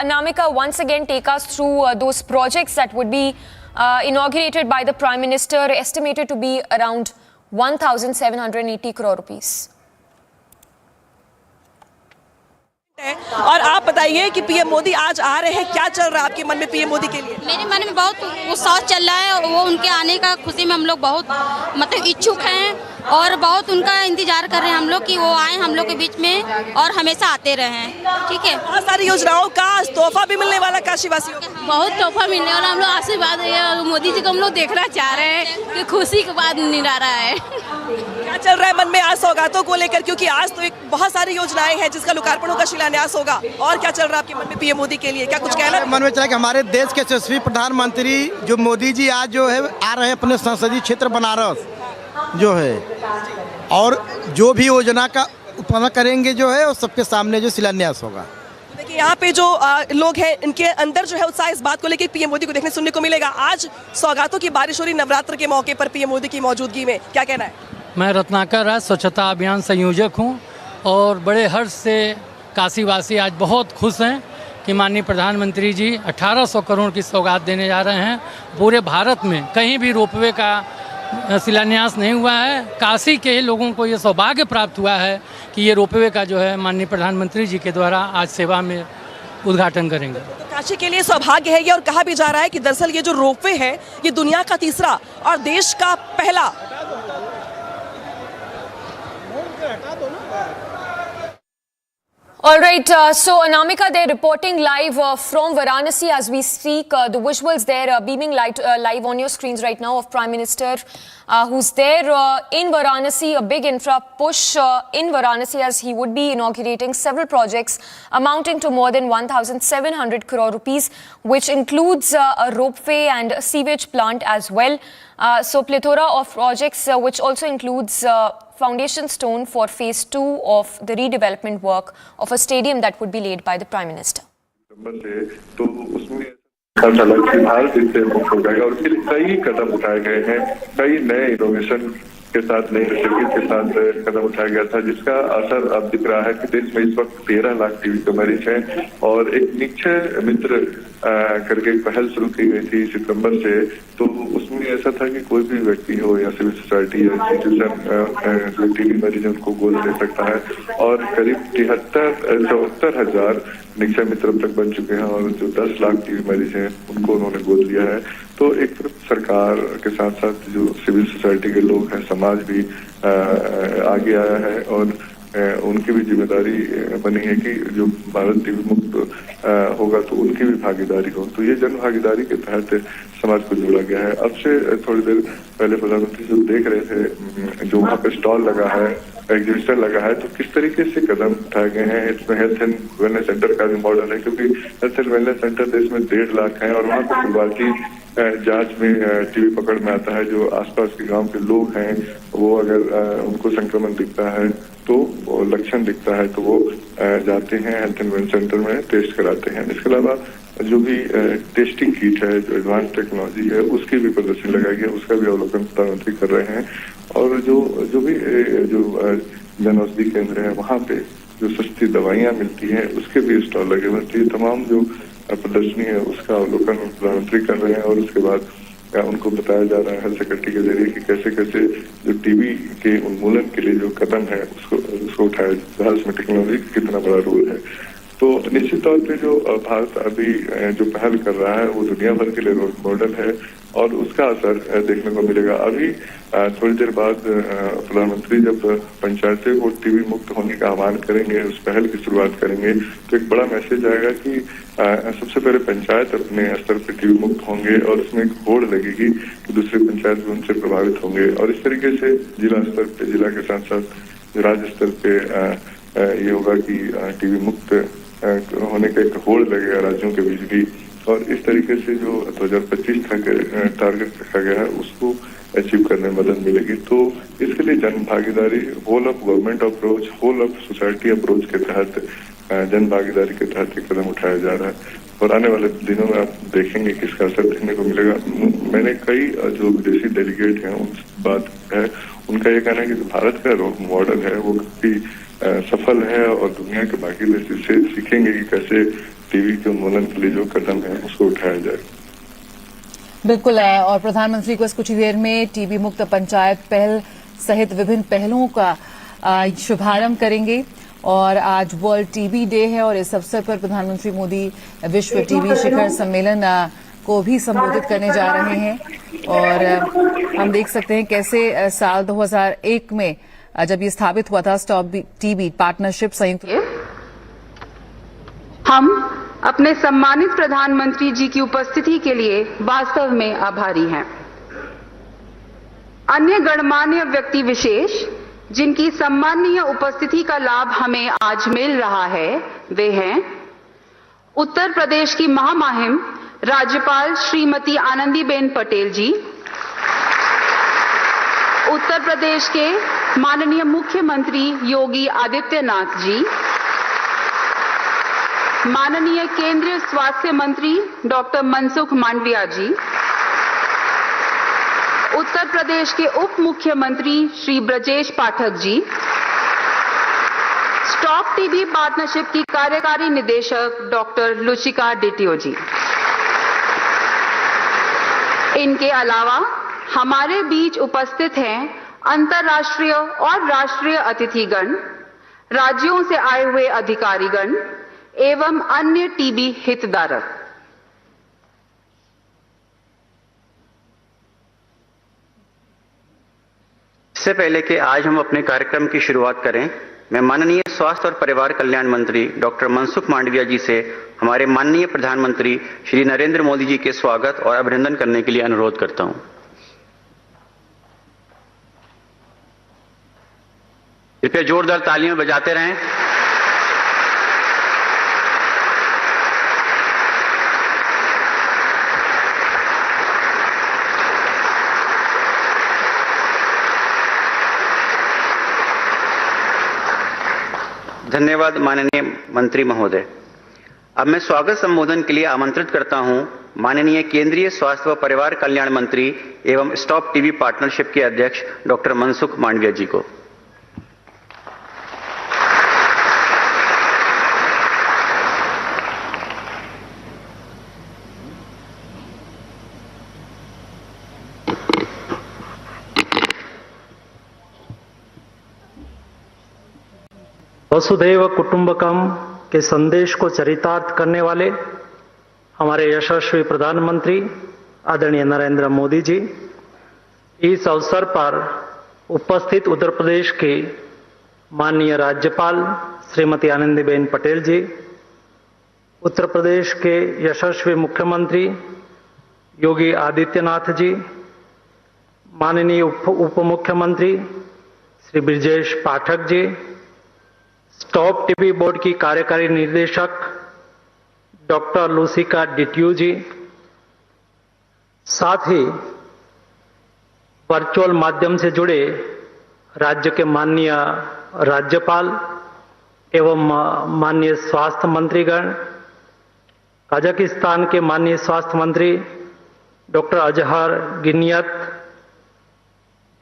Anamika, once again take us through those projects that would be inaugurated by the Prime Minister, estimated to be around 1,780 crore rupees. और आप बताइए कि PM Modi आज आ रहे हैं, क्या चल रहा है आपके मन में पीएम मोदी के लिए? मेरे मन में बहुत उत्साह चल रहा है। वो उनके आने का खुशी में हम लोग बहुत मतलब इच्छुक हैं और बहुत उनका इंतजार कर रहे हैं हम लोग कि वो आए हम लोग के बीच में और हमेशा आते रहें। ठीक है, बहुत सारी योजनाओं का तोहफा भी मिलने वाला काशी वासियों को। बहुत तोहफा मिलने वाला। हम लोग आशीर्वाद मोदी जी को हम लोग देखना चाह रहे हैं कि खुशी के बाद निराला है। क्या चल रहा है मन में आज सौगातों को लेकर, क्योंकि आज तो एक बहुत सारी योजनाएं हैं जिसका लोकार्पण होगा, शिलान्यास होगा, और क्या चल रहा है आपके मन में पीएम मोदी के लिए? क्या कुछ कहना मन में चला कि हमारे देश के यशस्वी प्रधानमंत्री जो मोदी जी आज जो है आ रहे हैं अपने संसदीय क्षेत्र बनारस जो है, और जो भी योजना का उत्पादन करेंगे जो है, और सबके सामने जो शिलान्यास होगा। देखिए यहाँ पे जो लोग हैं, इनके अंदर जो है उत्साह इस बात को लेकर पीएम मोदी को देखने सुनने को मिलेगा। आज सौगातों की बारिश हो रही नवरात्र के मौके पर पीएम मोदी की मौजूदगी में, क्या कहना है? मैं रत्नाकर राज स्वच्छता अभियान संयोजक हूं और बड़े हर्ष से काशीवासी आज बहुत खुश हैं कि माननीय प्रधानमंत्री जी 1800 करोड़ की सौगात देने जा रहे हैं। पूरे भारत में कहीं भी रोपवे का शिलान्यास नहीं हुआ है। काशी के लोगों को ये सौभाग्य प्राप्त हुआ है कि ये रोपवे का जो है माननीय प्रधानमंत्री जी के द्वारा आज सेवा में उद्घाटन करेंगे। तो काशी के लिए सौभाग्य है ये, और कहा भी जा रहा है कि दरअसल ये जो रोपवे है ये दुनिया का तीसरा और देश का पहला। All right, so Anamika, they're reporting live from Varanasi as we speak. The visuals there beaming live on your screens right now of Prime Minister who's there in Varanasi, a big infra push in Varanasi as he would be inaugurating several projects amounting to more than 1,700 crore rupees, which includes a ropeway and a sewage plant as well. So plethora of projects which also includes foundation stone for phase 2 of the redevelopment work of a stadium that would be laid by the Prime Minister. तो उसमें भारत इससे मुक्त हो जाएगा और उसके लिए कई कदम उठाए गए हैं, कई नए इनोवेशन के साथ, नई इनिशिएटिव के साथ कदम उठाया गया था, जिसका असर अब दिख रहा है कि देश में इस वक्त 13 लाख टीबी के मरीज हैं। और एक निक्षय मित्र करके एक पहल शुरू की गई थी सितंबर से, तो उसमें ऐसा था कि कोई भी व्यक्ति हो या सिविल सोसाइटी या इंस्टीट्यूशन टीबी मरीज उनको गोद ले सकता है, और करीब 74,000 निक्षय मित्र अब तक बन चुके हैं, और जो 10 लाख टीबी मरीज हैं उनको उन्होंने गोद लिया है। तो एक सरकार के साथ साथ जो सिविल सोसाइटी के लोग हैं, समाज भी आगे आया है, और उनकी भी जिम्मेदारी बनी है कि जो भारत टीबी मुक्त होगा तो उनकी भी भागीदारी हो। तो ये जन भागीदारी के तहत समाज को जोड़ा गया है। अब से थोड़ी देर पहले प्रधानमंत्री जो देख रहे थे, जो वहाँ पे स्टॉल लगा है, एग्जीबिशन लगा है, तो किस तरीके से कदम उठाए गए हैं। इसमें हेल्थ एंड वेलनेस सेंटर का भी मॉडल है, क्योंकि हेल्थ एंड वेलनेस सेंटर देश में 1.5 लाख है, और वहाँ पर शुरुआती जांच में टीबी पकड़ में आता है। जो आसपास के गांव के लोग हैं, वो अगर उनको संक्रमण दिखता है, तो लक्षण दिखता है, तो वो जाते हैं हेल्थ एंड वेलनेस सेंटर में टेस्ट कराते हैं। इसके अलावा जो भी टेस्टिंग किट है, जो एडवांस टेक्नोलॉजी है, उसकी भी प्रदर्शनी लगाई गई है, उसका भी अवलोकन प्रधानमंत्री कर रहे हैं। और जो भी जन औषधि केंद्र है, वहाँ पे जो सस्ती दवाइयाँ मिलती हैं, उसके भी स्टॉल लगे हुए हैं। तमाम जो प्रदर्शनी है उसका अवलोकन प्रधानमंत्री कर रहे हैं, और उसके बाद उनको बताया जा रहा है हेल्थ सेक्रेटरी के जरिए कि कैसे कैसे जो टीबी के उन्मूलन के लिए जो कदम है उसको उठाया जा रहा है, उसमें टेक्नोलॉजी का कितना बड़ा रोल है। तो निश्चित तौर पे जो भारत अभी जो पहल कर रहा है वो दुनिया भर के लिए रोल मॉडल है, और उसका असर देखने को मिलेगा। अभी थोड़ी देर बाद प्रधानमंत्री जब पंचायतें को टीबी मुक्त होने का आह्वान करेंगे, उस पहल की शुरुआत करेंगे, तो एक बड़ा मैसेज आएगा कि सबसे पहले पंचायत अपने स्तर पर टीबी मुक्त होंगे, और उसमें एक होड़ लगेगी कि दूसरे पंचायत भी उनसे प्रभावित होंगे, और इस तरीके से जिला स्तर पे, जिला के साथ साथ राज्य स्तर पे ये होगा कि टीबी मुक्त होने का एक होड़ लगेगा राज्यों के बीच भी, और इस तरीके से जो 2025 तक टारगेट रखा गया है उसको अचीव करने में मदद मिलेगी। तो इसके लिए Jan Bhagidari, whole of government approach, whole of society approach के तहत, जन भागीदारी के तहत एक कदम उठाया जा रहा है, और आने वाले दिनों में आप देखेंगे कि इसका असर देखने को मिलेगा। मैंने कई जो विदेशी डेलीगेट हैं उनसे बात है, उनका ये कहना है कि भारत का रोल मॉडल है वो काफी सफल है, और दुनिया के बाकी देश इससे सीखेंगे कि कैसे टीवी के उन्मूलन के लिए जो कदम है उसको उठाया जाए। बिल्कुल है। और प्रधानमंत्री को इस कुछ ही देर में टीबी मुक्त पंचायत पहल सहित विभिन्न पहलों का शुभारंभ करेंगे। और आज वर्ल्ड टीबी डे है और इस अवसर पर प्रधानमंत्री मोदी विश्व टीबी शिखर सम्मेलन को भी संबोधित करने जा रहे हैं। और हम देख सकते हैं कैसे साल 2001 में जब ये स्थापित हुआ था स्टॉप टीबी पार्टनरशिप संयुक्त। हम अपने सम्मानित प्रधानमंत्री जी की उपस्थिति के लिए वास्तव में आभारी हैं। अन्य गणमान्य व्यक्ति विशेष जिनकी सम्माननीय उपस्थिति का लाभ हमें आज मिल रहा है वे हैं उत्तर प्रदेश की महामहिम राज्यपाल श्रीमती आनंदीबेन पटेल जी, उत्तर प्रदेश के माननीय मुख्यमंत्री योगी आदित्यनाथ जी, माननीय केंद्रीय स्वास्थ्य मंत्री डॉक्टर मनसुख मांडविया जी, उत्तर प्रदेश के उप मुख्यमंत्री Shri Brajesh Pathak ji, stop TB partnership की कार्यकारी निदेशक डॉक्टर लुचिका डिटियो जी। इनके अलावा हमारे बीच उपस्थित हैं अंतर्राष्ट्रीय और राष्ट्रीय अतिथिगण, राज्यों से आए हुए अधिकारीगण एवं अन्य टीबी हितधारक। इससे पहले कि आज हम अपने कार्यक्रम की शुरुआत करें, मैं माननीय स्वास्थ्य और परिवार कल्याण मंत्री डॉक्टर मनसुख मांडविया जी से हमारे माननीय प्रधानमंत्री श्री नरेंद्र मोदी जी के स्वागत और अभिनंदन करने के लिए अनुरोध करता हूं। कृपया जोरदार तालियां बजाते रहें। धन्यवाद माननीय मंत्री महोदय। अब मैं स्वागत संबोधन के लिए आमंत्रित करता हूं माननीय केंद्रीय स्वास्थ्य व परिवार कल्याण मंत्री एवं स्टॉप टीबी पार्टनरशिप के अध्यक्ष डॉक्टर मनसुख मांडविया जी को। वसुधैव कुटुंबकम के संदेश को चरितार्थ करने वाले हमारे यशस्वी प्रधानमंत्री आदरणीय नरेंद्र मोदी जी, इस अवसर पर उपस्थित उत्तर प्रदेश के माननीय राज्यपाल श्रीमती आनंदीबेन पटेल जी, उत्तर प्रदेश के यशस्वी मुख्यमंत्री योगी आदित्यनाथ जी, माननीय उप मुख्यमंत्री Shri Brajesh Pathak ji, stop TB board की कार्यकारी निदेशक डॉक्टर लुचिका डिटियो जी, साथ ही वर्चुअल माध्यम से जुड़े राज्य के माननीय राज्यपाल एवं माननीय स्वास्थ्य मंत्रीगण, कजाकिस्तान के माननीय स्वास्थ्य मंत्री डॉक्टर अजहर गिनियत,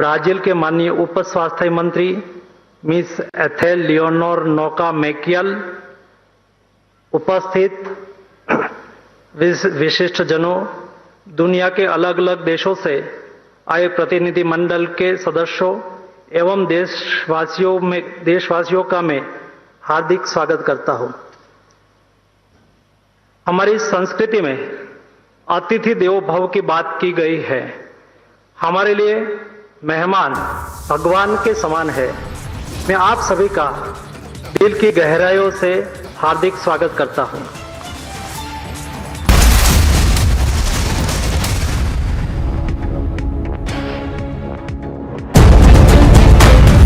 ब्राजील के माननीय उप स्वास्थ्य मंत्री मिस एथेल लियोनोर नोका मैकियल, उपस्थित विशिष्ट जनों, दुनिया के अलग अलग देशों से आए प्रतिनिधि मंडल के सदस्यों एवं देशवासियों का मैं हार्दिक स्वागत करता हूं। हमारी संस्कृति में अतिथि देवो भव की बात की गई है। हमारे लिए मेहमान भगवान के समान है। मैं आप सभी का दिल की गहराइयों से हार्दिक स्वागत करता हूं।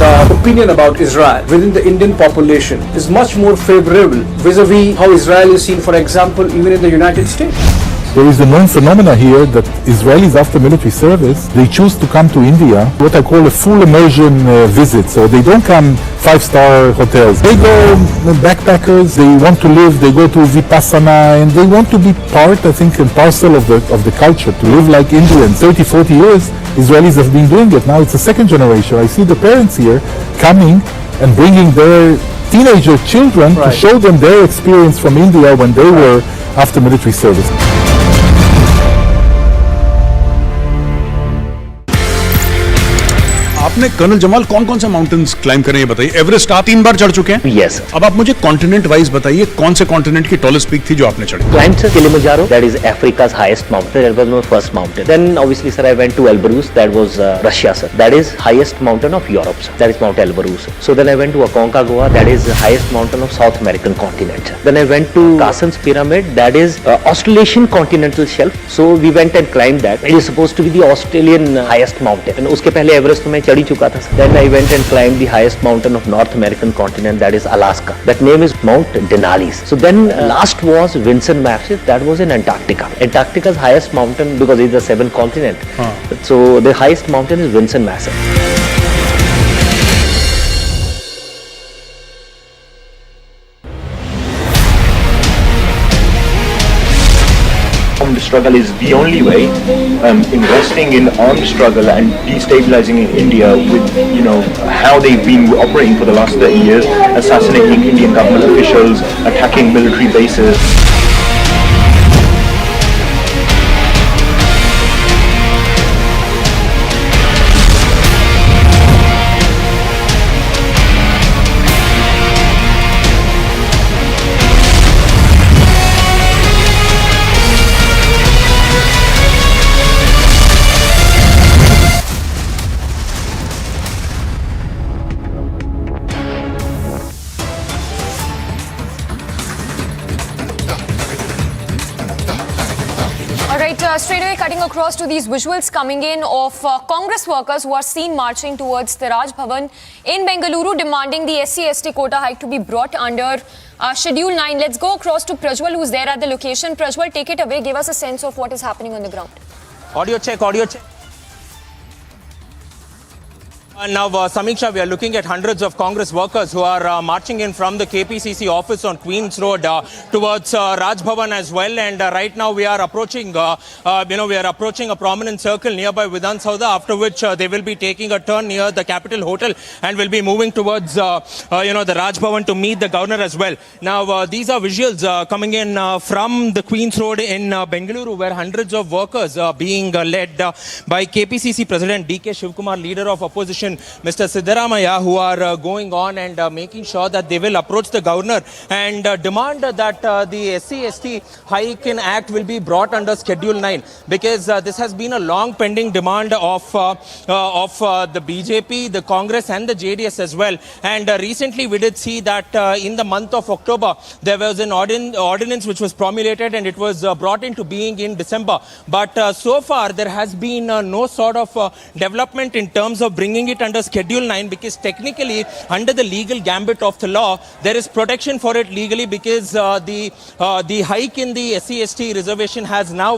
The opinion about Israel within the Indian population is much more favorable vis-a-vis how Israel is seen, for example, even in the United States. There is a known phenomena here that Israelis after military service, they choose to come to India, what I call a full immersion visit. So they don't come 5-star hotels. They go backpackers, they want to live, they go to Vipassana, and they want to be part, I think, and parcel of the culture, to live like Indians. 30, 40 years, Israelis have been doing it. Now it's the second generation. I see the parents here coming and bringing their teenager children to show them their experience from India when they were after military service. आपने colonel Jamal कौन कौन से mountains climb करे ये बताइए। Everest आप 3 बार चढ़ चुके हैं? यस। अब आप मुझे कॉन्टिनेंट वाइज बताइए कौन से कॉन्टिनेंट की टॉलेस्ट पीक थी जो आपने चढ़ी? Climbed sir Kilimanjaro, that is Africa's highest mountain. That was my first mountain. Then obviously sir I went to Elbrus, that was Russia sir. That is highest mountain of Europe sir. That is Mount Elbrus. So then I went to Aconcagua, that is the highest mountain of South American continent sir. Then I went to Carsten's Pyramid, that is Australasian continental shelf. So we went and climbed that. It is supposed to be the Australian highest mountain. And उसके पहले Everest तो मैं चढ़ ही चुका था sir. Then I went and climbed the highest mountain of North American continent, that is Alaska. That name is Mount Denali. So then last was Vinson Massif, that was in Antarctica. Antarctica's highest mountain, because it's a 7th continent. So the highest mountain is Vinson Massif. Armed struggle is the only way. Investing in armed struggle and destabilizing in India with, you know, how they've been operating for the last 30 years, assassinating Indian government officials, attacking military bases. Straight away cutting across to these visuals coming in of Congress workers who are seen marching towards the Raj Bhavan in Bengaluru demanding the SC/ST quota hike to be brought under Schedule 9. Let's go across to Prajwal who's there at the location. Prajwal, take it away. Give us a sense of what is happening on the ground. Audio check, audio check. Now, Samiksha, we are looking at hundreds of Congress workers who are marching in from the KPCC office on Queen's Road towards Raj Bhavan as well. And right now we are approaching, we are approaching a prominent circle nearby Vidhan Saudha, after which they will be taking a turn near the Capitol Hotel and will be moving towards, the Raj Bhavan to meet the governor as well. Now, these are visuals coming in from the Queen's Road in Bengaluru, where hundreds of workers are being led by KPCC President DK Shivkumar, leader of opposition Mr. Siddaramaiah, who are going on and making sure that they will approach the governor and demand that the SC/ST hike in act will be brought under Schedule 9, because this has been a long pending demand of the BJP, the Congress and the JDS as well. And recently we did see that in the month of October there was an ordinance which was promulgated and it was brought into being in December. But so far there has been no sort of development in terms of bringing it under Schedule 9, because technically under the legal gambit of the law there is protection for it legally, because the hike in the SC/ST reservation has now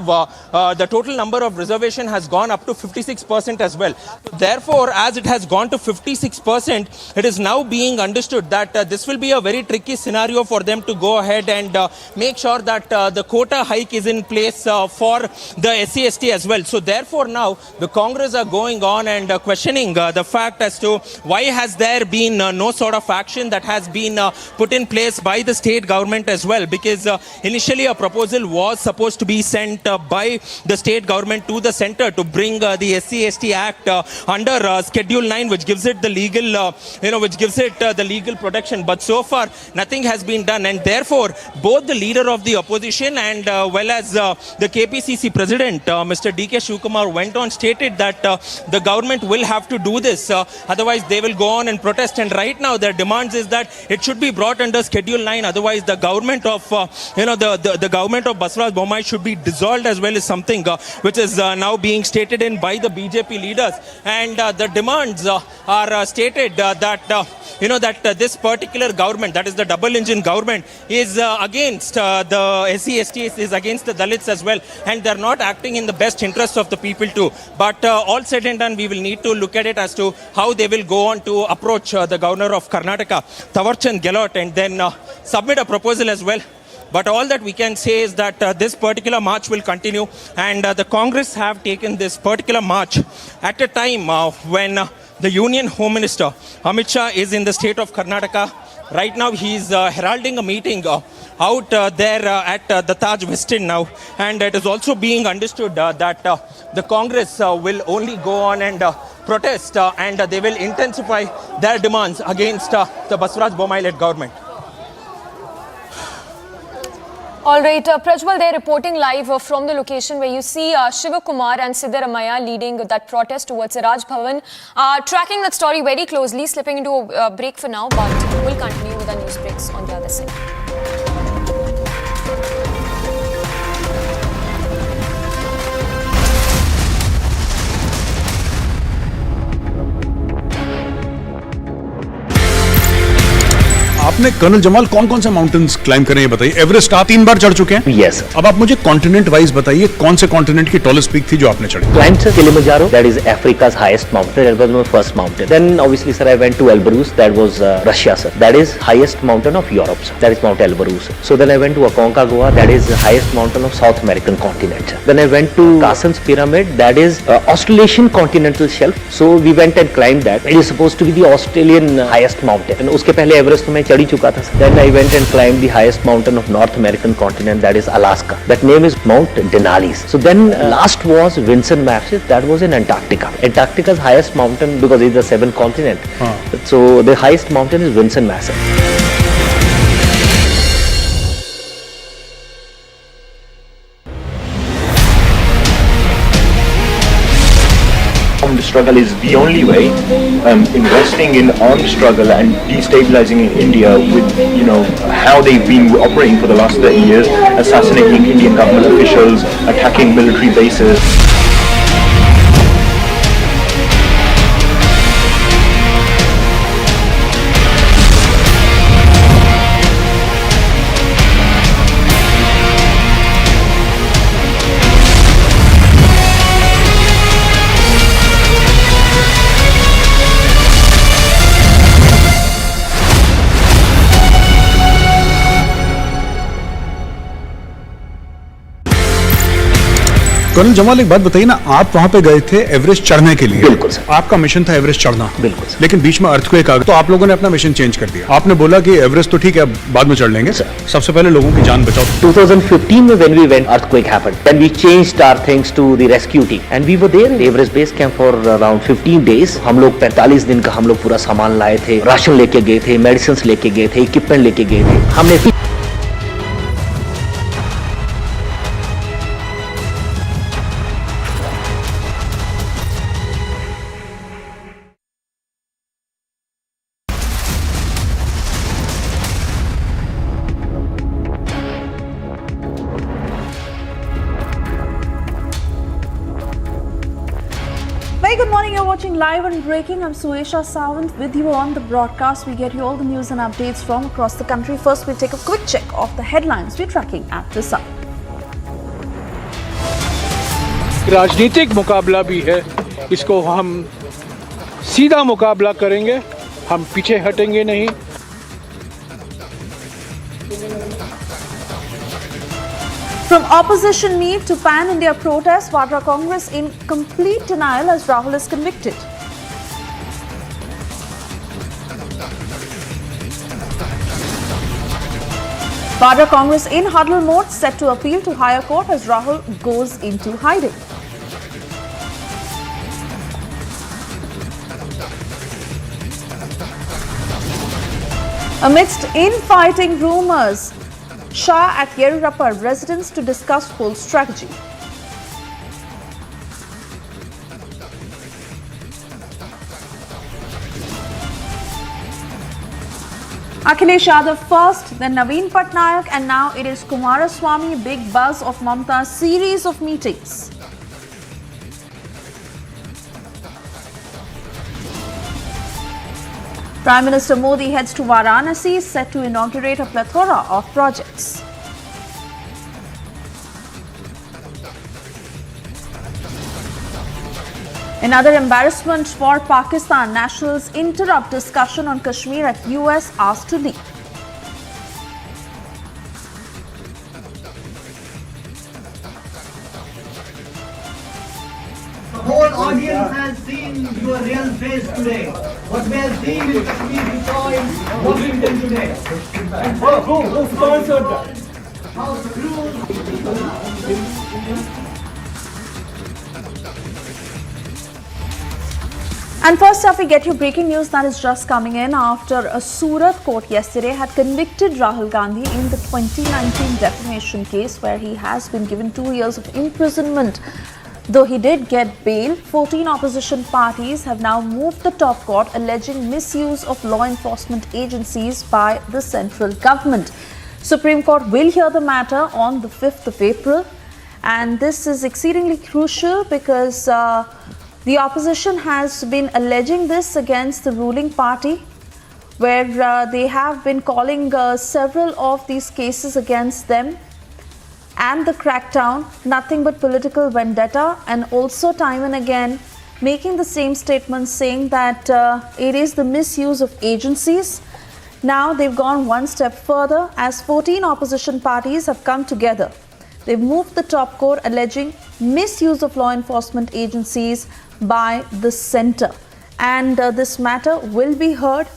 the total number of reservation has gone up to 56% as well. So therefore, as it has gone to 56%, it is now being understood that this will be a very tricky scenario for them to go ahead and make sure that the quota hike is in place for the SC/ST as well. So therefore now the Congress are going on and questioning the fact as to why has there been no sort of action that has been put in place by the state government as well, because initially a proposal was supposed to be sent by the state government to the center to bring the SC/ST Act under Schedule 9, which gives it the legal, the legal protection. But so far nothing has been done, and therefore both the leader of the opposition and well as the KPCC president, Mr. DK Shivkumar, went on stated that the government will have to do this, otherwise they will go on and protest. And right now their demands is that it should be brought under Schedule 9, otherwise the government of the government of Basavaraj Bommai should be dissolved as well, is something which is now being stated in by the BJP leaders. And the demands are stated that this particular government, that is the double engine government, is against the SC/ST, is against the Dalits as well, and they are not acting in the best interest of the people too. But all said and done, we will need to look at it as to how they will go on to approach the governor of Karnataka, Thawarchand Gehlot, and then submit a proposal as well. But all that we can say is that this particular march will continue, and the Congress have taken this particular march at a time when the Union Home Minister Amit Shah is in the state of Karnataka right now he's heralding a meeting out there at the Taj Westin now, and it is also being understood that the Congress will only go on and protest and they will intensify their demands against the Basuraj Bommai-led government. All right, Prajwal, they're reporting live from the location where you see Shiva Kumar and Siddaramaiah leading that protest towards the Raj Bhavan. Tracking that story very closely, slipping into a break for now, but we'll continue with our news breaks on the other side. आपने colonel Jamal कौन कौन से mountains climb करे बताइए। Everest आप 3 बार चढ़ चुके हैं? Yes. अब आप मुझे कॉन्टिनेंट वाइज बताइए कौन से कॉन्टिनेंट की टॉलेस्ट पीक थी जो आपने चढ़ी? Climbed sir Kilimanjaro, that is Africa's highest mountain. That was my first mountain. Then obviously sir I went to Elbrus, that was Russia sir. That is highest mountain of Europe sir. That is Mount Elbrus. So then I went to Aconcagua, that is the highest mountain of South American continent sir. Then I went to Carsten's Pyramid, that is Australasian continental shelf. So we went and climbed that. It is supposed to be the Australian highest mountain. And उसके पहले Everest में चढ़ चुका था sir. Then I went and climbed the highest mountain of North American continent, that is Alaska. That name is Mount Denali. So then last was Vinson Massif, that was in Antarctica. Antarctica's highest mountain, because it's the 7th continent. So the highest mountain is Vinson Massif. Armed struggle is the only way. Investing in armed struggle and destabilizing in India with, you know, how they've been operating for the last 30 years, assassinating Indian government officials, attacking military bases. Colonel Jamal एक बात बताइए ना, आप वहां पे गए थे Everest चढ़ने के लिए? बिल्कुल सर। आपका मिशन था एवरेस्ट चढ़ना? बिल्कुल सर। लेकिन बीच में अर्थक्वेक आ गया तो आप लोगों ने अपना मिशन चेंज कर दिया। आपने बोला कि एवरेस्ट तो ठीक है बाद में चढ़ लेंगे, सबसे पहले लोगों की जान बचाओ। 2015 में when we went, earthquake happened. Then we changed our things to the rescue team and we were there in Everest base camp for around 15 days. हम लोग 45 दिन का हम लोग पूरा सामान लाए थे, राशन लेके गए थे, मेडिसिन लेके गए थे, इक्विपमेंट लेके गए थे। हमने Very good morning, you're watching Live and Breaking. I'm Suesha Sawant with you on the broadcast. We get you all the news and updates from across the country. First, we'll take a quick check of the headlines we're tracking at this hour. राजनीतिक मुकाबला भी है, इसको हम सीधा मुकाबला करेंगे, हम पीछे हटेंगे नहीं। From opposition meet to pan-India protest, Vadra Congress in complete denial as Rahul is convicted. Vadra Congress in huddle mode, set to appeal to higher court as Rahul goes into hiding. Amidst infighting rumours, Shah at Yerurappa residence to discuss poll strategy. Akhilesh Yadav first, then Naveen Patnaik, and now it is Kumaraswamy. Big buzz of Mamta's series of meetings. Prime Minister Modi heads to Varanasi, set to inaugurate a plethora of projects. Another embarrassment for Pakistan. Nationals interrupt discussion on Kashmir at US asked to leave. The whole audience has seen your real face today. What we have seen in Kashmir, we saw in Washington today. And who sponsored that? How cruel. And first up, we get you breaking news that is just coming in after a Surat court yesterday had convicted Rahul Gandhi in the 2019 defamation case where he has been given 2 years of imprisonment. Though he did get bail, 14 opposition parties have now moved the top court alleging misuse of law enforcement agencies by the central government. Supreme Court will hear the matter on the 5th of April. And this is exceedingly crucial because the opposition has been alleging this against the ruling party, where they have been calling several of these cases against them and the crackdown nothing but political vendetta, and also time and again making the same statement saying that it is the misuse of agencies. Now they've gone one step further as 14 opposition parties have come together. They've moved the top court alleging misuse of law enforcement agencies by the centre. And this matter will be heard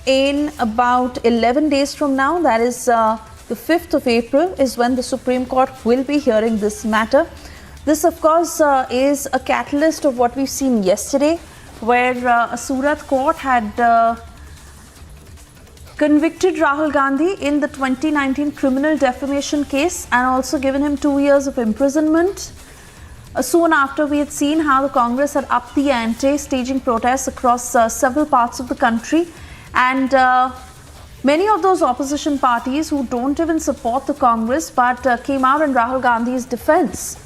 in about 11 days from now. That is the 5th of April is when the Supreme Court will be hearing this matter. This, of course, is a catalyst of what we've seen yesterday, where a Surat court had convicted Rahul Gandhi in the 2019 criminal defamation case and also given him 2 years of imprisonment. Soon after, we had seen how the Congress had upped the ante, staging protests across several parts of the country. And many of those opposition parties who don't even support the Congress but came out in Rahul Gandhi's defense,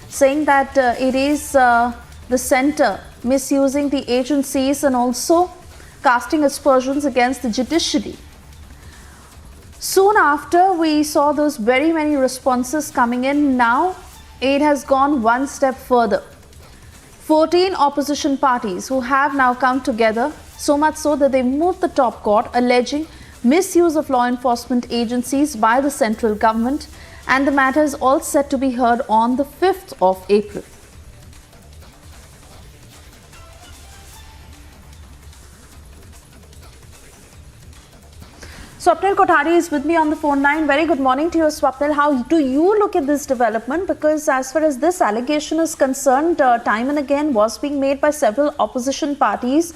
saying that it is the centre misusing the agencies and also casting aspersions against the judiciary. Soon after, we saw those very many responses coming in. Now it has gone one step further. 14 opposition parties who have now come together, so much so that they moved the top court alleging misuse of law enforcement agencies by the central government, and the matter is all set to be heard on the 5th of April. Swapnil Kothari is with me on the phone line. Very good morning to you, Swapnil. How do you look at this development? Because as far as this allegation is concerned, time and again was being made by several opposition parties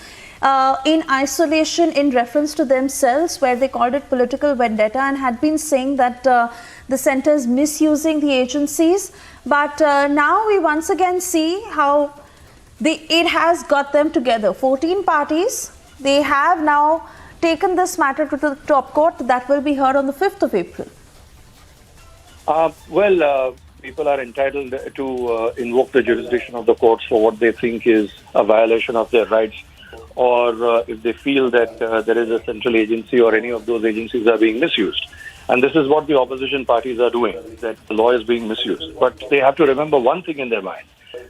in isolation in reference to themselves, where they called it political vendetta and had been saying that the centre is misusing the agencies. But now we once again see how it has got them together. 14 parties, they have now taken this matter to the top court that will be heard on the 5th of April. People are entitled to invoke the jurisdiction of the courts for what they think is a violation of their rights, or if they feel that there is a central agency or any of those agencies are being misused. And this is what the opposition parties are doing, that the law is being misused. But they have to remember one thing in their mind,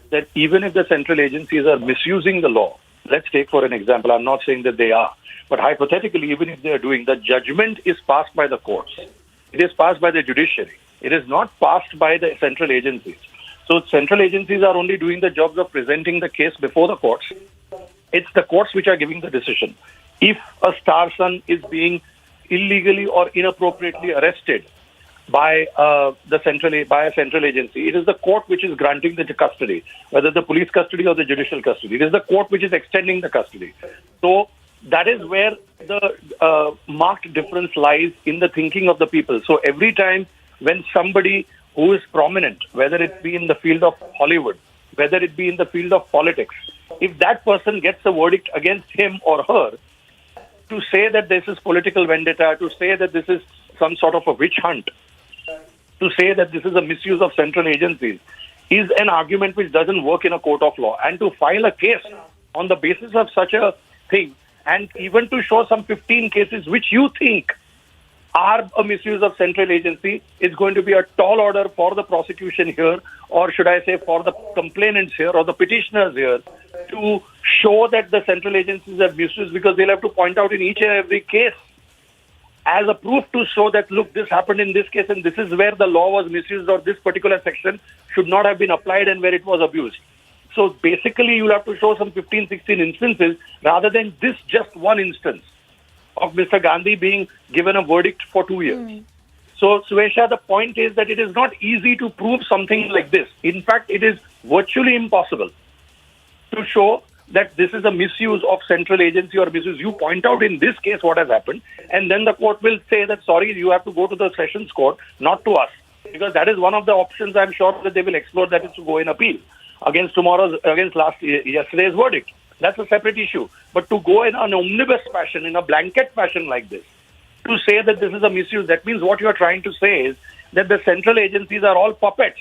that even if the central agencies are misusing the law, let's take for an example, I'm not saying that they are, but hypothetically, even if they are doing, the judgment is passed by the courts. It is passed by the judiciary. It is not passed by the central agencies. So central agencies are only doing the jobs of presenting the case before the courts. It's the courts which are giving the decision. If a star son is being illegally or inappropriately arrested by a central agency, it is the court which is granting the custody, whether the police custody or the judicial custody. It is the court which is extending the custody. So that is where the marked difference lies in the thinking of the people. So every time when somebody who is prominent, whether it be in the field of Hollywood, whether it be in the field of politics, if that person gets a verdict against him or her, to say that this is political vendetta, to say that this is some sort of a witch hunt, to say that this is a misuse of central agencies, is an argument which doesn't work in a court of law. And to file a case on the basis of such a thing, and even to show some 15 cases which you think are a misuse of central agency, is going to be a tall order for the prosecution here, or should I say for the complainants here or the petitioners here, to show that the central agencies are misused, because they'll have to point out in each and every case as a proof to show that, look, this happened in this case and this is where the law was misused, or this particular section should not have been applied and where it was abused. So basically, you'll have to show some 15, 16 instances rather than this just one instance of Mr. Gandhi being given a verdict for 2 years. So, Suesha, the point is that it is not easy to prove something like this. In fact, it is virtually impossible to show that this is a misuse of central agency or misuse. You point out in this case what has happened, and then the court will say that, sorry, you have to go to the sessions court, not to us. Because that is one of the options I'm sure that they will explore, that is to go in appeal against yesterday's verdict. That's a separate issue. But to go in an omnibus fashion, in a blanket fashion like this, to say that this is a misuse, that means what you are trying to say is that the central agencies are all puppets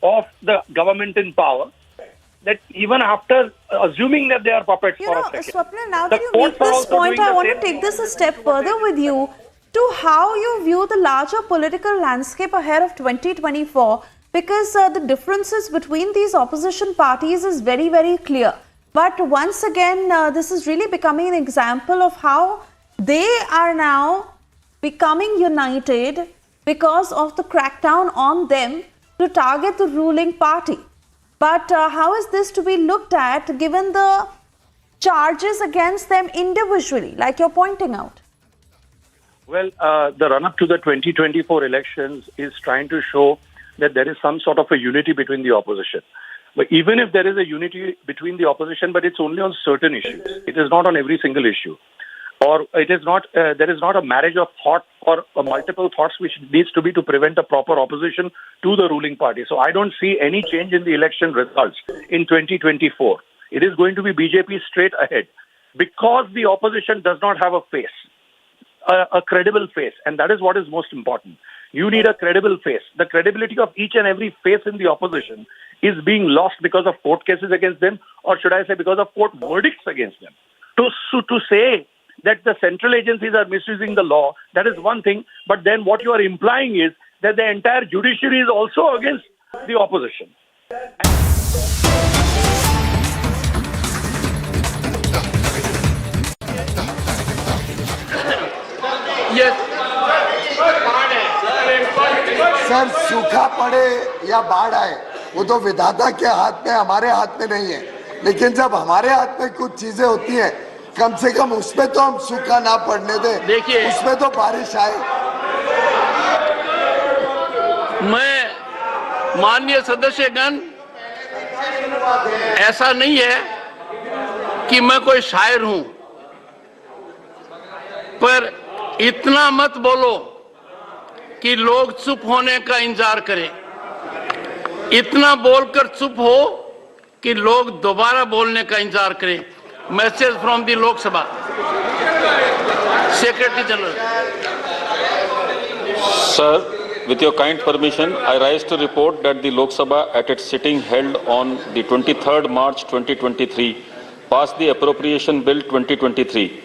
of the government in power, that even after assuming that they are puppets for a second. Swapnil, now that you make this point, I want to take this a step further with you to how you view the larger political landscape ahead of 2024, because the differences between these opposition parties is very, very clear. But once again, this is really becoming an example of how they are now becoming united because of the crackdown on them to target the ruling party. But how is this to be looked at given the charges against them individually, like you're pointing out? Well, the run-up to the 2024 elections is trying to show that there is some sort of a unity between the opposition. But even if there is a unity between the opposition, but it's only on certain issues. It is not on every single issue. Or it is not, there is not a marriage of thought or multiple thoughts which needs to be to prevent a proper opposition to the ruling party. So I don't see any change in the election results in 2024. It is going to be BJP straight ahead because the opposition does not have a face, a credible face. And that is what is most important. You need a credible face. The credibility of each and every face in the opposition is being lost because of court cases against them, or should I say because of court verdicts against them. To say that the central agencies are misusing the law, that is one thing, but then what you are implying is that the entire judiciary is also against the opposition. Yes. Sir, सूखा पड़े या बाढ़ आए वो तो विधाता के हाथ में, हमारे हाथ में नहीं है, लेकिन जब हमारे हाथ में कुछ चीजें होती हैं, कम से कम उसमें तो हम सूखा ना पड़ने दें। देखिए, उसमें तो बारिश आए। मैं माननीय सदस्यगण, ऐसा नहीं है कि मैं कोई शायर हूं, पर इतना मत बोलो कि लोग चुप होने का इंतजार करें। इतना बोलकर चुप हो कि लोग दोबारा बोलने का इंतजार करें। Message from the Lok Sabha. Secretary General. Sir, with your kind permission, I rise to report that the Lok Sabha at its sitting held on the 23rd March 2023 passed the Appropriation Bill 2023.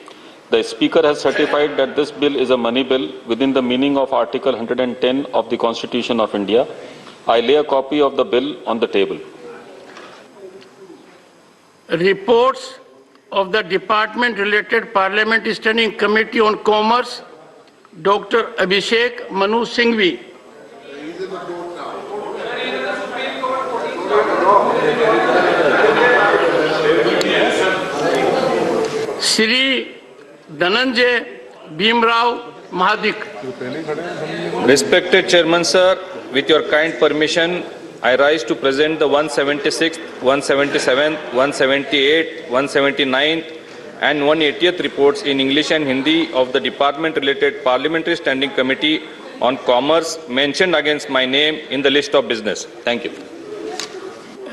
The Speaker has certified that this bill is a money bill within the meaning of Article 110 of the Constitution of India. I lay a copy of the bill on the table. Reports of the Department-related Parliamentary Standing Committee on Commerce, Dr. Abhishek Manu Singhvi. Shri Dhananjay Bhimrao Mahadik. Respected Chairman, sir, with your kind permission, I rise to present the 176th, 177th, 178th, 179th and 180th reports in English and Hindi of the Department-related Parliamentary Standing Committee on Commerce mentioned against my name in the list of business. Thank you.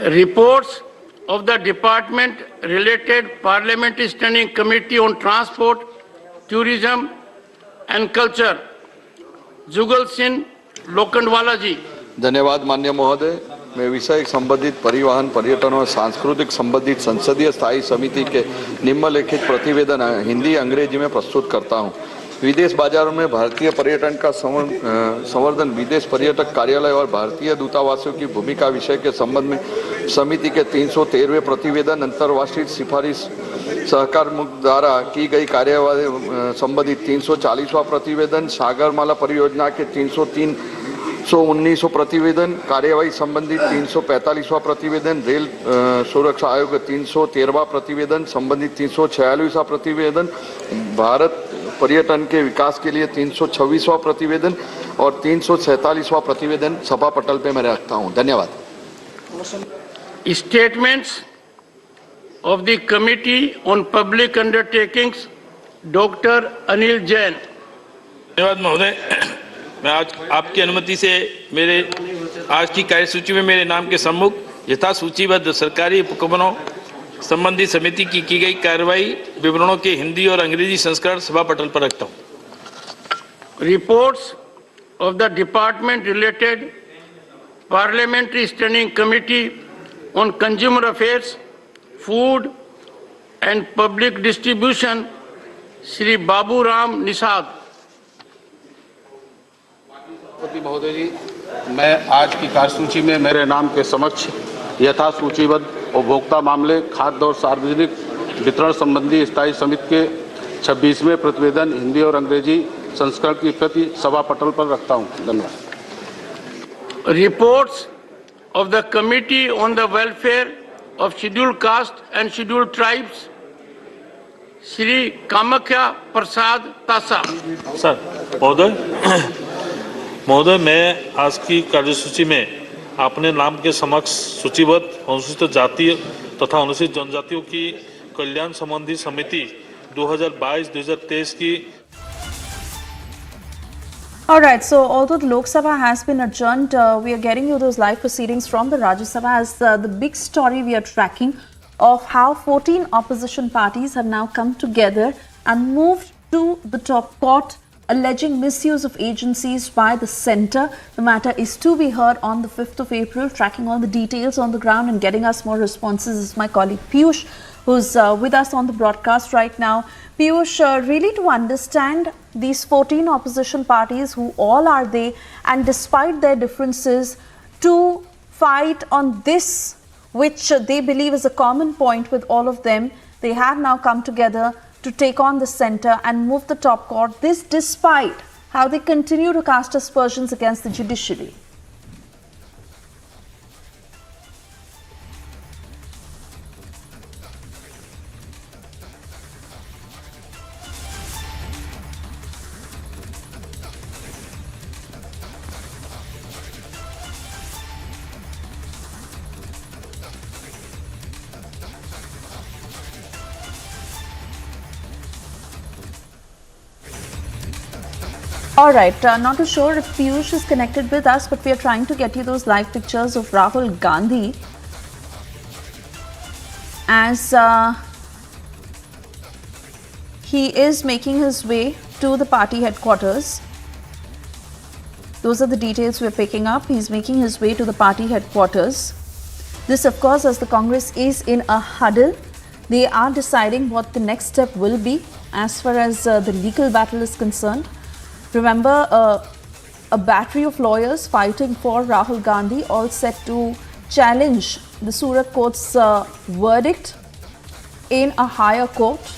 Reports of the Department-related Parliamentary Standing Committee on Transport, Tourism and Culture. जुगल सिंह लोखंडवाला जी। धन्यवाद माननीय महोदय। मैं विषय संबंधित परिवहन, पर्यटन और सांस्कृतिक संबंधित संसदीय स्थायी समिति के निम्नलिखित प्रतिवेदन हिंदी अंग्रेजी में प्रस्तुत करता हूं। विदेश बाजारों में भारतीय पर्यटन का संवर्धन, विदेश पर्यटक कार्यालय और भारतीय दूतावासों की भूमिका विषय के संबंध में समिति के 313वें प्रतिवेदन, अंतर्राष्ट्रीय सिफारिश सहकार मुक्त द्वारा की गई कार्यवाही संबंधित 340वां प्रतिवेदन, सागरमाला परियोजना के 303 1900 प्रतिवेदन, कार्यवाही संबंधित 345वां प्रतिवेदन, रेल सुरक्षा आयोग 313वां प्रतिवेदन, संबंधित 346वां प्रतिवेदन, भारत पर्यटन के विकास के लिए 326वां प्रतिवेदन और 347वां प्रतिवेदन सभा पटल पे मैं रखता हूं। धन्यवाद। Statements of the committee on public undertakings, doctor Anil Jain. धन्यवाद महोदय। मैं आज आपकी अनुमति से मेरे आज की कार्यसूची में मेरे नाम के सम्मुख यथा सूचीबद्ध सरकारी उपक्रमों संबंधी समिति की गई कार्रवाई विवरणों के हिंदी और अंग्रेजी संस्करण सभा पटल पर रखता हूं। Reports of the department related parliamentary standing committee on consumer affairs, food and public distribution, Shri Baburam Nishad. महोदय जी, मैं आज की कार्यसूची में मेरे नाम के समक्ष यथा सूचीबद्ध उपभोक्ता मामले, खाद्य और सार्वजनिक वितरण संबंधी स्थायी समिति के 26वें प्रतिवेदन हिंदी और अंग्रेजी संस्करण की प्रति सभा पटल पर रखता हूं। धन्यवाद। Reports of the committee on the welfare of scheduled caste and scheduled tribes, Shri Kamakhya Prasad Tasa. Sir महोदय, मैं आज की कार्यसूची में अपने नाम के समक्ष सूचीबद्ध अनुसूचित जाति तथा अनुसूचित जनजातियों की कल्याण संबंधी समिति 2022-2023 की। All right, so although the Lok Sabha has been adjourned, we are getting you those live proceedings from the Rajya Sabha as the big story we are tracking of how 14 opposition parties have now come together and moved to the top court alleging misuse of agencies by the centre. The matter is to be heard on the 5th of April. Tracking all the details on the ground and getting us more responses is my colleague Piyush, who's with us on the broadcast right now. Piyush, really to understand these 14 opposition parties, who all are they, and despite their differences, to fight on this, which they believe is a common point with all of them, they have now come together to take on the centre and move the top court. This despite how they continue to cast aspersions against the judiciary. All right, not too sure if Piyush is connected with us, but we are trying to get you those live pictures of Rahul Gandhi as he is making his way to the party headquarters. Those are the details we're picking up. He's making his way to the party headquarters. This, of course, as the Congress is in a huddle. They are deciding what the next step will be as far as the legal battle is concerned. Remember, a battery of lawyers fighting for Rahul Gandhi, all set to challenge the Surat court's verdict in a higher court.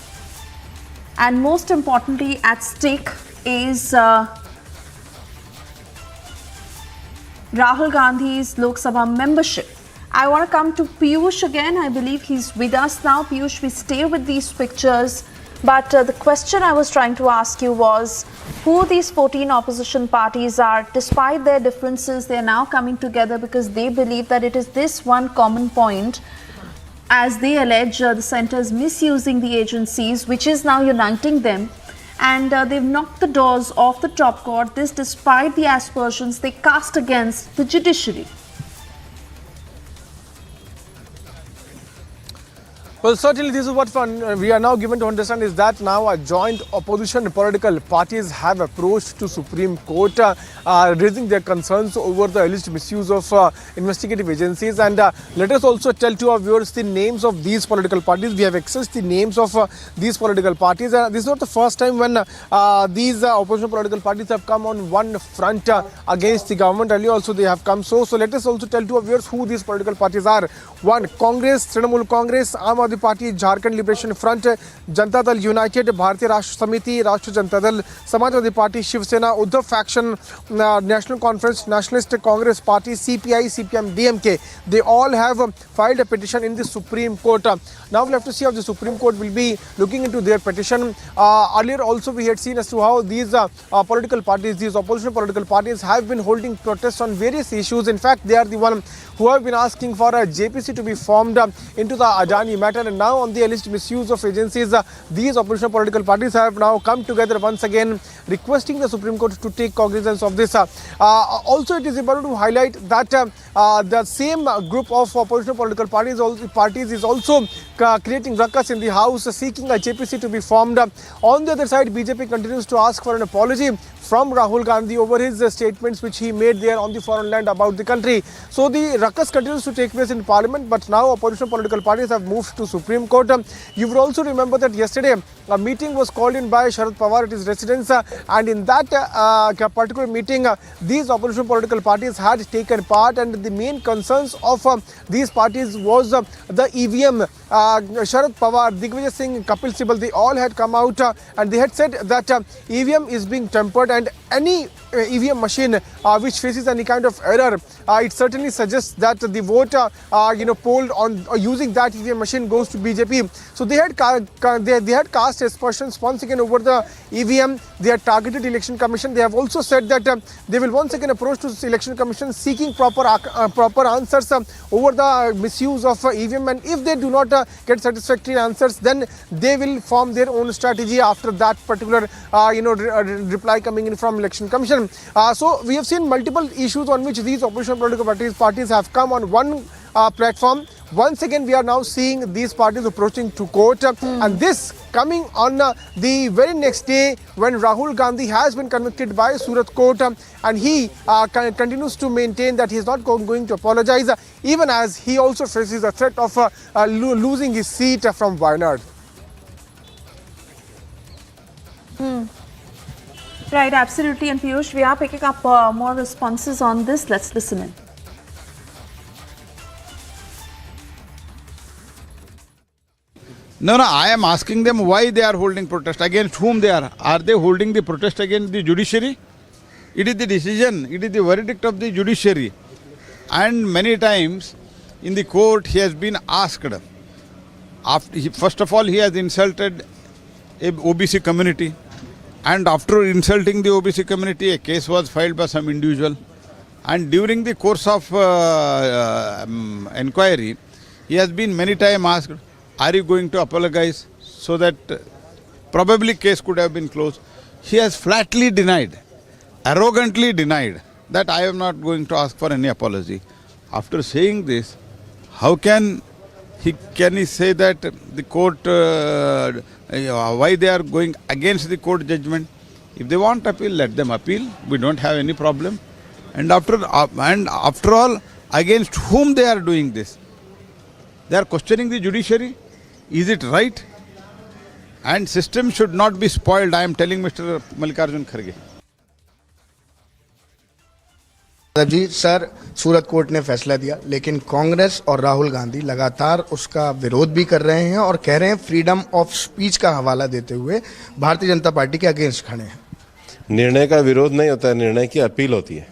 And most importantly, at stake is Rahul Gandhi's Lok Sabha membership. I want to come to Piyush again. I believe he's with us now. Piyush, we stay with these pictures. But the question I was trying to ask you was who these 14 opposition parties are. Despite their differences, they are now coming together because they believe that it is this one common point. As they allege, the centre is misusing the agencies, which is now uniting them. And they've knocked the doors off the top court. This despite the aspersions they cast against the judiciary. Well, certainly this is what we are now given to understand is that now a joint opposition political parties have approached to Supreme Court raising their concerns over the alleged misuse of investigative agencies. And let us also tell to our viewers the names of these political parties. We have accessed the names of these political parties. This is not the first time when these opposition political parties have come on one front against the government. Earlier also they have come. So let us also tell to our viewers who these political parties are. One, Congress, Trinamool Congress, Amity Samajwadi Party, Jharkhand Liberation Front, Janata Dal United, Bharatiya Rashtra Samiti, Rashtra Janata Dal, Samajwadi Party, Shiv Sena, Uddhav Faction, National Conference, Nationalist Congress Party, CPI, CPM, DMK. They all have filed a petition in the Supreme Court. Now we'll have to see how the Supreme Court will be looking into their petition. Earlier also we had seen as to how these political parties, these opposition political parties have been holding protests on various issues. In fact, they are the one who have been asking for a JPC to be formed into the Adani matter, and now on the alleged misuse of agencies, these opposition political parties have now come together once again requesting the Supreme Court to take cognizance of this. Also, it is important to highlight that the same group of opposition political parties is also creating ruckus in the House, seeking a JPC to be formed. On the other side, BJP continues to ask for an apology from Rahul Gandhi over his statements which he made there on the foreign land about the country. So the ruckus continues to take place in Parliament, but now opposition political parties have moved to Supreme Court. You would also remember that yesterday a meeting was called in by Sharad Pawar at his residence, and in that particular meeting these opposition political parties had taken part, and the main concerns of these parties was the EVM. Sharad Pawar, Digvijay Singh, Kapil Sibal, they all had come out and they had said that EVM is being tempered, and any EVM machine which faces any kind of error, it certainly suggests that the vote polled on using that EVM machine goes to BJP. So they had cast aspersions once again over the EVM. They had targeted Election Commission. They have also said that they will once again approach to the Election Commission seeking proper answers over the misuse of EVM, and if they do not get satisfactory answers, then they will form their own strategy after that particular reply coming in from Election Commission. So we have seen multiple issues on which these opposition political parties have come on one platform. Once again, we are now seeing these parties approaching to court, and this coming on the very next day when Rahul Gandhi has been convicted by Surat court, and he continues to maintain that he is not going to apologize, even as he also faces a threat of losing his seat from Wayanad. Right, absolutely. And Piyush, we are picking up more responses on this. Let's listen in. No, I am asking them why they are holding protest, against whom they are. Are they holding the protest against the judiciary? It is the decision, it is the verdict of the judiciary. And many times in the court he has been asked, first of all he has insulted a OBC community, and after insulting the OBC community a case was filed by some individual, and during the course of inquiry he has been many times asked, are you going to apologize, so that probably case could have been closed. He has flatly denied, arrogantly denied that I am not going to ask for any apology. After saying this, how can he say that the court, why they are going against the court judgment? If they want appeal, let them appeal. We don't have any problem. And after all, against whom they are doing this? They are questioning the judiciary. Is it right? And system should not be spoiled. I am telling Mr. Mallikarjun Kharge. Ji sir, Surat court ने फैसला दिया, लेकिन कांग्रेस और राहुल गांधी लगातार उसका विरोध भी कर रहे हैं और कह रहे हैं फ्रीडम ऑफ स्पीच का हवाला देते हुए भारतीय जनता पार्टी के अगेंस्ट खड़े हैं। निर्णय का विरोध नहीं होता है, निर्णय की अपील होती है।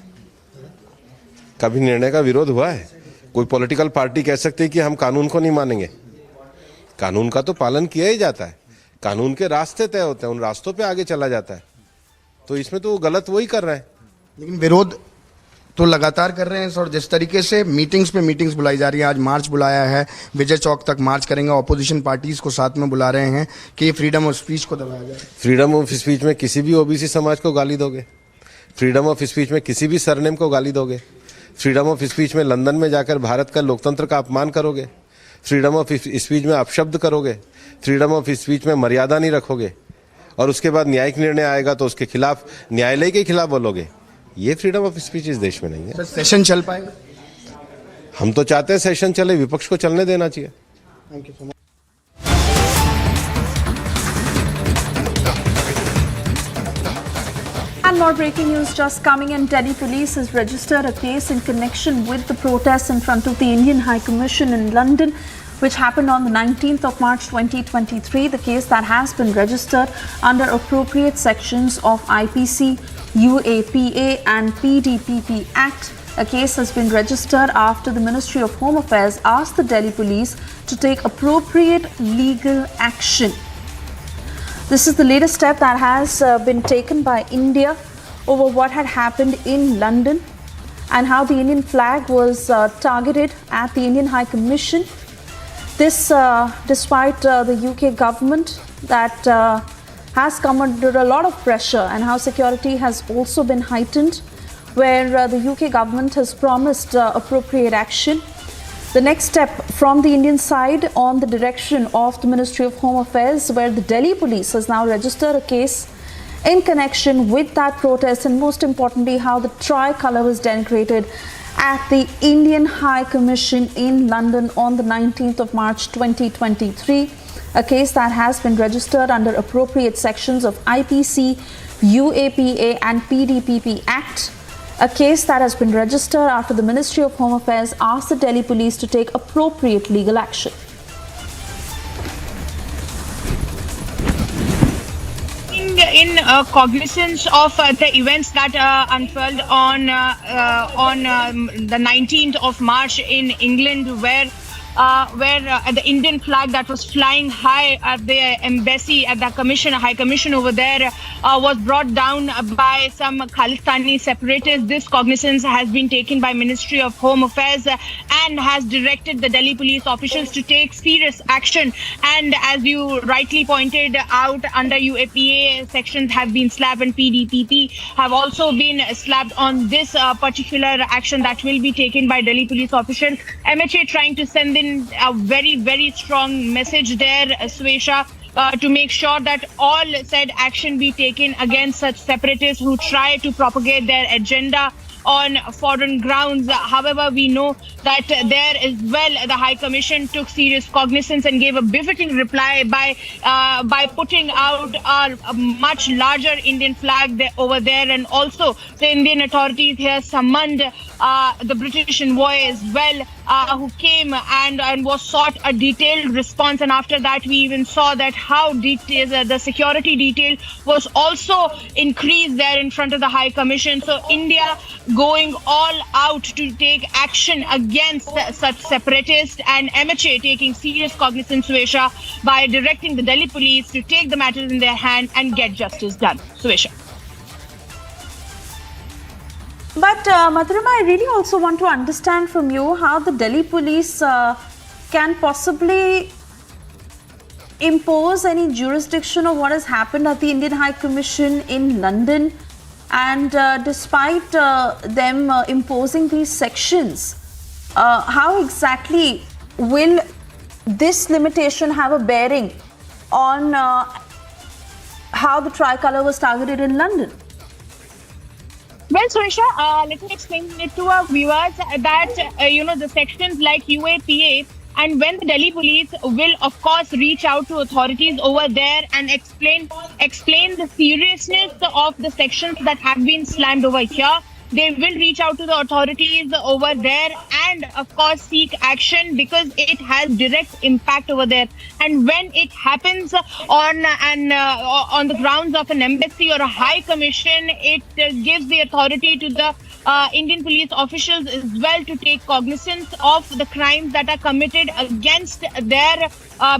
कभी निर्णय का विरोध हुआ है? कोई पॉलिटिकल पार्टी कह सकती है कि हम कानून को नहीं मानेंगे? कानून का तो पालन किया ही जाता है, कानून के रास्ते तय होते हैं, उन रास्तों पे आगे चला जाता है। तो इसमें तो गलत वही कर रहे हैं। लेकिन विरोध तो लगातार कर रहे हैं और जिस तरीके से मीटिंग्स पे मीटिंग्स बुलाई जा रही है, आज मार्च बुलाया है, विजय चौक तक मार्च करेंगे, ऑपोजिशन पार्टीज को साथ में बुला रहे हैं कि फ्रीडम ऑफ स्पीच को दबाया जाए। फ्रीडम ऑफ स्पीच में किसी भी ओबीसी समाज को गाली दोगे? फ्रीडम ऑफ स्पीच में किसी भी सरनेम को गाली दोगे? फ्रीडम ऑफ स्पीच में लंदन में जाकर भारत का लोकतंत्र का अपमान करोगे? फ्रीडम ऑफ स्पीच में अपशब्द करोगे? फ्रीडम ऑफ स्पीच में मर्यादा नहीं रखोगे और उसके बाद न्यायिक निर्णय आएगा तो उसके खिलाफ, न्यायालय के खिलाफ बोलोगे? ये फ्रीडम ऑफ स्पीच इस देश में नहीं है। सेशन चल पाएगा? हम तो चाहते हैं सेशन चले, विपक्ष को चलने देना चाहिए। Thank you so much. And more breaking news just coming in. Delhi police has registered a case in connection with the protests in front of the Indian High Commission in London. which happened on the 19th of March 2023. The case that has been registered under appropriate sections of IPC, UAPA and PDPP Act. A case has been registered after the Ministry of Home Affairs asked the Delhi police to take appropriate legal action. This is the latest step that has been taken by India over what had happened in London and how the Indian flag was targeted at the Indian High Commission. This despite the UK government that has come under a lot of pressure, and how security has also been heightened, where the UK government has promised appropriate action. The next step from the Indian side on the direction of the Ministry of Home Affairs, where the Delhi police has now registered a case in connection with that protest, and most importantly how the tricolour was denigrated at the Indian High Commission in London on the 19th of March 2023. A case that has been registered under appropriate sections of IPC, UAPA and PDPP Act. A case that has been registered after the Ministry of Home Affairs asked the Delhi police to take appropriate legal action. In cognizance of the events that unfurled on the 19th of March in England, where the Indian flag that was flying high at the embassy, at the High Commission over there, was brought down by some Khalistani separatists. This cognizance has been taken by Ministry of Home Affairs and has directed the Delhi police officials to take serious action. And as you rightly pointed out, under UAPA sections have been slapped, and PDPP have also been slapped on this particular action that will be taken by Delhi police officials. MHA trying to send in a very, very strong message there, Swesha, to make sure that all said action be taken against such separatists who try to propagate their agenda on foreign grounds. However, we know that there as well the High Commission took serious cognizance and gave a befitting reply by putting out a much larger Indian flag over there, and also the Indian authorities here summoned the British envoy as well, who came and was sought a detailed response. And after that, we even saw that how the security detail was also increased there in front of the High Commission. So India going all out to take action against such separatists, and MHA taking serious cognizance, Swesha, by directing the Delhi police to take the matters in their hand and get justice done. Swesha. But Madhurima, I really also want to understand from you how the Delhi police can possibly impose any jurisdiction of what has happened at the Indian High Commission in London. And despite them imposing these sections, how exactly will this limitation have a bearing on how the tricolour was targeted in London? Well, Surisha, let me explain it to our viewers that, the sections like UAPA, and when the Delhi police will, of course, reach out to authorities over there and explain the seriousness of the sections that have been slammed over here, they will reach out to the authorities over there and, of course, seek action because it has direct impact over there. And when it happens on the grounds of an embassy or a high commission, it gives the authority to the Indian police officials as well to take cognizance of the crimes that are committed against their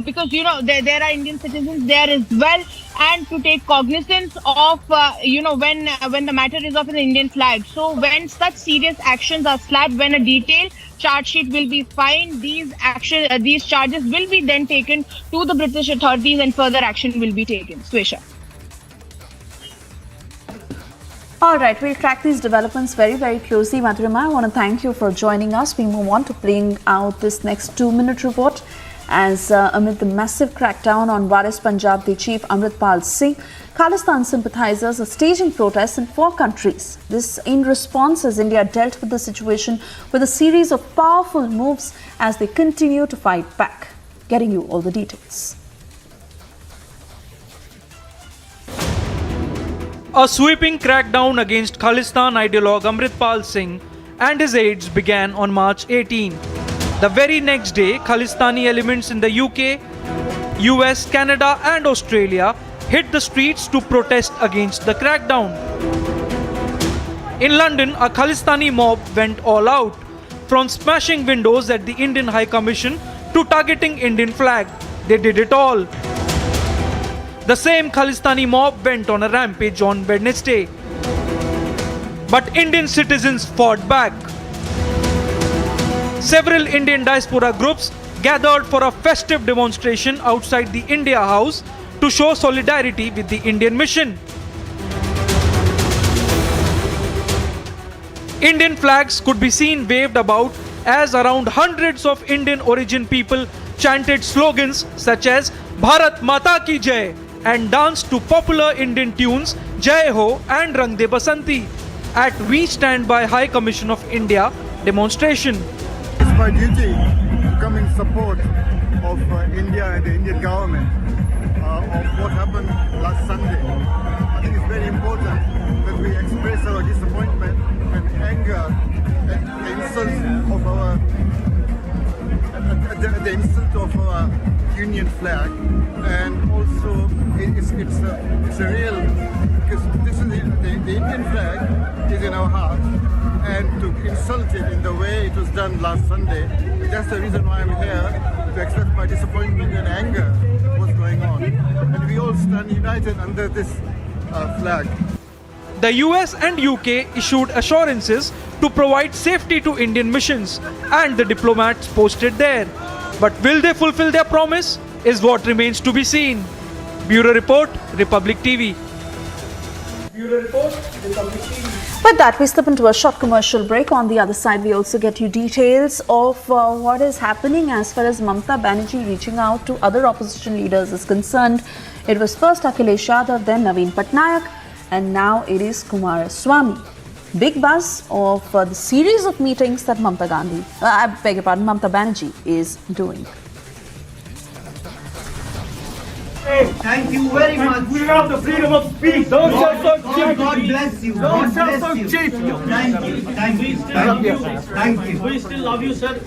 because there are Indian citizens there as well, and to take cognizance of when the matter is of an Indian flag. So when such serious actions are slapped, when a detailed charge sheet will be filed, these charges will be then taken to the British authorities and further action will be taken. Swesha. All right, we'll track these developments very, very closely. Madhurima, I want to thank you for joining us. We move on to playing out this next 2-minute report. As amid the massive crackdown on Waris Punjab, the chief Amritpal Singh, Khalistan sympathizers are staging protests in 4 countries. This in response as India dealt with the situation with a series of powerful moves as they continue to fight back. Getting you all the details. A sweeping crackdown against Khalistan ideologue Amritpal Singh and his aides began on March 18. The very next day, Khalistani elements in the UK, US, Canada and Australia hit the streets to protest against the crackdown. In London, a Khalistani mob went all out, from smashing windows at the Indian High Commission to targeting Indian flag. They did it all. The same Khalistani mob went on a rampage on Wednesday. But Indian citizens fought back. Several Indian diaspora groups gathered for a festive demonstration outside the India House to show solidarity with the Indian mission. Indian flags could be seen waved about as around hundreds of Indian origin people chanted slogans such as Bharat Mata Ki Jai and danced to popular Indian tunes Jai Ho and Rang De Basanti at We Stand By High Commission of India demonstration. It's my duty to come in support of India and the Indian government of what happened last Sunday. I think it's very important that we express our disappointment and anger at the insult of our Union flag, and also it's a real, because this is the Indian flag is in our heart, and to insult it in the way it was done last Sunday, that's the reason why I'm here, to express my disappointment and anger at what's going on. And we all stand united under this flag. The US and UK issued assurances to provide safety to Indian missions and the diplomats posted there. But will they fulfill their promise is what remains to be seen. Bureau Report, Republic TV. Bureau Report, Republic TV. With that, we slip into a short commercial break. On the other side, we also get you details of what is happening as far as Mamata Banerjee reaching out to other opposition leaders is concerned. It was first Akhilesh Yadav, then Naveen Patnaik, and now it is Kumaraswamy. Big buzz of the series of meetings that Mamata Banerjee is doing. Thank you very much. We have the freedom of speech. Don't say so cheap. God bless you. Don't say so cheap. Thank you. Thank you. Thank you. We still love you, sir.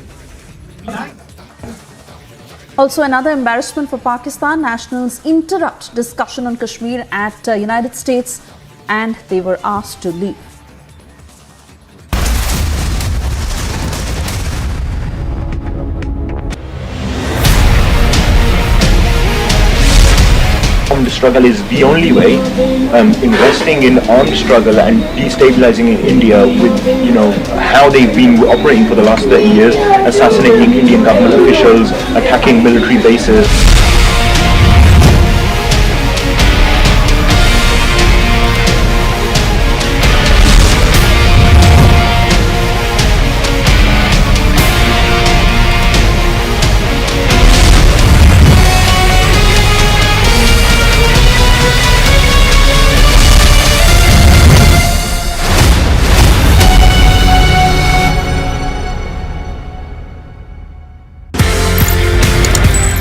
Also, another embarrassment for Pakistan. Nationals interrupt discussion on Kashmir at United States, and they were asked to leave. Armed struggle is the only way. Investing in armed struggle and destabilizing India with, how they've been operating for the last 30 years, assassinating Indian government officials, attacking military bases.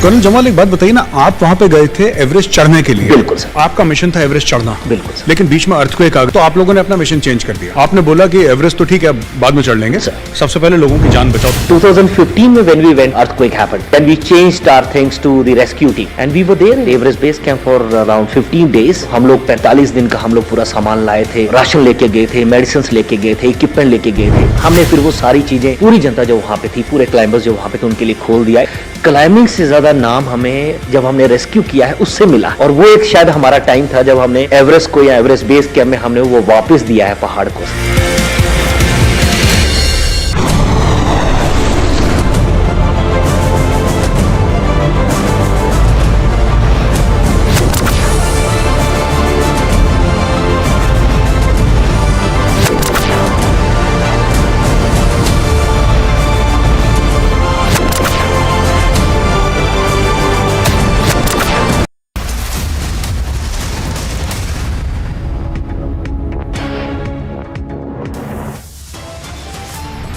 Colonel Jamal एक बात बताइए ना, आप वहां पे गए थे Everest चढ़ने के लिए। बिल्कुल सर। आपका मिशन था एवरेस्ट चढ़ना। बिल्कुल सर। लेकिन बीच में अर्थक्वेक आ गया तो आप लोगों ने अपना मिशन चेंज कर दिया। आपने बोला कि एवरेस्ट तो ठीक है, बाद में चढ़ लेंगे। सबसे पहले लोगों की जान बचाओ। 2015 में when we went, earthquake happened. Then we changed our things to the rescue team and we were there in Everest base camp for around 15 days. हम लोग 45 दिन का हम लोग पूरा सामान लाए थे, राशन लेके गए थे, मेडिसिन लेके गए थे, इक्विपमेंट लेके गए थे। हमने फिर वो सारी चीजें पूरी जनता जो वहाँ पे थी, पूरे क्लाइंबर्स जो वहाँ पे थे, उनके लिए खोल दिया है। क्लाइंबिंग से ज्यादा नाम हमें जब हमने रेस्क्यू किया है उससे मिला, और वो एक शायद हमारा टाइम था जब हमने एवरेस्ट को या एवरेस्ट बेस कैंप में हमने वो वापस दिया है पहाड़ को।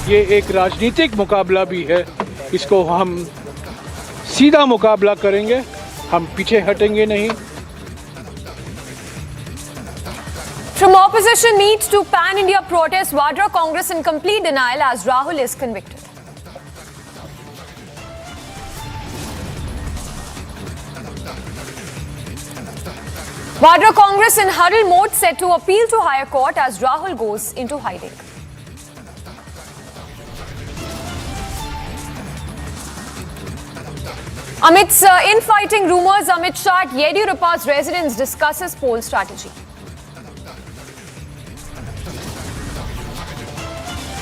ये एक राजनीतिक मुकाबला भी है, इसको हम सीधा मुकाबला करेंगे, हम पीछे हटेंगे नहीं। From opposition meet to pan-India protest, Vadra Congress in complete denial as Rahul is convicted. Vadra Congress in huddle mode set to appeal to higher court as Rahul goes into hiding. Amidst infighting rumours, Amit Shah at Yediyurappa's residence discusses poll strategy.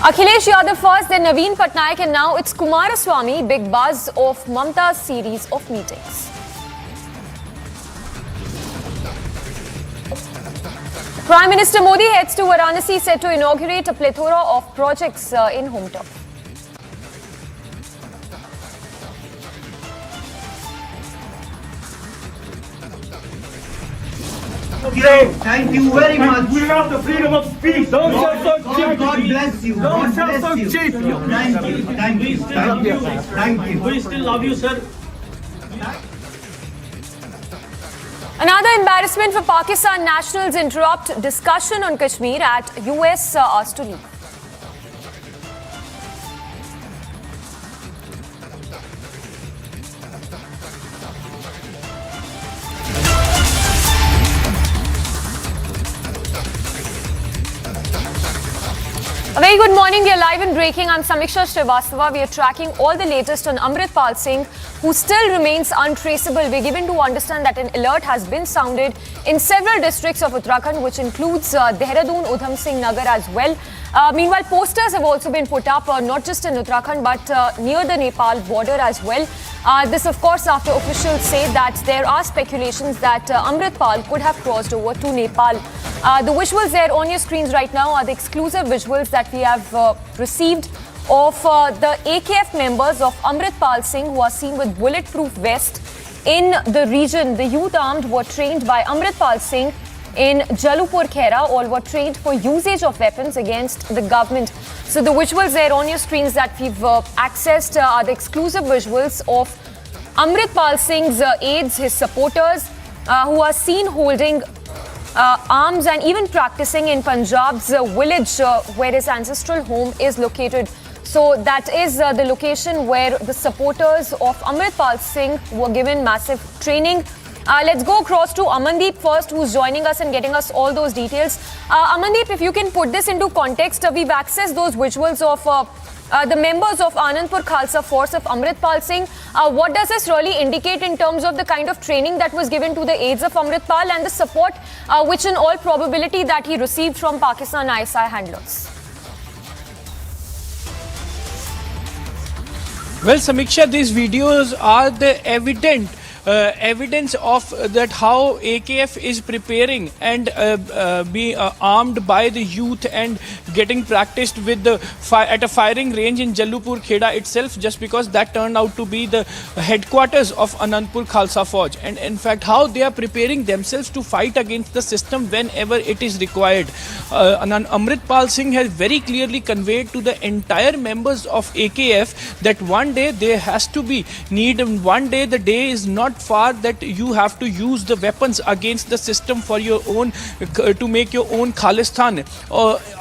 Akhilesh Yadav first, then Naveen Patnaik, and now it's Kumaraswamy, big buzz of Mamta's series of meetings. Prime Minister Modi heads to Varanasi set to inaugurate a plethora of projects in hometown. Okay, thank you very much. We have the freedom of speech. Don't God bless you. Don't God bless you. cheap. Thank you. Thank you. Thank you. Thank you. We still love you, sir. Another embarrassment for Pakistan nationals interrupt discussion on Kashmir at US asked to leave. A very good morning. We are live and breaking. I'm Samiksha Srivastava. We are tracking all the latest on Amritpal Singh, who still remains untraceable. We're given to understand that an alert has been sounded in several districts of Uttarakhand, which includes Dehradun, Udham Singh Nagar as well. Meanwhile, posters have also been put up, not just in Uttarakhand, but near the Nepal border as well. This, of course, after officials say that there are speculations that Amritpal could have crossed over to Nepal. The visuals there on your screens right now are the exclusive visuals that we have received of the AKF members of Amritpal Singh, who are seen with bulletproof vest in the region. The youth armed were trained by Amritpal Singh in Jalupur Khera. All were trained for usage of weapons against the government. So the visuals there on your screens that we've accessed are the exclusive visuals of Amritpal Singh's aides, his supporters, who are seen holding arms and even practicing in Punjab's village where his ancestral home is located. So that is the location where the supporters of Amritpal Singh were given massive training. Let's go across to Amandeep first, who's joining us and getting us all those details. Amandeep, if you can put this into context, we've accessed those visuals of the members of Anandpur Khalsa Force of Amritpal Singh. What does this really indicate in terms of the kind of training that was given to the aides of Amritpal and the support which in all probability that he received from Pakistan ISI handlers? Well, Samiksha, these videos are the evidence of that how AKF is preparing and be armed by the youth and getting practiced with the at a firing range in Jalupur Kheda itself, just because that turned out to be the headquarters of Anandpur Khalsa Fauj, and in fact how they are preparing themselves to fight against the system whenever it is required. Amritpal Singh has very clearly conveyed to the entire members of AKF that one day there has to be need, and one day the day is not far that you have to use the weapons against the system for your own to make your own Khalistani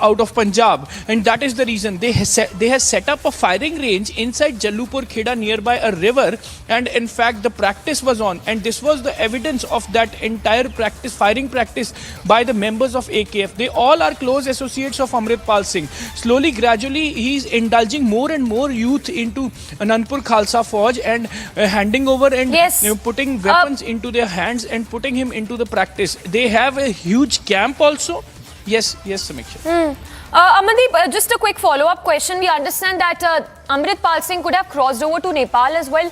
out of Punjab, and that is the reason they have set up a firing range inside Jalupur Kheda nearby a river, and in fact the practice was on, and this was the evidence of that entire firing practice by the members of AKF. They all are close associates of Amritpal Singh. Slowly, gradually, he is indulging more and more youth into Anandpur Khalsa Fauj and handing over and putting weapons into their hands and putting him into the practice. They have a huge camp also. Yes, Samiksha. Amandeep, just a quick follow-up question. We understand that Amritpal Singh could have crossed over to Nepal as well.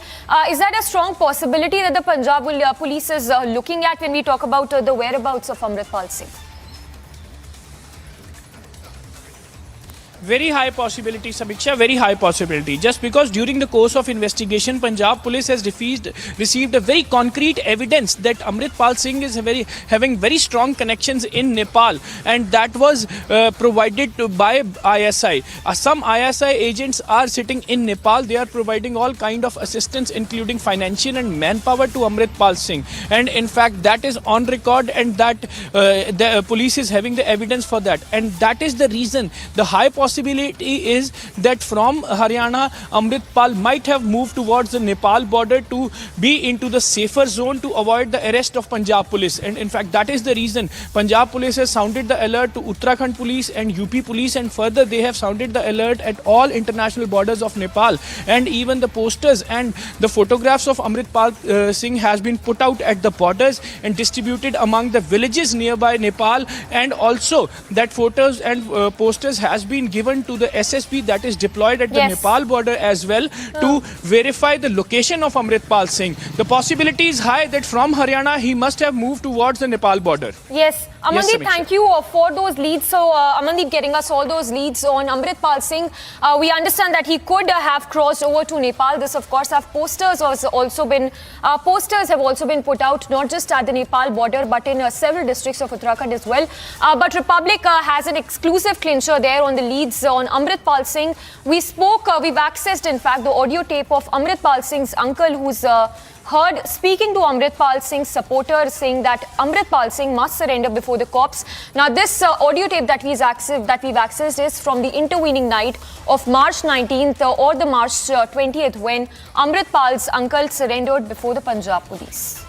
Is that a strong possibility that the Punjab police is looking at when we talk about the whereabouts of Amritpal Singh? Very high possibility, Samiksha, very high possibility. Just because during the course of investigation, Punjab police has received a very concrete evidence that Amritpal Singh is having very strong connections in Nepal, and that was provided by ISI. Some ISI agents are sitting in Nepal. They are providing all kind of assistance, including financial and manpower, to Amritpal Singh. And in fact, that is on record, and that the police is having the evidence for that. And that is the reason, the high possibility possibility is that from Haryana, Amritpal might have moved towards the Nepal border to be into the safer zone to avoid the arrest of Punjab police. And in fact, that is the reason Punjab police has sounded the alert to Uttarakhand police and UP police, and further they have sounded the alert at all international borders of Nepal. And even the posters and the photographs of Amritpal Singh has been put out at the borders and distributed among the villages nearby Nepal, and also that photos and posters has been given to the SSP that is deployed at the Nepal border as well to verify the location of Amritpal Singh. The possibility is high that from Haryana he must have moved towards the Nepal border. Yes. Amandeep, thank you for those leads. So, Amandeep getting us all those leads on Amritpal Singh. We understand that he could have crossed over to Nepal. This, of course, posters have also been put out, not just at the Nepal border, but in several districts of Uttarakhand as well. But Republic has an exclusive clincher there on the leads on Amritpal Singh. We've accessed, in fact, the audio tape of Amritpal Singh's uncle, who's heard speaking to Amritpal Singh's supporters, saying that Amritpal Singh must surrender before the cops. Now, this audio tape that we've accessed is from the intervening night of March 19th or the March 20th, when Amritpal's uncle surrendered before the Punjab police.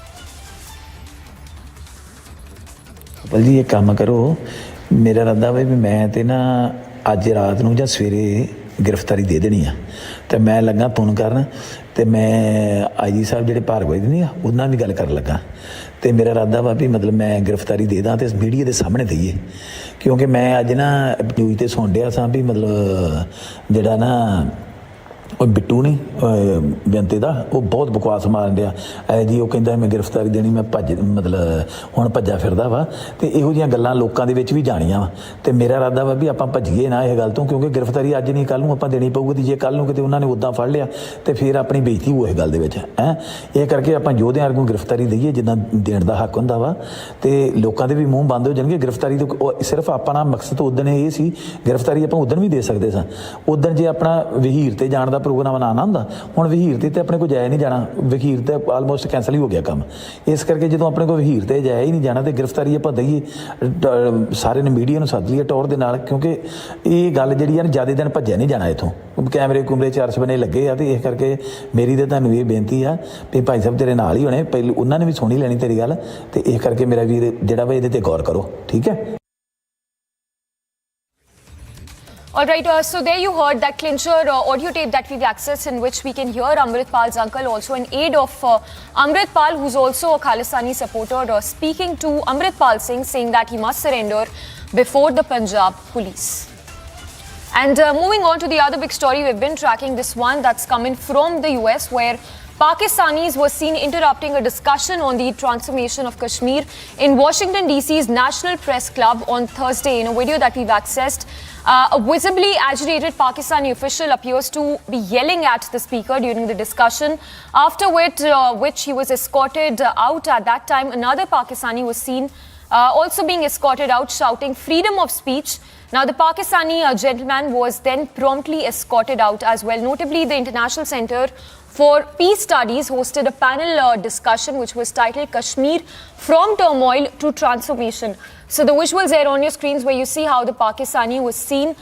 जी एक काम करो, मेरा इरादा है भी मैं ते ना अज रात नूं जां सवेरे गिरफ्तारी दे देनी आ ते मैं लगा फोन करन ते मैं IG साहब जिहड़े भार्गव जी नहीं उन्हां भी गल कर लगा ते मेरा इरादा वा भी मतलब मैं गिरफ्तारी दे दा ते मीडिया दे सामने दईए क्योंकि मैं अज ना न्यूज़ ते सुन रहा सा भी मतलब जिहड़ा ना ਉਹ ਬਿੱਟੂ ਨਹੀਂ ਬੇਨਤੀ ਦਾ ਉਹ ਬਹੁਤ ਬਕਵਾਸ ਮਾਰਨ ਡਿਆ ਜੀ ਉਹ ਕਹਿੰਦਾ ਮੈਂ ਗ੍ਰਿਫਤਾਰੀ ਦੇਣੀ ਮੈਂ ਮਤਲਬ ਹੁਣ ਭੱਜਾ ਫਿਰਦਾ ਵਾ ਤੇ ਇਹੋ ਜਿਹੀਆਂ ਗੱਲਾਂ ਲੋਕਾਂ ਦੇ ਵਿੱਚ ਵੀ ਜਾਣੀਆਂ ਵਾ ਤੇ ਮੇਰਾ ਇਰਾਦਾ ਵਾ ਵੀ ਆਪਾਂ ਭੱਜੀਏ ਨਾ ਇਹ ਗੱਲ ਤੋਂ ਕਿਉਂਕਿ ਗ੍ਰਿਫਤਾਰੀ ਅੱਜ ਨਹੀਂ ਕੱਲ ਨੂੰ ਆਪਾਂ ਦੇਣੀ ਪਊਗੀ ਜੇ ਕੱਲ ਨੂੰ ਕਿਤੇ ਉਹਨਾਂ ਨੇ ਉਦਾਂ ਫੜ ਲਿਆ ਤੇ ਫਿਰ ਆਪਣੀ ਬੇਇੱਜ਼ਤੀ ਹੋਊ ਇਸ ਗੱਲ ਦੇ ਵਿੱਚ ਇਹ ਕਰਕੇ ਆਪਾਂ ਯੋਧਿਆਂ ਵਰਗੂ ਗ੍ਰਿਫਤਾਰੀ ਦਈਏ ਜਿੱਦਾਂ ਦੇਣ ਦਾ ਹੱਕ ਹੁੰਦਾ ਵਾ ਤੇ ਲੋਕਾਂ ਦੇ ਵੀ ਮੂੰਹ ਬੰਦ ਹੋ ਜਾਣਗੇ ਗ੍ਰਿਫਤਾਰੀ ਤੋਂ ਸਿਰਫ ਆਪਣਾ ਮਕਸਦ ਉਦੋਂ ਇਹ ਸੀ ਗ੍ਰਿਫਤਾਰੀ ਆਪਾਂ ਉਦੋਂ ਵੀ ਦੇ ਸਕਦੇ ਸਾਂ ਉਦੋਂ ਜੇ ਆਪਣਾ ਵਹੀਰ ਤੇ ਜਾਣ ਦਾ ਪ੍ਰੋਗਰਾਮ ਨਾ ਹੁੰਦਾ ਹੁਣ ਵਹੀਰ ਤੇ ਆਪਣੇ ਕੋਲ ਜਾਇਆ ਨਹੀਂ ਜਾਣਾ ਵਹੀਰ ਤੇ ਆਲਮੋਸਟ ਕੈਂਸਲ ਹੀ ਹੋ ਗਿਆ ਕੰਮ ਇਸ ਕਰਕੇ ਜਦੋਂ ਆਪਣੇ ਕੋਲ ਵਹੀਰ ਤੇ ਜਾਇਆ ਹੀ ਨਹੀਂ ਜਾਣਾ ਤੇ ਗ੍ਰਿਫਤਾਰੀ ਆਪਾਂ ਦਈਏ ਸਾਰੇ ਨੇ ਮੀਡੀਆ ਨੂੰ ਸੱਦ ਲਈਏ ਟੌਰ ਦੇ ਨਾਲ ਕਿਉਂਕਿ ਇਹ ਗੱਲ ਜਿਹੜੀ ਆ ਨਾ ਜ਼ਿਆਦਾ ਦਿਨ ਭੱਜਿਆ ਨਹੀਂ ਜਾਣਾ ਇੱਥੋਂ ਕੈਮਰੇ ਕੁਮਰੇ ਚਾਰ ਸਬਨੇ ਲੱਗੇ ਆ ਤੇ ਇਸ ਕਰਕੇ ਮੇਰੀ ਤੇ ਤੁਹਾਨੂੰ ਇਹ ਬੇਨਤੀ ਆ ਵੀ ਭਾਈ ਸਾਹਿਬ ਤੇਰੇ ਨਾਲ ਹੀ ਹੋਣੇ ਪਹਿਲਾਂ ਉਹਨਾਂ ਨੇ ਵੀ ਸੁਣੀ ਲੈਣੀ ਤੇਰੀ ਗੱਲ ਤੇ ਇਸ ਕਰਕੇ ਮੇਰਾ ਵੀਰ ਜਿਹੜਾ ਵਾ ਇਹਦੇ ਤੇ ਗੌਰ ਕਰੋ ਠੀਕ ਹੈ All right, so there you heard that clincher audio tape that we've accessed in which we can hear Amritpal's uncle, also an aide of Amritpal, who's also a Khalistani supporter, speaking to Amritpal Singh, saying that he must surrender before the Punjab police. And moving on to the other big story, we've been tracking this one that's coming from the US, where Pakistanis were seen interrupting a discussion on the transformation of Kashmir in Washington DC's National Press Club on Thursday. In a video that we've accessed, a visibly agitated Pakistani official appears to be yelling at the speaker during the discussion, after which he was escorted out. At that time, another Pakistani was seen also being escorted out, shouting freedom of speech. Now, the Pakistani gentleman was then promptly escorted out as well. Notably, the International Center for Peace Studies hosted a panel discussion which was titled Kashmir from Turmoil to Transformation. So the visuals there on your screens where you see how the Pakistani was seen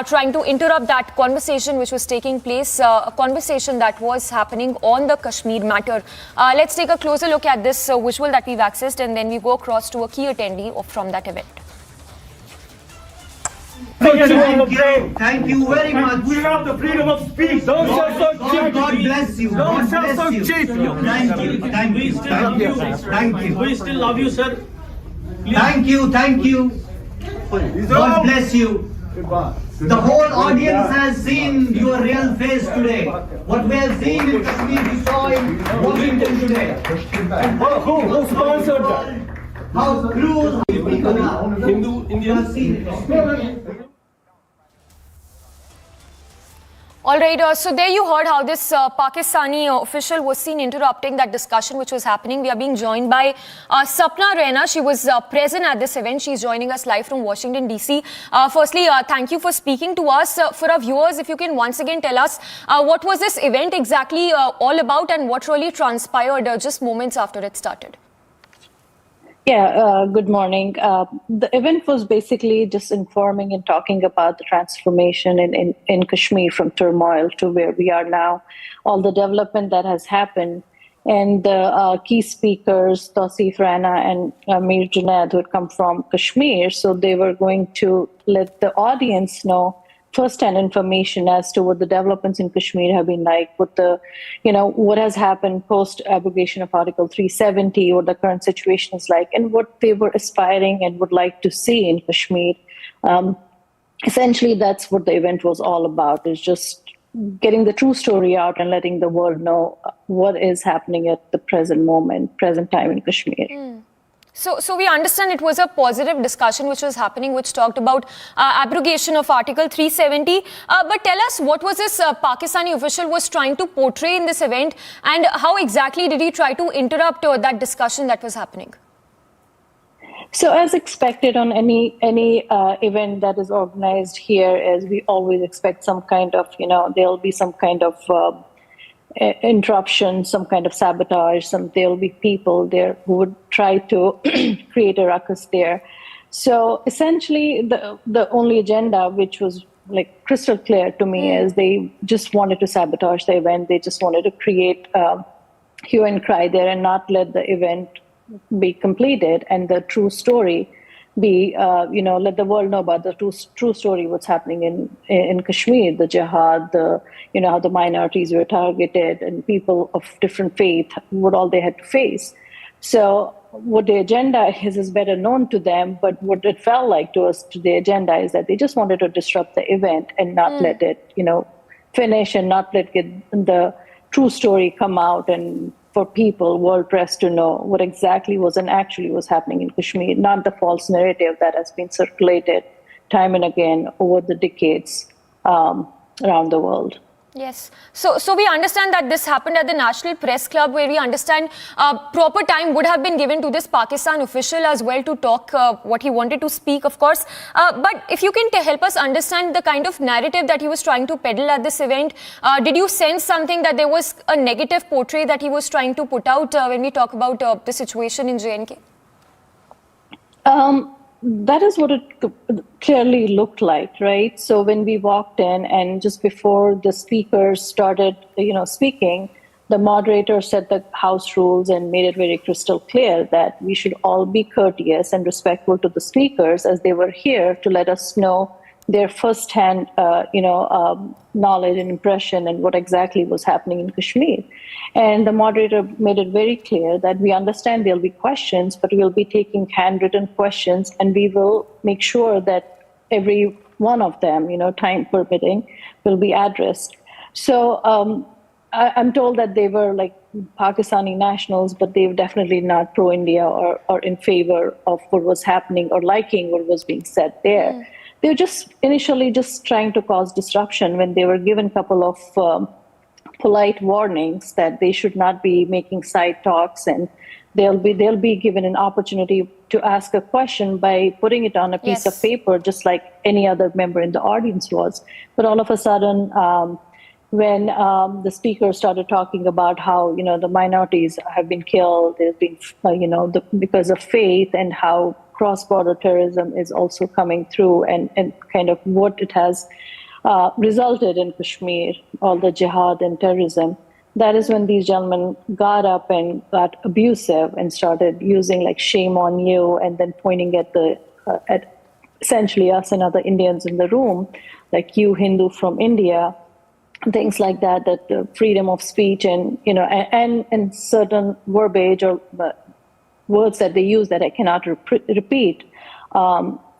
trying to interrupt that conversation which was taking place, a conversation that was happening on the Kashmir matter. Let's take a closer look at this visual that we've accessed, and then we go across to a key attendee from that event. Thank you very much. We have the freedom of speech. Don't say so cheap. God bless you. Don't say so cheap. Thank you. Thank you. Thank you. We still love you, sir. Thank you. Thank you. God bless you. The whole audience has seen your real face today. What we have seen in Kashmir, we saw in Washington today. Who sponsored that? How cruel people are. Hindu, Indian. All right, so there you heard how this Pakistani official was seen interrupting that discussion which was happening. We are being joined by Sapna Raina. She was present at this event. She's joining us live from Washington, D.C. Firstly, thank you for speaking to us. For our viewers, if you can once again tell us what was this event exactly all about and what really transpired just moments after it started? Yeah, good morning. The event was basically just informing and talking about the transformation in Kashmir from turmoil to where we are now, all the development that has happened. And the key speakers, Tausif Rana and Mir Junaid, who had come from Kashmir, so they were going to let the audience know first-hand information as to what the developments in Kashmir have been like, what has happened post-abrogation of Article 370, what the current situation is like, and what they were aspiring and would like to see in Kashmir. Essentially, that's what the event was all about, is just getting the true story out and letting the world know what is happening at the present time in Kashmir. So we understand it was a positive discussion which was happening, which talked about abrogation of Article 370. But tell us, what was this Pakistani official was trying to portray in this event, and how exactly did he try to interrupt that discussion that was happening? So as expected on any event that is organized here, as we always expect some kind of, there'll be some kind of interruption, some kind of sabotage, there'll be people there who would try to create a ruckus there. So essentially the only agenda, which was like crystal clear to me, is they just wanted to sabotage the event. They just wanted to create hue and cry there and not let the event be completed and the true story be, let the world know about the true story, what's happening in Kashmir, the jihad, how the minorities were targeted and people of different faith, what all they had to face. So what the agenda is better known to them, but what it felt like to us, to the agenda, is that they just wanted to disrupt the event and not let it, finish, and not let the true story come out, and for people, world press, to know what exactly was and actually was happening in Kashmir, not the false narrative that has been circulated time and again over the decades around the world. Yes. So we understand that this happened at the National Press Club, where we understand proper time would have been given to this Pakistan official as well to talk what he wanted to speak, of course. But if you can help us understand the kind of narrative that he was trying to peddle at this event, did you sense something that there was a negative portrait that he was trying to put out when we talk about the situation in J&K? That is what it clearly looked like, right? So when we walked in, and just before the speakers started, speaking, the moderator set the house rules and made it very crystal clear that we should all be courteous and respectful to the speakers, as they were here to let us know their first-hand, knowledge and impression and what exactly was happening in Kashmir. And the moderator made it very clear that we understand there'll be questions, but we'll be taking handwritten questions, and we will make sure that every one of them, time permitting, will be addressed. So I'm told that they were like Pakistani nationals, but they were definitely not pro-India or in favor of what was happening or liking what was being said there. They were just initially just trying to cause disruption when they were given a couple of polite warnings that they should not be making side talks, and they'll be given an opportunity to ask a question by putting it on a piece of paper, just like any other member in the audience was. But all of a sudden, when the speaker started talking about how the minorities have been killed, there's been because of faith, and how cross-border terrorism is also coming through, and kind of what it has resulted in Kashmir, all the jihad and terrorism. That is when these gentlemen got up and got abusive and started using like "shame on you," and then pointing at at essentially us and other Indians in the room, like "you Hindu from India," things like that. That the freedom of speech and and certain verbiage or words that they use that I cannot repeat.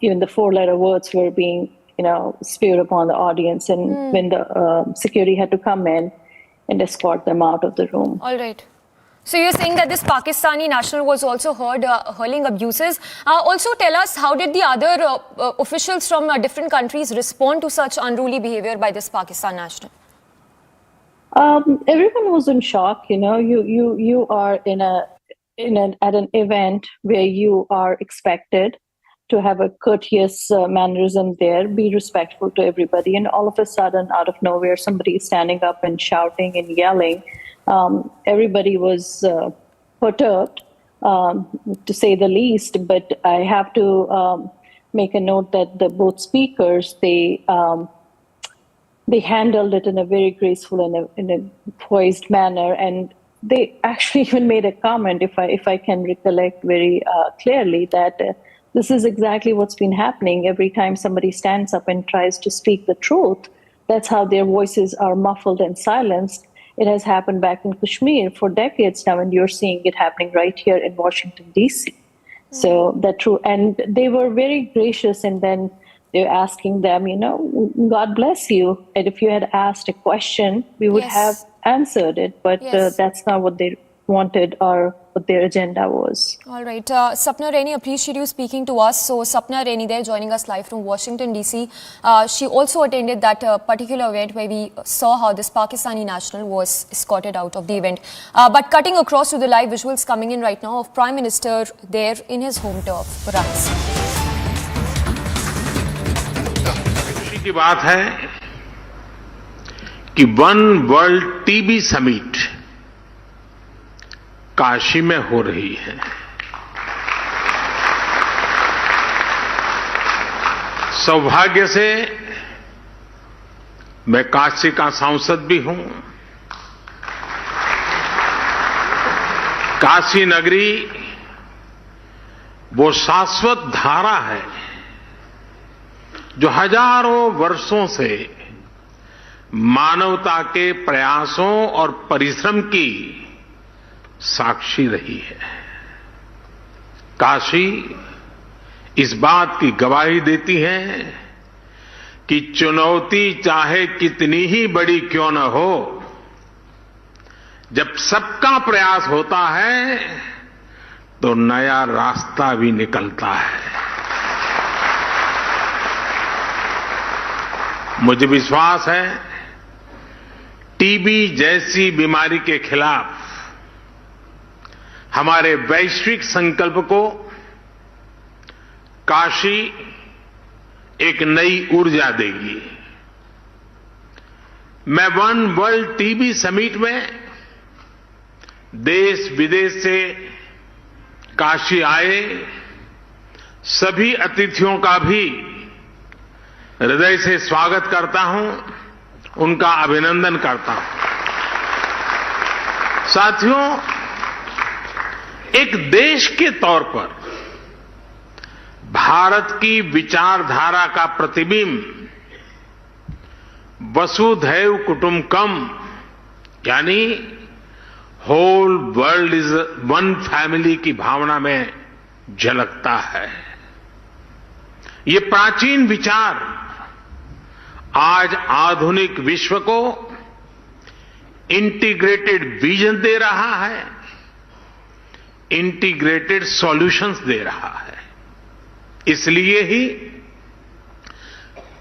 Even the four-letter words were being spewed upon the audience, and when the security had to come in and escort them out of the room. All right. So you're saying that this Pakistani national was also heard hurling abuses. Also tell us, how did the other officials from different countries respond to such unruly behavior by this Pakistan national? Everyone was in shock. You are at an event where you are expected to have a courteous mannerism there, be respectful to everybody, and all of a sudden, out of nowhere, somebody is standing up and shouting and yelling. Everybody was perturbed. to say the least. But I have to make a note that the both speakers, they handled it in a very graceful and in a poised manner, and they actually even made a comment, if I can recollect very clearly, that this is exactly what's been happening every time somebody stands up and tries to speak the truth. That's how their voices are muffled and silenced. It has happened back in Kashmir for decades now, and you're seeing it happening right here in Washington, D.C. So that's true. And they were very gracious, and then they're asking them, God bless you. And if you had asked a question, we would have answered it. But that's not what they wanted or what their agenda was. All right. Sapna Reni, appreciate you speaking to us. So Sapna Reni there joining us live from Washington, D.C. She also attended that particular event where we saw how this Pakistani national was escorted out of the event. But cutting across to the live visuals coming in right now of Prime Minister there in his home turf, Varanasi. खुशी की बात है कि one world TB summit Kashi में हो रही है। सौभाग्य से मैं काशी का सांसद भी हूं। काशी नगरी वो शाश्वत धारा है जो हजारों वर्षों से मानवता के प्रयासों और परिश्रम की साक्षी रही है। काशी इस बात की गवाही देती है कि चुनौती चाहे कितनी ही बड़ी क्यों न हो, जब सबका प्रयास होता है तो नया रास्ता भी निकलता है। मुझे विश्वास है टीबी जैसी बीमारी के खिलाफ हमारे वैश्विक संकल्प को काशी एक नई ऊर्जा देगी। मैं वन वर्ल्ड टीबी समिट में देश विदेश से काशी आए सभी अतिथियों का भी हृदय से स्वागत करता हूं, उनका अभिनंदन करता हूं। साथियों, एक देश के तौर पर भारत की विचारधारा का प्रतिबिंब वसुधैव कुटुंबकम यानी whole world is one family की भावना में झलकता है। ये प्राचीन विचार आज आधुनिक विश्व को इंटीग्रेटेड विजन दे रहा है, इंटीग्रेटेड सॉल्यूशंस दे रहा है। इसलिए ही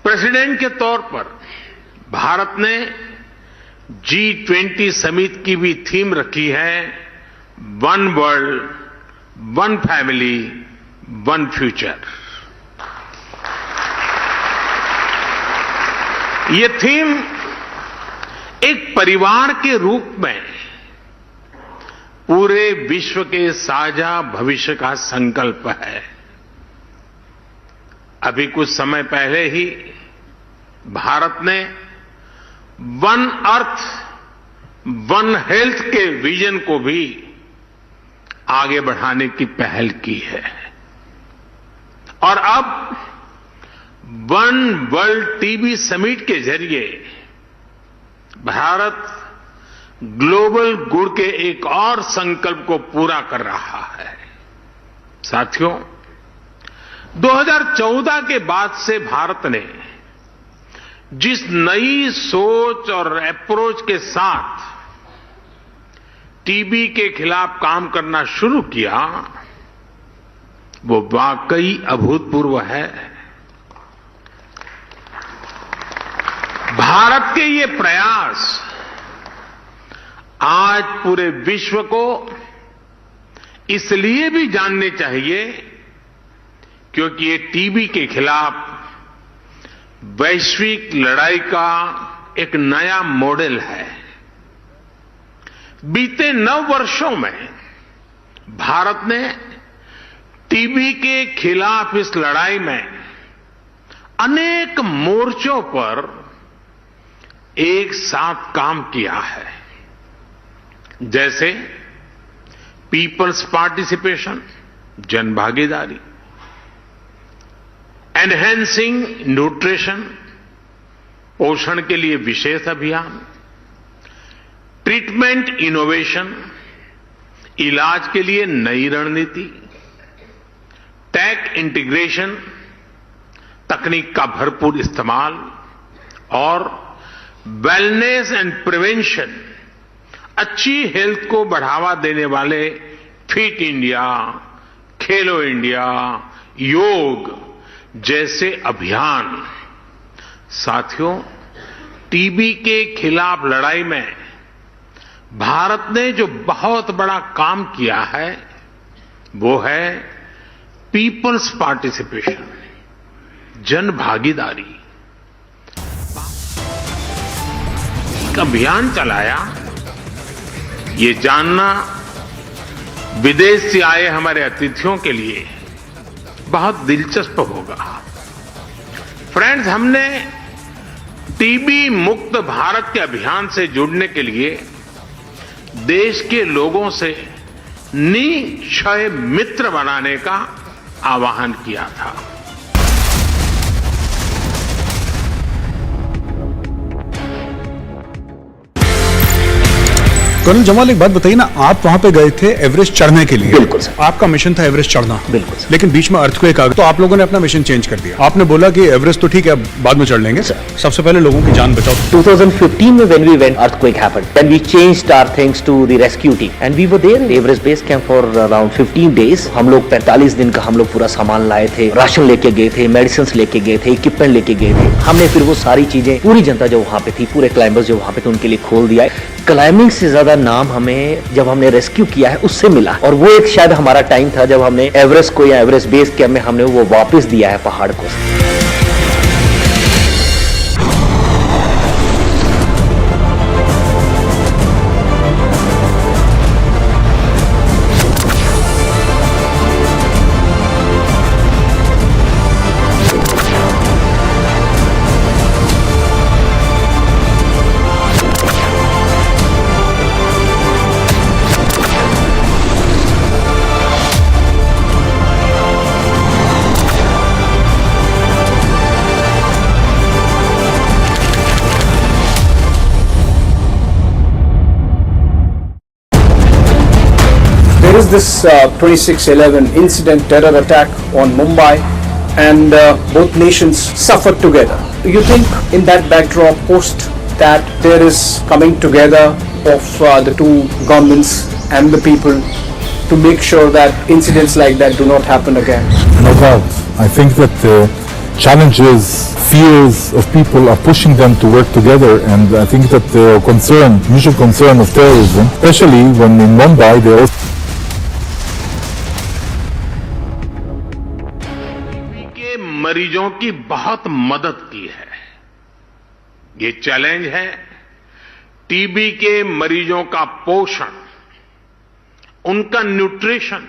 प्रेसिडेंट के तौर पर भारत ने G20 समिट की भी थीम रखी है, one world, one family, one future. ये थीम एक परिवार के रूप में पूरे विश्व के साझा भविष्य का संकल्प है। अभी कुछ समय पहले ही भारत ने वन अर्थ, वन हेल्थ के विजन को भी आगे बढ़ाने की पहल की है और अब वन वर्ल्ड टीबी समिट के जरिए भारत ग्लोबल गुड के एक और संकल्प को पूरा कर रहा है। साथियों, 2014 के बाद से भारत ने जिस नई सोच और अप्रोच के साथ टीबी के खिलाफ काम करना शुरू किया, वो वाकई अभूतपूर्व है। भारत के ये प्रयास आज पूरे विश्व को इसलिए भी जानने चाहिए क्योंकि ये टीबी के खिलाफ वैश्विक लड़ाई का एक नया मॉडल है। बीते 9 वर्षों में भारत ने टीबी के खिलाफ इस लड़ाई में अनेक मोर्चों पर एक साथ काम किया है, जैसे पीपल्स पार्टिसिपेशन, जन भागीदारी, एनहेंसिंग न्यूट्रिशन, पोषण के लिए विशेष अभियान, ट्रीटमेंट इनोवेशन, इलाज के लिए नई रणनीति, टेक इंटीग्रेशन, तकनीक का भरपूर इस्तेमाल और वेलनेस एंड प्रिवेंशन, अच्छी हेल्थ को बढ़ावा देने वाले फिट इंडिया, खेलो इंडिया, योग जैसे अभियान। साथियों, टीबी के खिलाफ लड़ाई में भारत ने जो बहुत बड़ा काम किया है वो है पीपल्स पार्टिसिपेशन, जन भागीदारी। एक अभियान चलाया, ये जानना विदेश से आए हमारे अतिथियों के लिए बहुत दिलचस्प होगा। फ्रेंड्स, हमने टीबी मुक्त भारत के अभियान से जुड़ने के लिए देश के लोगों से निक्षय मित्र बनाने का आह्वान किया था। कर्नल जमाल, एक बात बताइए ना, आप वहां पे गए थे एवरेस्ट चढ़ने के लिए। बिल्कुल सर। आपका मिशन था एवरेस्ट चढ़ना। बिल्कुल सर। लेकिन बीच में अर्थक्वेक आ गया, तो आप लोगों ने अपना मिशन चेंज कर दिया। आपने बोला कि एवरेस्ट तो ठीक है, बाद में चढ़ लेंगे। सबसे पहले लोगों की जान बचाओ। 2015 में when we went, earthquake happened. Then we changed our things to the rescue team, and we were there in Everest base camp for around 15 days. हम लोग 45 दिन का हम लोग पूरा सामान लाए थे, राशन लेके गए थे, मेडिसिन लेके गए थे, इक्विपमेंट लेके गए थे। हमने फिर वो सारी चीजें, पूरी जनता जो वहाँ पे थी, पूरे क्लाइंबर्स जो वहाँ पे थे, उनके लिए खोल दिया। क्लाइंबिंग से ज्यादा नाम हमें जब हमने रेस्क्यू किया है उससे मिला, और वो एक शायद हमारा टाइम था जब हमने एवरेस्ट को या एवरेस्ट बेस कैंप में हमने वो वापस दिया है पहाड़ को। There is this 26/11 incident, terror attack on Mumbai, and both nations suffered together. You think in that backdrop, post that, there is coming together of the two governments and the people to make sure that incidents like that do not happen again? No doubt. I think that the challenges, fears of people are pushing them to work together, and I think that the concern, mutual concern of terrorism, especially when in Mumbai they also मरीजों की बहुत मदद की है। ये challenge है TB के मरीजों का पोषण, उनका न्यूट्रिशन।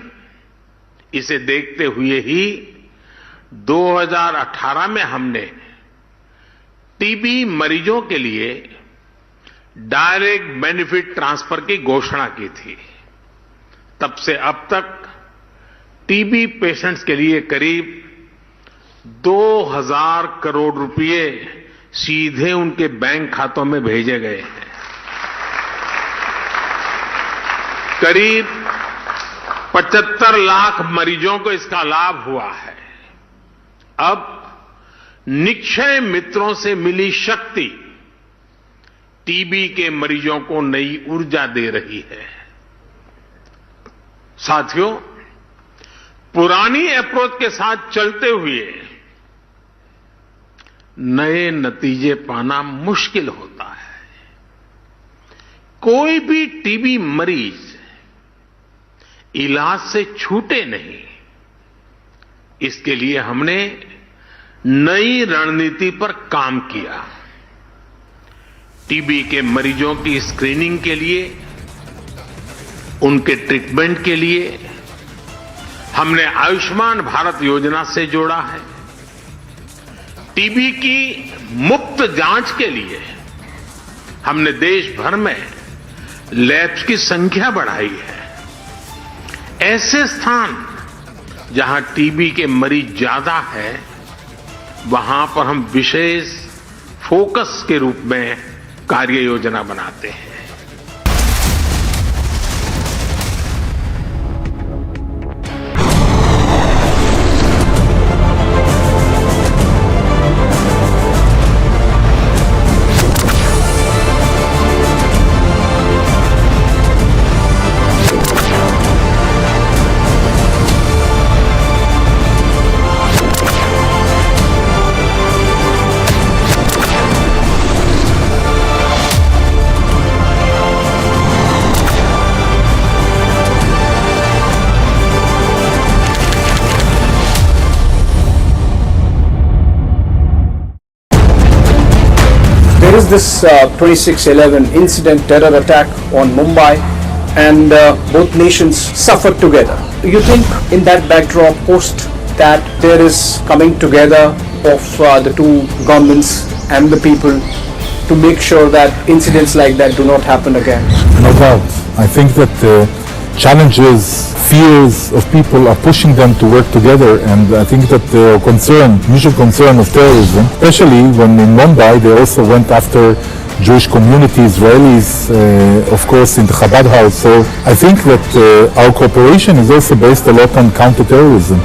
इसे देखते हुए ही 2018 में हमने टीबी मरीजों के लिए डायरेक्ट बेनिफिट ट्रांसफर की घोषणा की थी। तब से अब तक टीबी पेशेंट्स के लिए करीब 2000 करोड़ रुपए सीधे उनके बैंक खातों में भेजे गए हैं। करीब 75 लाख मरीजों को इसका लाभ हुआ है। अब निक्षय मित्रों से मिली शक्ति टीबी के मरीजों को नई ऊर्जा दे रही है। साथियों, पुरानी अप्रोच के साथ चलते हुए नए नतीजे पाना मुश्किल होता है। कोई भी टीबी मरीज इलाज से छूटे नहीं, इसके लिए हमने नई रणनीति पर काम किया। टीबी के मरीजों की स्क्रीनिंग के लिए, उनके ट्रीटमेंट के लिए हमने आयुष्मान भारत योजना से जोड़ा है। टीबी की मुफ्त जांच के लिए हमने देश भर में लैब्स की संख्या बढ़ाई है। ऐसे स्थान जहां टीबी के मरीज ज्यादा है, वहां पर हम विशेष फोकस के रूप में कार्य योजना बनाते हैं। There is this 26/11 incident, terror attack on Mumbai, and both nations suffered together. You think in that backdrop, post that, there is coming together of the two governments and the people to make sure that incidents like that do not happen again? No doubt. I think that challenges, fears of people are pushing them to work together, and I think that the mutual concern of terrorism, especially when in Mumbai they also went after Jewish community, Israelis, of course, in the Chabad house. So I think that our cooperation is also based a lot on counterterrorism.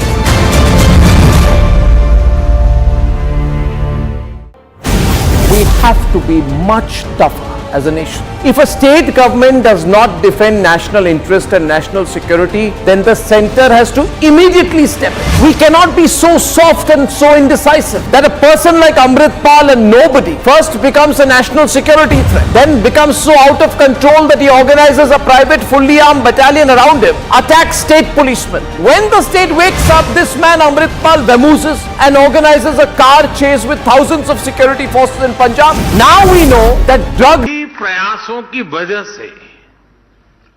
We have to be much tougher as a nation. If a state government does not defend national interest and national security, then the center has to immediately step in. We cannot be so soft and so indecisive that a person like Amritpal and nobody first becomes a national security threat, then becomes so out of control that he organizes a private fully armed battalion around him, attacks state policemen. When the state wakes up, this man Amritpal vamooses and organizes a car chase with thousands of security forces in Punjab. Now we know that drug प्रयासों की वजह से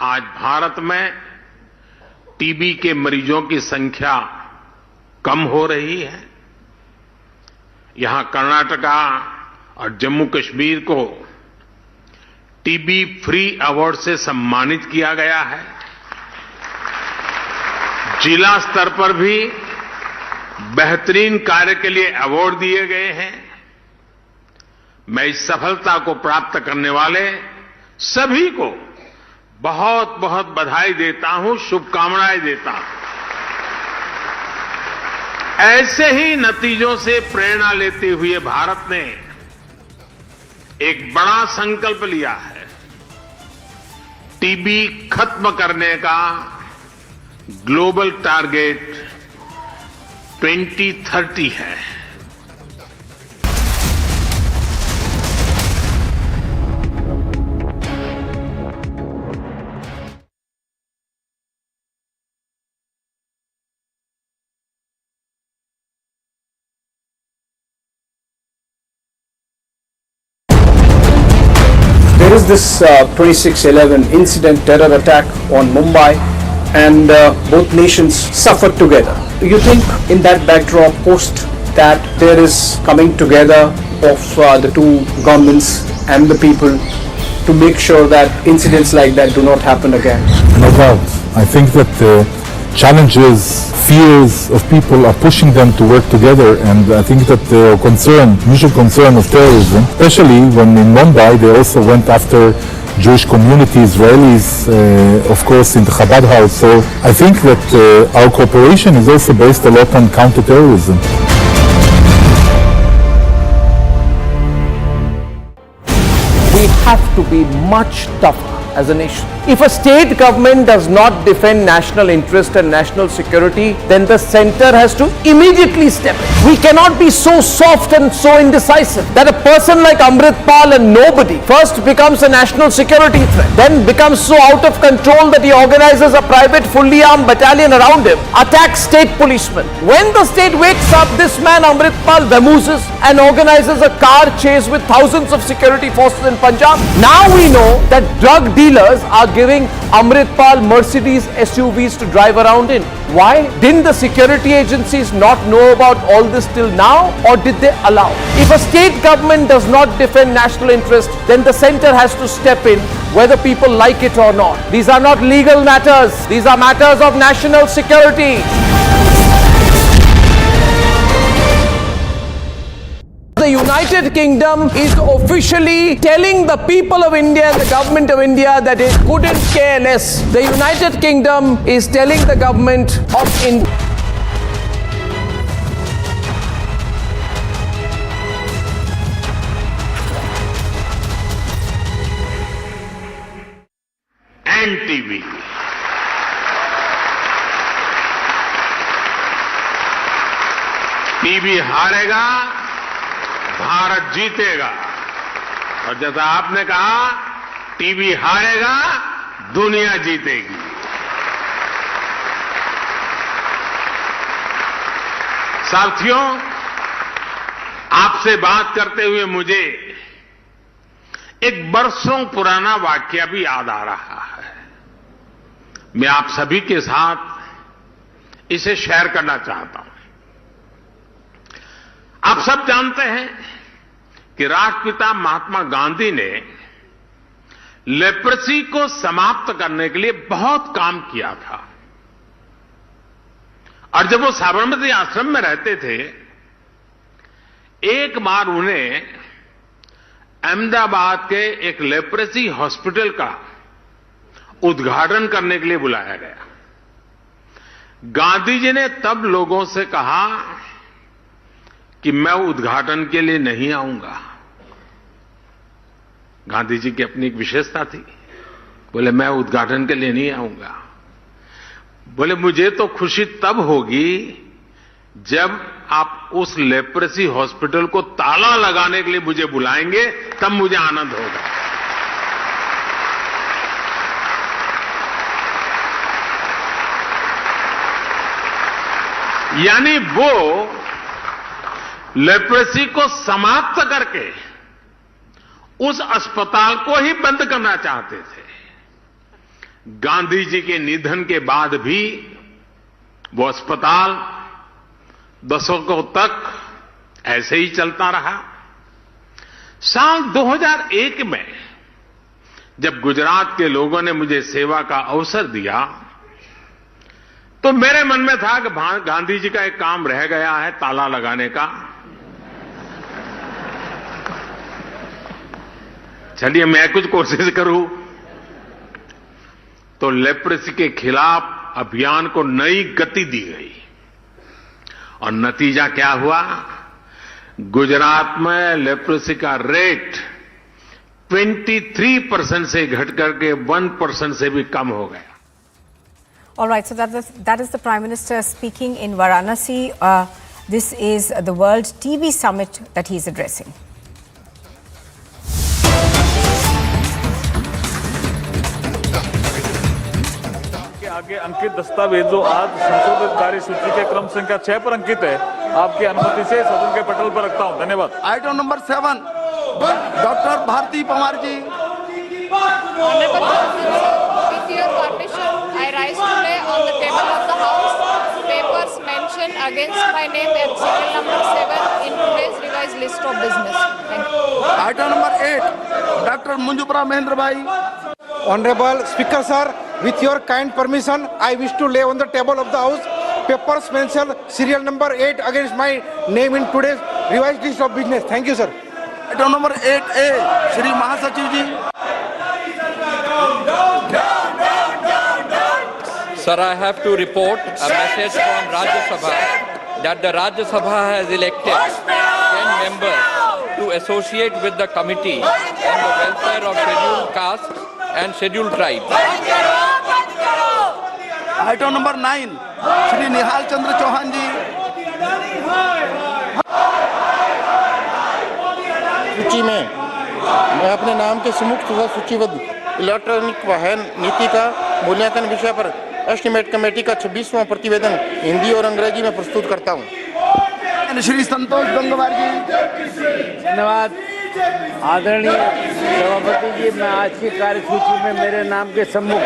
आज भारत में TB के मरीजों की संख्या कम हो रही है। यहां कर्नाटका और जम्मू कश्मीर को टीबी फ्री अवार्ड से सम्मानित किया गया है। जिला स्तर पर भी बेहतरीन कार्य के लिए अवार्ड दिए गए हैं। मैं इस सफलता को प्राप्त करने वाले सभी को बहुत बहुत बधाई देता हूं, शुभकामनाएं देता हूं। ऐसे ही नतीजों से प्रेरणा लेते हुए भारत ने एक बड़ा संकल्प लिया है। टीबी खत्म करने का ग्लोबल टारगेट 2030 है। There is this 26/11 incident, terror attack on Mumbai, and both nations suffered together. You think in that backdrop, post that, there is coming together of the two governments and the people to make sure that incidents like that do not happen again? No doubt. I think that challenges, fears of people are pushing them to work together, and I think that the mutual concern of terrorism, especially when in Mumbai they also went after Jewish community, Israelis, of course, in the Chabad house. So I think that our cooperation is also based a lot on counterterrorism. We have to be much tougher as a nation. If a state government does not defend national interest and national security, then the center has to immediately step in. We cannot be so soft and so indecisive that a person like Amritpal and nobody first becomes a national security threat, then becomes so out of control that he organizes a private fully armed battalion around him, attacks state policemen. When the state wakes up, this man Amritpal vamooses and organizes a car chase with thousands of security forces in Punjab. Now we know that drug dealers are giving Amritpal Mercedes SUVs to drive around in. Why? Didn't the security agencies not know about all this till now, or did they allow? If a state government does not defend national interest, then the center has to step in, whether people like it or not. These are not legal matters. These are matters of national security. The United Kingdom is officially telling the people of India and the government of India that it couldn't care less. The United Kingdom is telling the government of India. and TV. TV हारेगा, भारत जीतेगा। और जैसा आपने कहा, TV हारेगा, दुनिया जीतेगी। साथियों, आपसे बात करते हुए मुझे एक बरसों पुराना वाकया भी याद आ रहा है। मैं आप सभी के साथ इसे शेयर करना चाहता हूं। आप सब जानते हैं कि राष्ट्रपिता महात्मा गांधी ने लेप्रेसी को समाप्त करने के लिए बहुत काम किया था। और जब वो साबरमती आश्रम में रहते थे, एक बार उन्हें अहमदाबाद के एक लेप्रेसी हॉस्पिटल का उद्घाटन करने के लिए बुलाया गया। गांधी जी ने तब लोगों से कहा कि मैं उद्घाटन के लिए नहीं आऊंगा। गांधी जी की अपनी एक विशेषता थी। बोले मैं उद्घाटन के लिए नहीं आऊंगा। बोले मुझे तो खुशी तब होगी जब आप उस लेप्रेसी हॉस्पिटल को ताला लगाने के लिए मुझे बुलाएंगे, तब मुझे आनंद होगा। यानी वो लेप्रेसी को समाप्त करके उस अस्पताल को ही बंद करना चाहते थे। गांधी जी के निधन के बाद भी वो अस्पताल दशकों तक ऐसे ही चलता रहा। साल 2001 में जब गुजरात के लोगों ने मुझे सेवा का अवसर दिया, तो मेरे मन में था कि गांधी जी का एक काम रह गया है, ताला लगाने का। चलिए मैं कुछ कोशिश करूं। तो लेप्रेसी के खिलाफ अभियान को नई गति दी गई और नतीजा क्या हुआ? गुजरात में लेप्रेसी का रेट 23% से घट करके 1% से भी कम हो गया। All right, so that is the Prime Minister speaking in Varanasi. This is the World TB Summit that he is addressing. आगे अंकित दस्तावेज जो आज संशोधित कार्य सूची के क्रम संख्या 6 पर अंकित है, आपकी अनुमति से सदन के पटल पर रखता हूं। धन्यवाद। Item number 7, doctor Bharati Pawar ji. I rise to lay on the table of the House papers mentioned against my name at serial number 7 in today's revised list of business. Thank you. Item number 8, Dr. Munjupra Mahendra Bhai. Honorable Speaker sir, with your kind permission, I wish to lay on the table of the House papers mentioned serial number 8 against my name in today's revised list of business. Thank you, sir. Item number 8A, Shri Mahasachiv ji. Sir, I have to report a message from Rajya Sabha that the Rajya Sabha has elected 10 members to associate with the Committee on the Welfare of Scheduled Castes and Scheduled Tribes. Item number 9, Shri Nihal Chandra Chauhan ji. सूची में मैं अपने नाम के सम्मुख तथा सूचीबद्ध electronic वाहन नीति का मूल्यांकन विषय पर एस्टिमेट कमेटी का 26वां प्रतिवेदन हिंदी और अंग्रेजी में प्रस्तुत करता हूं। श्री संतोष गंगवार जी। धन्यवाद। आदरणीय सभापति जी, मैं आज की कार्यसूची में मेरे नाम के सम्मुख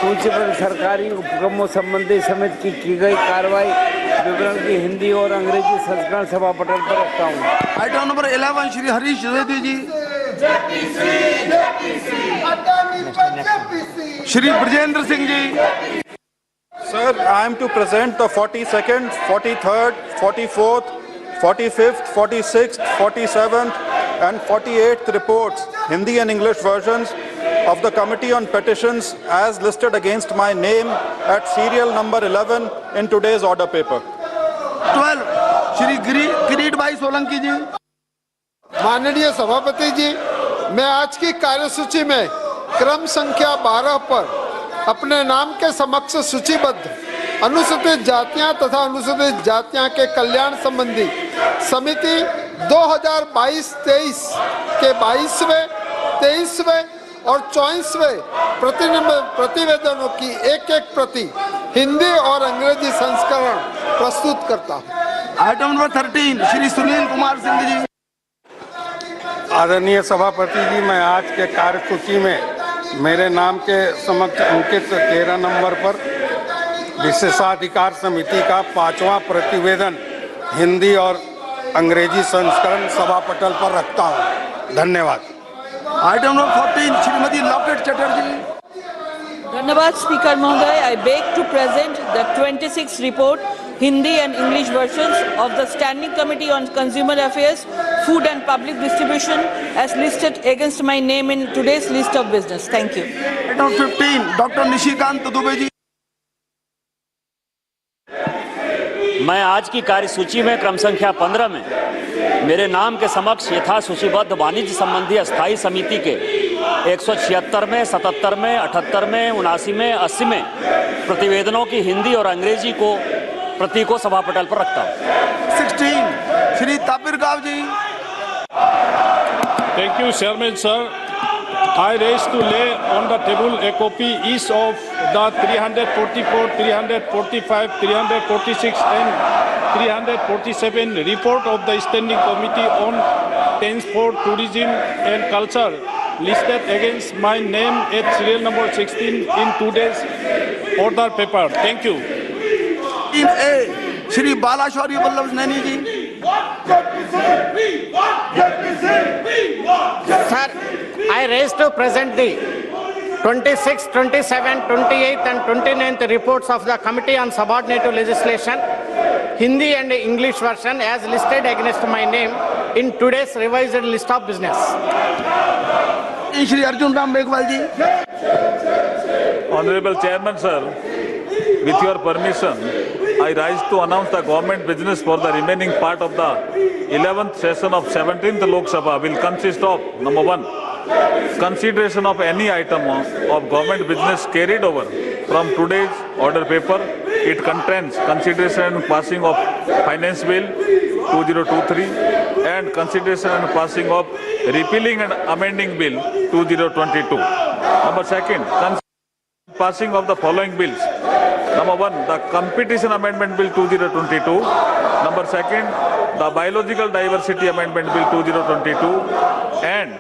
सूचीबद्ध सरकारी उपक्रमों संबंधी समिति की गई कार्रवाई विवरण की हिंदी और अंग्रेजी संस्करण सभा पटल पर रखता हूँ। Item number 11 Shri Harish Dwivedi ji, Shri Brajendra Singh ji. Sir, I am to present the 42nd, 43rd, 44th, 45th, 46th, 47th and 48th reports, Hindi and English versions of the Committee on Petitions as listed against my name at serial number 11 in today's order paper. 12 Shri किरीट भाई सोलंकी जी। माननीय सभापति जी, मैं आज की कार्यसूची में क्रम संख्या 12 पर अपने नाम के समक्ष सूचीबद्ध अनुसूचित जातियां तथा अनुसूचित जातियां के कल्याण संबंधी समिति 2022-23 के 22वें, 23वें और 24वें प्रतिवेदनों की एक प्रति हिंदी और अंग्रेजी संस्करण प्रस्तुत करता हूं। Item number 13 Shri Sunil Kumar Singh ji. आदरणीय सभापति जी, मैं आज के कार्यसूची में मेरे नाम के समक्ष अंकित 13 नंबर पर विशेषाधिकार समिति का 5वां प्रतिवेदन हिंदी और अंग्रेजी संस्करण सभा पटल पर रखता हूं। धन्यवाद। Item number 14 Shrimati Locket Chatterjee. धन्यवाद स्पीकर महोदय। I beg to present the 26th report, Hindi and English versions of the Standing Committee on Consumer Affairs, Food and Public Distribution as listed against my name in today's list of business. Thank you. Item 15 doctor Nishikant Dubey ji. मैं आज की कार्यसूची में क्रम संख्या 15 में मेरे नाम के समक्ष यथा सूचीबद्ध वाणिज्य संबंधी अस्थायी समिति के 176 में, 77 में, 78 में, 79 में, 80 में प्रतिवेदनों की हिंदी और अंग्रेजी प्रति को सभा पटल पर रखता हूँ। 16 श्री तापिर गाव जी। Thank you, Chairman, sir. I raise to lay on the table a copy each of the 344, 345, 346 and 347 report of the Standing Committee on Transport, Tourism and Culture listed against my name at serial number 16 in today's order paper. Thank you. In A Shri बालाशौरी Vallabh Naini ji. Sir, I raise to present the 26th, 27th, 28th and 29th reports of the Committee on Subordinate Legislation, Hindi and English version as listed against my name in today's revised list of business. Shri Arjun Ram Meghwal ji. Honorable Chairman, sir, with your permission, I rise to announce the government business for the remaining part of the 11th session of 17th Lok Sabha will consist of, number 1, consideration of any item of government business carried over from today's order paper. It contains consideration and passing of Finance Bill 2023 and consideration and passing of repealing and amending Bill 2022. Number 2, passing of the following bills. Number 1, the Competition Amendment Bill 2022. Number 2, the Biological Diversity Amendment Bill 2022. And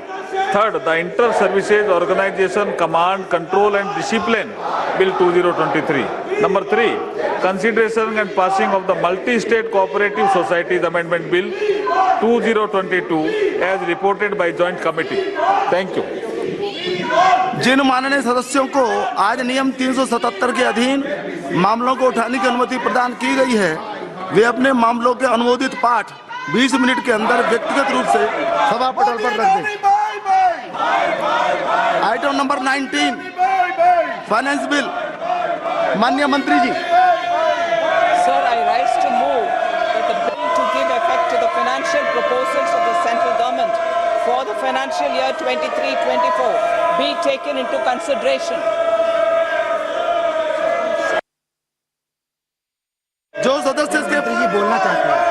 3rd, the Inter-Services Organization Command, Control and Discipline Bill 2023. Number 3, consideration and passing of the Multi-State Cooperative Societies Amendment Bill 2022 as reported by Joint Committee. Thank you. जिन माननीय सदस्यों को आज नियम 377 के अधीन मामलों को उठाने की अनुमति प्रदान की गई है, वे अपने मामलों के अनुमोदित पाठ 20 मिनट के अंदर व्यक्तिगत रूप से सभा पटल पर रख दें। आइटम नंबर 19 फाइनेंस बिल, माननीय मंत्री जी। Sir, I rise to move that the bill to give effect to the financial proposals of the central government for the financial year 23-24 be taken into consideration. जो सदस्य इसके जी बोलना चाहते हैं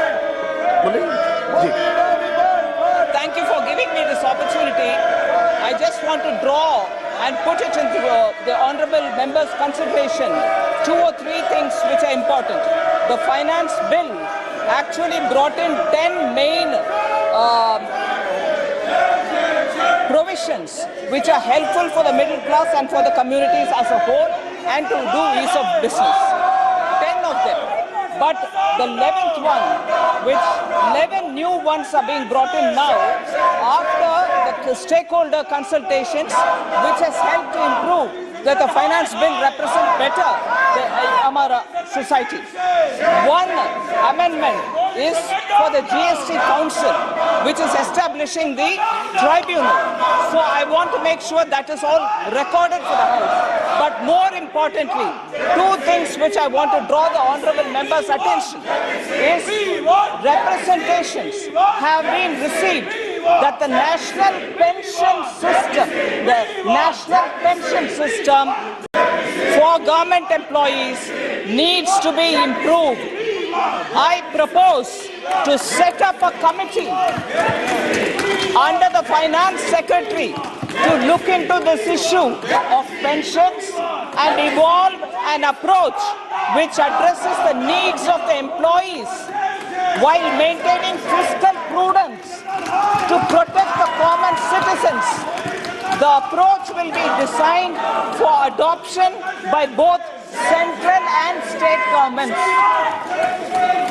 बोले जी। Thank you for giving me this opportunity. I just want to draw and put it into the honorable members' consideration 2 or 3 things which are important. The finance bill actually brought in 10 main provisions which are helpful for the middle class and for the communities as a whole, and to do ease of business. 10 of them. But the 11th one, which 11 new ones are being brought in now after the stakeholder consultations, which has helped to improve that the finance bill represent better our society. One amendment is for the GST Council, which is establishing the tribunal. So I want to make sure that is all recorded for the House. But more importantly, two things which I want to draw the honourable members' attention is representations have been received that the national pension system for government employees needs to be improved. I propose to set up a committee under the Finance Secretary to look into this issue of pensions and evolve an approach which addresses the needs of the employees while maintaining fiscal prudence to protect the common citizens. The approach will be designed for adoption by both central and state governments.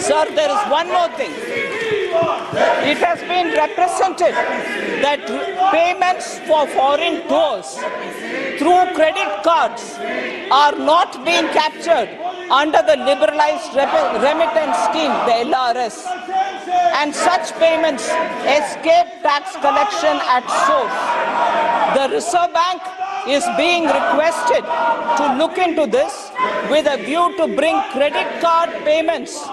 Sir, there is one more thing. It has been represented that payments for foreign tours through credit cards are not being captured under the liberalized remittance scheme, the LRS, and such payments escape tax collection at source. The Reserve Bank is being requested to look into this with a view to bring credit card payments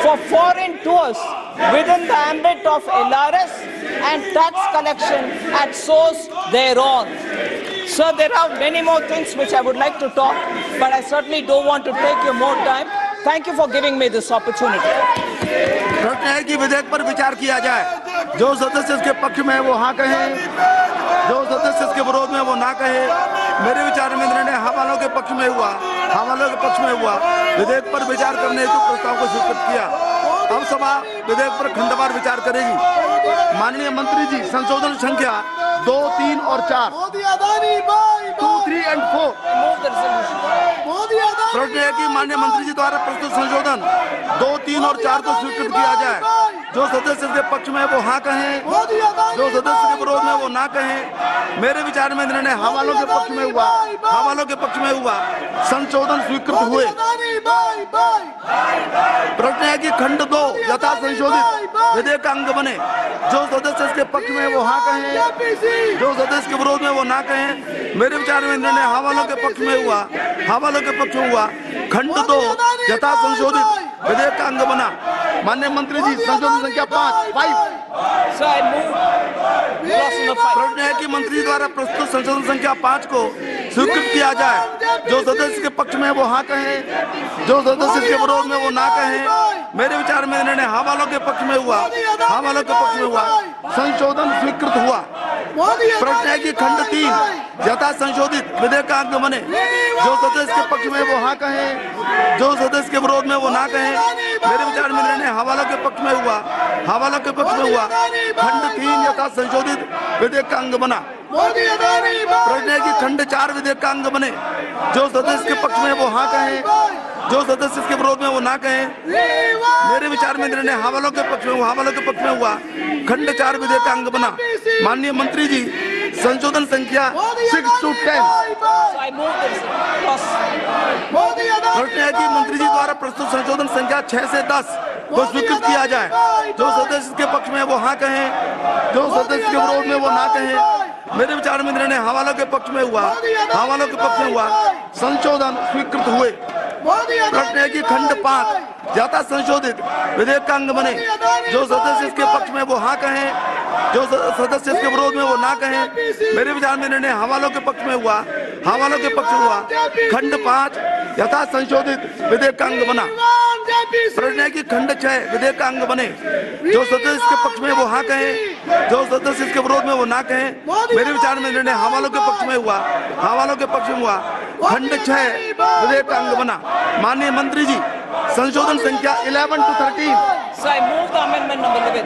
for foreign tours within the ambit of LRS and tax collection at source thereon. So there are many more things which I would like to talk, but I certainly don't want to take your more time. Thank you for giving me this opportunity. प्रश्न है कि विधेयक पर विचार किया जाए। जो सदस्य इसके पक्ष में है वो हाँ कहें, जो सदस्य इसके विरोध में वो ना कहे। मेरे विचार में निर्णय हवालों के पक्ष में हुआ, विधेयक पर विचार करने हेतु प्रस्ताव को स्वीकृत किया। अब सभा विधेयक पर खंडवार विचार करेगी। माननीय मंत्री जी, संशोधन संख्या 2, 3 और 4, 2, 3 and 4। प्रश्न है कि माननीय मंत्री जी द्वारा प्रस्तुत संशोधन 2, 3 और 4 को स्वीकृत किया जाए। जो सदस्य इसके पक्ष में वो हाँ कहें, जो सदस्य के विरोध में वो ना कहें। मेरे विचार में निर्णय हवालों के पक्ष में हुआ, संशोधन स्वीकृत हुए। प्रश्न है कि खंड 2 यथा संशोधित विधेयक का अंग बने। जो सदस्य इसके पक्ष में वो हाँ कहें, जो सदस्य के विरोध में वो ना कहें। मेरे विचार में निर्णय हवालों के पक्ष में हुआ, खंड 2 यथा संशोधित विधेयक का अंग बना। माननीय मंत्री जी, संशोधन संख्या 5। प्रश्न है कि मंत्री द्वारा प्रस्तुत संशोधन संख्या 5 को स्वीकृत किया जाए। जो सदस्य के पक्ष में वो हाँ कहें, जो सदस्य के विरोध में वो ना कहें। मेरे विचार में निर्णय हवालों के पक्ष में हुआ, संशोधन स्वीकृत हुआ। प्रश्न है कि खंड 3 यथा संशोधित विधेयक का अंग बने। जो सदस्य के पक्ष में वो हाँ कहें, जो सदस्य के विरोध में वो ना कहें। मेरे विचार में निर्णय हवालों के पक्ष में हुआ, खंड 3 यथा संशोधित विधेयक का अंग बना। प्रश्न है कि खंड 4 विधेयक का अंग बने। जो सदस्य के पक्ष में वो हाँ कहें, जो सदस्य के विरोध में वो ना कहें। मेरे विचार में निर्णय हवालों के पक्ष में हुआ, खंड 4 विधेयक का अंग बना। माननीय मंत्री जी, संशोधन संख्या 6 to 10। प्रश्न है कि मंत्री जी द्वारा प्रस्तुत संशोधन संख्या 6 से 10 को स्वीकृत किया जाए। जो सदस्य के पक्ष में वो हाँ कहें, जो सदस्य के विरोध में वो ना कहें। मेरे विचार में निर्णय हवालों के पक्ष में हुआ, संशोधन स्वीकृत हुए। प्रश्न है कि खंड 5 यथा संशोधित विधेयक का अंग बने। जो सदस्य इसके पक्ष में वो हाँ कहें, जो सदस्य इसके विरोध में वो ना कहें। मेरे विचार में निर्णय हवालों के पक्ष में हुआ, खंड 5 यथा संशोधित विधेयक का अंग बना। प्रश्न है कि खंड 6 विधेयक का अंग बने। जो सदस्य इसके पक्ष में वो हाँ कहें, जो सदस्य इसके विरोध में वो ना कहें। मेरे विचार में निर्णय हवालों के पक्ष में हुआ, खंड 6 विधेयक का अंग बना। माननीय मंत्री जी, संशोधन संख्या 11 to 13 So I move the amendment number 11.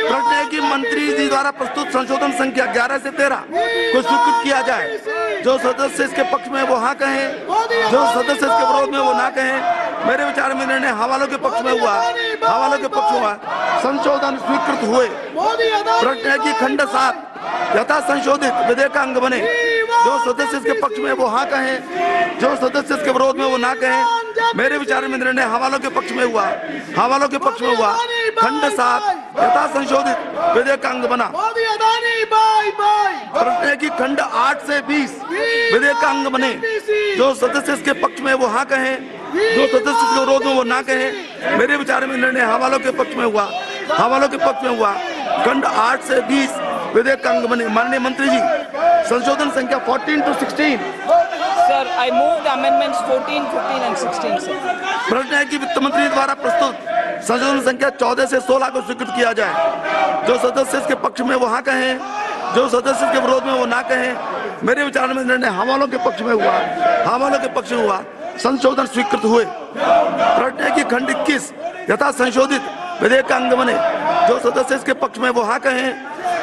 प्रश्न है कि मंत्री जी द्वारा प्रस्तुत संशोधन संख्या 11 से 13 को स्वीकृत किया जाए। जो सदस्य इसके पक्ष में वो हाँ कहें, जो सदस्य इसके विरोध में वो ना कहें। मेरे विचार में निर्णय हवालों के पक्ष में हुआ, हवालों के पक्ष में हुआ, संशोधन स्वीकृत हुए। प्रश्न है कि खंड 7 यथा संशोधित विधेयक का अंग बने। जो सदस्य इसके पक्ष में वो हाँ कहें, जो सदस्य इसके विरोध में वो ना कहें। मेरे विचार में निर्णय हवालों के पक्ष में हुआ, हवालों के पक्ष में हुआ। खंड 7 यथा संशोधित विधेयक का अंग बना। प्रश्न है कि खंड 8 से 20 विधेयक का अंग बने। जो सदस्य इसके पक्ष में वो हाँ कहें, जो सदस्य इसके विरोध में वो ना कहें। मेरे विचार में निर्णय हवालों के पक्ष में हुआ, हवालों के पक्ष में हुआ। खंड 8 से 20 विधेयक का अंग बने। माननीय मंत्री जी, संशोधन संख्या 14 to 16। Sir, I move the amendments 14, 15 and 16, sir. प्रश्न है कि वित्त मंत्री द्वारा प्रस्तुत संशोधन संख्या 14 से 16 को स्वीकृत किया जाए। जो सदस्य इसके पक्ष में वो हाँ कहें, जो सदस्य इसके विरोध में वो ना कहें। मेरे विचार में निर्णय हवालों के पक्ष में हुआ, हवालों के पक्ष में हुआ। संशोधन स्वीकृत हुए। प्रश्न है कि खंड 21 यथा संशोधित विधेयक का अंग बने। जो सदस्य इसके पक्ष में वो हाँ कहें,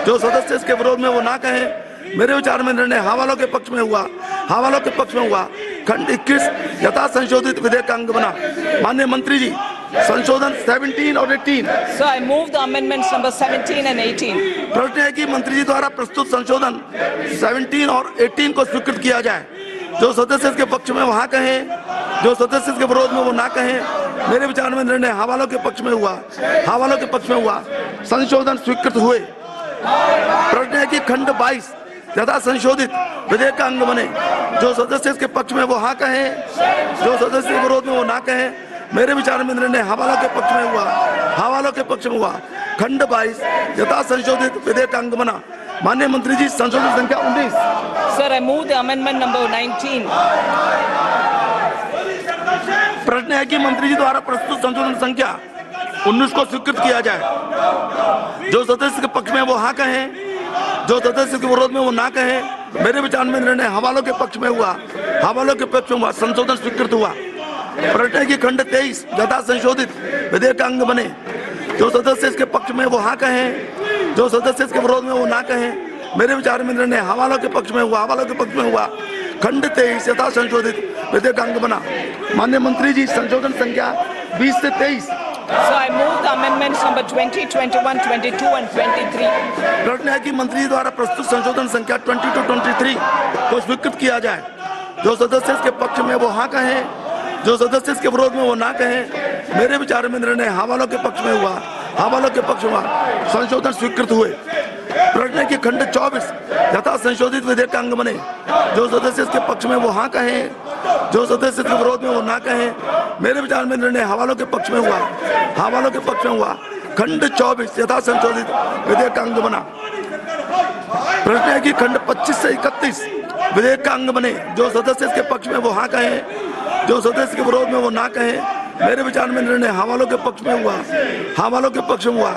जो सदस्य इसके विरोध में वो ना कहें। मेरे विचार में निर्णय हवालों के पक्ष में हुआ, हवालों के पक्ष में हुआ। खंड 21 यथा संशोधित विधेयक का अंग बना। माननीय मंत्री जी, संशोधन 17 और 18। So I move the amendments number 17 and 18. प्रश्न है कि मंत्री जी द्वारा प्रस्तुत संशोधन 17 और 18 को स्वीकृत किया जाए। जो सदस्य इसके पक्ष में वहाँ कहें, जो सदस्य इसके विरोध में वो ना कहें। मेरे विचार में निर्णय हवालों के पक्ष में हुआ, हवालों के पक्ष में हुआ। संशोधन स्वीकृत हुए। प्रश्न है कि खंड 22 यथा संशोधित विधेयक का अंग बने। जो सदस्य इसके पक्ष में वो हाँ कहें, जो सदस्य के विरोध में वो ना कहें। मेरे विचार में निर्णय हवालों के पक्ष में हुआ, हवालों के पक्ष में हुआ। खंड 22 यथा संशोधित विधेयक का अंग बना। माननीय मंत्री जी, संशोधन संख्या 19। Sir, I move the amendment number 19. प्रश्न है कि मंत्री जी द्वारा प्रस्तुत संशोधन संख्या 19 को स्वीकृत किया जाए। जो सदस्य के पक्ष में वो हाँ कहें, जो सदस्य के विरोध में वो ना कहें। मेरे विचार में निर्णय हवालों के पक्ष में हुआ, हवालों के पक्ष में हुआ। संशोधन स्वीकृत हुआ। प्रश्न है कि खंड 23 यथा संशोधित विधेयक का अंग बने। जो सदस्य इसके पक्ष में वो हाँ कहें, जो सदस्य इसके विरोध में वो ना कहें। मेरे विचार में निर्णय हवालों के पक्ष में हुआ, हवालों के पक्ष में हुआ। खंड 23 यथा संशोधित विधेयक का अंग बना। माननीय मंत्री जी, संशोधन संख्या 20 से 23। So I move the amendments number 20, 21, 22 and 23. प्रश्न है कि मंत्री जी द्वारा प्रस्तुत संशोधन संख्या 20 to 23 को स्वीकृत किया जाए। जो सदस्य इसके पक्ष में वो हाँ कहें, जो सदस्य इसके विरोध में वो ना कहें। मेरे विचार में निर्णय हवालों के पक्ष में हुआ, हवालों के पक्ष में हुआ। संशोधन स्वीकृत हुए। प्रश्न है कि खंड 24 यथा संशोधित विधेयक का अंग बने। जो सदस्य इसके पक्ष में वो हाँ कहें, जो सदस्य इसके विरोध में वो ना कहें। मेरे विचार में निर्णय हवालों के पक्ष में हुआ, हवालों के पक्ष में हुआ। खंड 24 यथा संशोधित विधेयक का अंग बना। प्रश्न है कि खंड 25 से 31 विधेयक का अंग बने। जो सदस्य इसके पक्ष में वो हाँ कहें, जो सदस्य के विरोध में वो ना कहें। मेरे विचार में निर्णय हवालों के पक्ष में हुआ, हवालों के पक्ष में हुआ।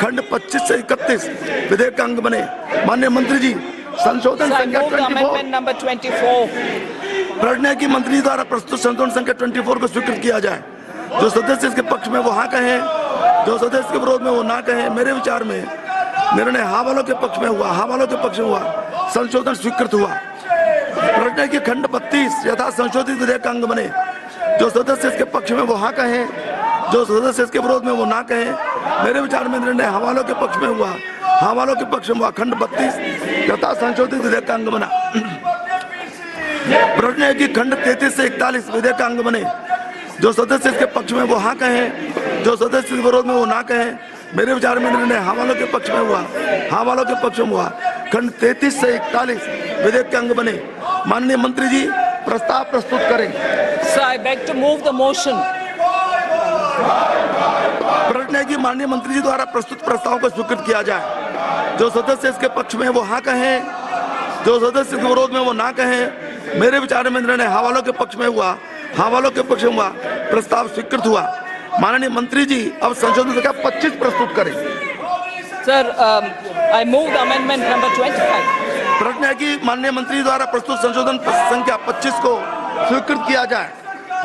खंड 25 से 31 विधेयक का अंग बने। माननीय मंत्री जी, संशोधन संख्या 24। प्रश्न है कि मंत्री द्वारा प्रस्तुत संशोधन संख्या 24 को स्वीकृत किया जाए। जो सदस्य इसके पक्ष में वो हाँ कहें, जो सदस्य के विरोध में वो ना कहें। मेरे विचार में निर्णय हवालों के पक्ष में हुआ, हवालों के पक्ष में हुआ। संशोधन स्वीकृत हुआ। प्रश्न है कि खंड 32 यथा संशोधित विधेयक का अंग बने। जो सदस्य इसके पक्ष में वो हाँ कहें, जो सदस्य इसके विरोध में वो ना कहें। मेरे विचार में निर्णय हवालों के पक्ष में हुआ, हवालों के पक्ष में हुआ। खंड 32 यथा संशोधित विधेयक का अंग बना। प्रश्न है कि खंड 33 से 41 विधेयक का अंग बने। जो सदस्य इसके पक्ष में वो हाँ कहें, जो सदस्य के विरोध में वो ना कहें। मेरे विचार में निर्णय हवालों के पक्ष में हुआ, हवालों के पक्ष में हुआ। खंड 33 से 41 विधेयक के अंग बने। माननीय मंत्री जी, प्रस्ताव प्रस्तुत करें। So I beg to move the motion. प्रश्न है कि माननीय मंत्री जी द्वारा प्रस्तुत प्रस्ताव को स्वीकृत किया जाए। जो सदस्य इसके पक्ष में वो हाँ कहें, जो सदस्य के विरोध में वो ना कहें। मेरे विचार में निर्णय हवालों के पक्ष में हुआ, हवालों के पक्ष में हुआ। प्रस्ताव स्वीकृत हुआ। माननीय मंत्री जी, अब संशोधन संख्या 25 प्रस्तुत करें। Sir, I move the amendment number 25. प्रश्न है कि माननीय मंत्री द्वारा प्रस्तुत संशोधन संख्या 25 को स्वीकृत किया जाए।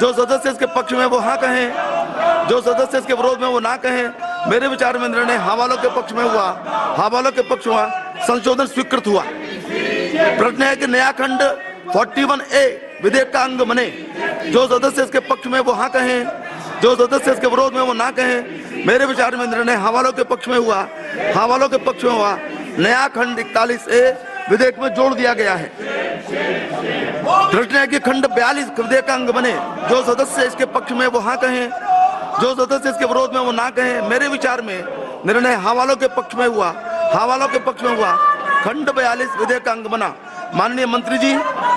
जो सदस्य इसके पक्ष में वो हाँ कहें, जो सदस्य इसके विरोध में वो ना कहें, मेरे विचार में निर्णय हवालों के पक्ष में हुआ, हवालों के पक्ष में हुआ, संशोधन स्वीकृत हुआ। प्रश्न है कि नया खंड 41A विधेयक का अंग बने। जो सदस्य इसके पक्ष में वो हाँ कहें, जो सदस्य इसके विरोध में वो ना कहें, मेरे विचार में निर्णय हवालों के पक्ष में हुआ, हवालों के पक्ष में हुआ। नया खंड 41A विधेयक में जोड़ दिया गया है। प्रश्न है कि खंड 42 विधेयक का अंग बने। जो सदस्य इसके पक्ष में वो हाँ कहें, जो सदस्य इसके विरोध में वो ना कहें, मेरे विचार में निर्णय हवालों के पक्ष में हुआ, हवालों के पक्ष में हुआ। खंड 42 विधेयक का अंग बना। माननीय मंत्री जी,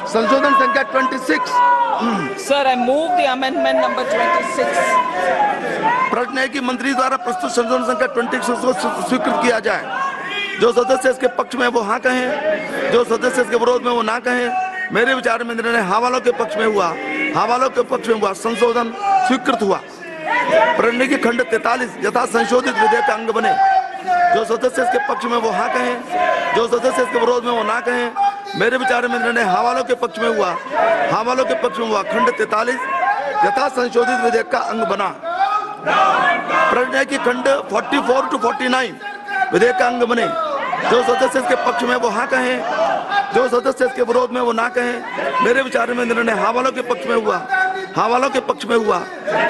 संशोधन संख्या 26। Sir, I move the amendment number 26। प्रश्न है कि मंत्री द्वारा प्रस्तुत संशोधन संख्या 26 को स्वीकृत किया जाए। जो सदस्य इसके पक्ष में वो हाँ कहें, जो सदस्य इसके विरोध में वो ना कहें, मेरे विचार में निर्णय हवालों के पक्ष में हुआ, हवालों के पक्ष में हुआ। संशोधन स्वीकृत हुआ। प्रश्न की खंड 43 यथा संशोधित विधेयक का अंग बने। जो सदस्य इसके पक्ष में वो हाँ कहें, जो सदस्य इसके विरोध में वो ना कहें, मेरे विचार में निर्णय हवालों के पक्ष में हुआ, हवालों के पक्ष में हुआ। खंड 43 यथा संशोधित विधेयक का अंग बना। प्रश्न है कि खंड 44 to 49 विधेयक का अंग बने। जो सदस्य इसके पक्ष में वो हाँ कहें, जो सदस्य इसके विरोध में वो ना कहें, मेरे विचार में निर्णय हवालों के पक्ष में हुआ, हवालों के पक्ष में हुआ।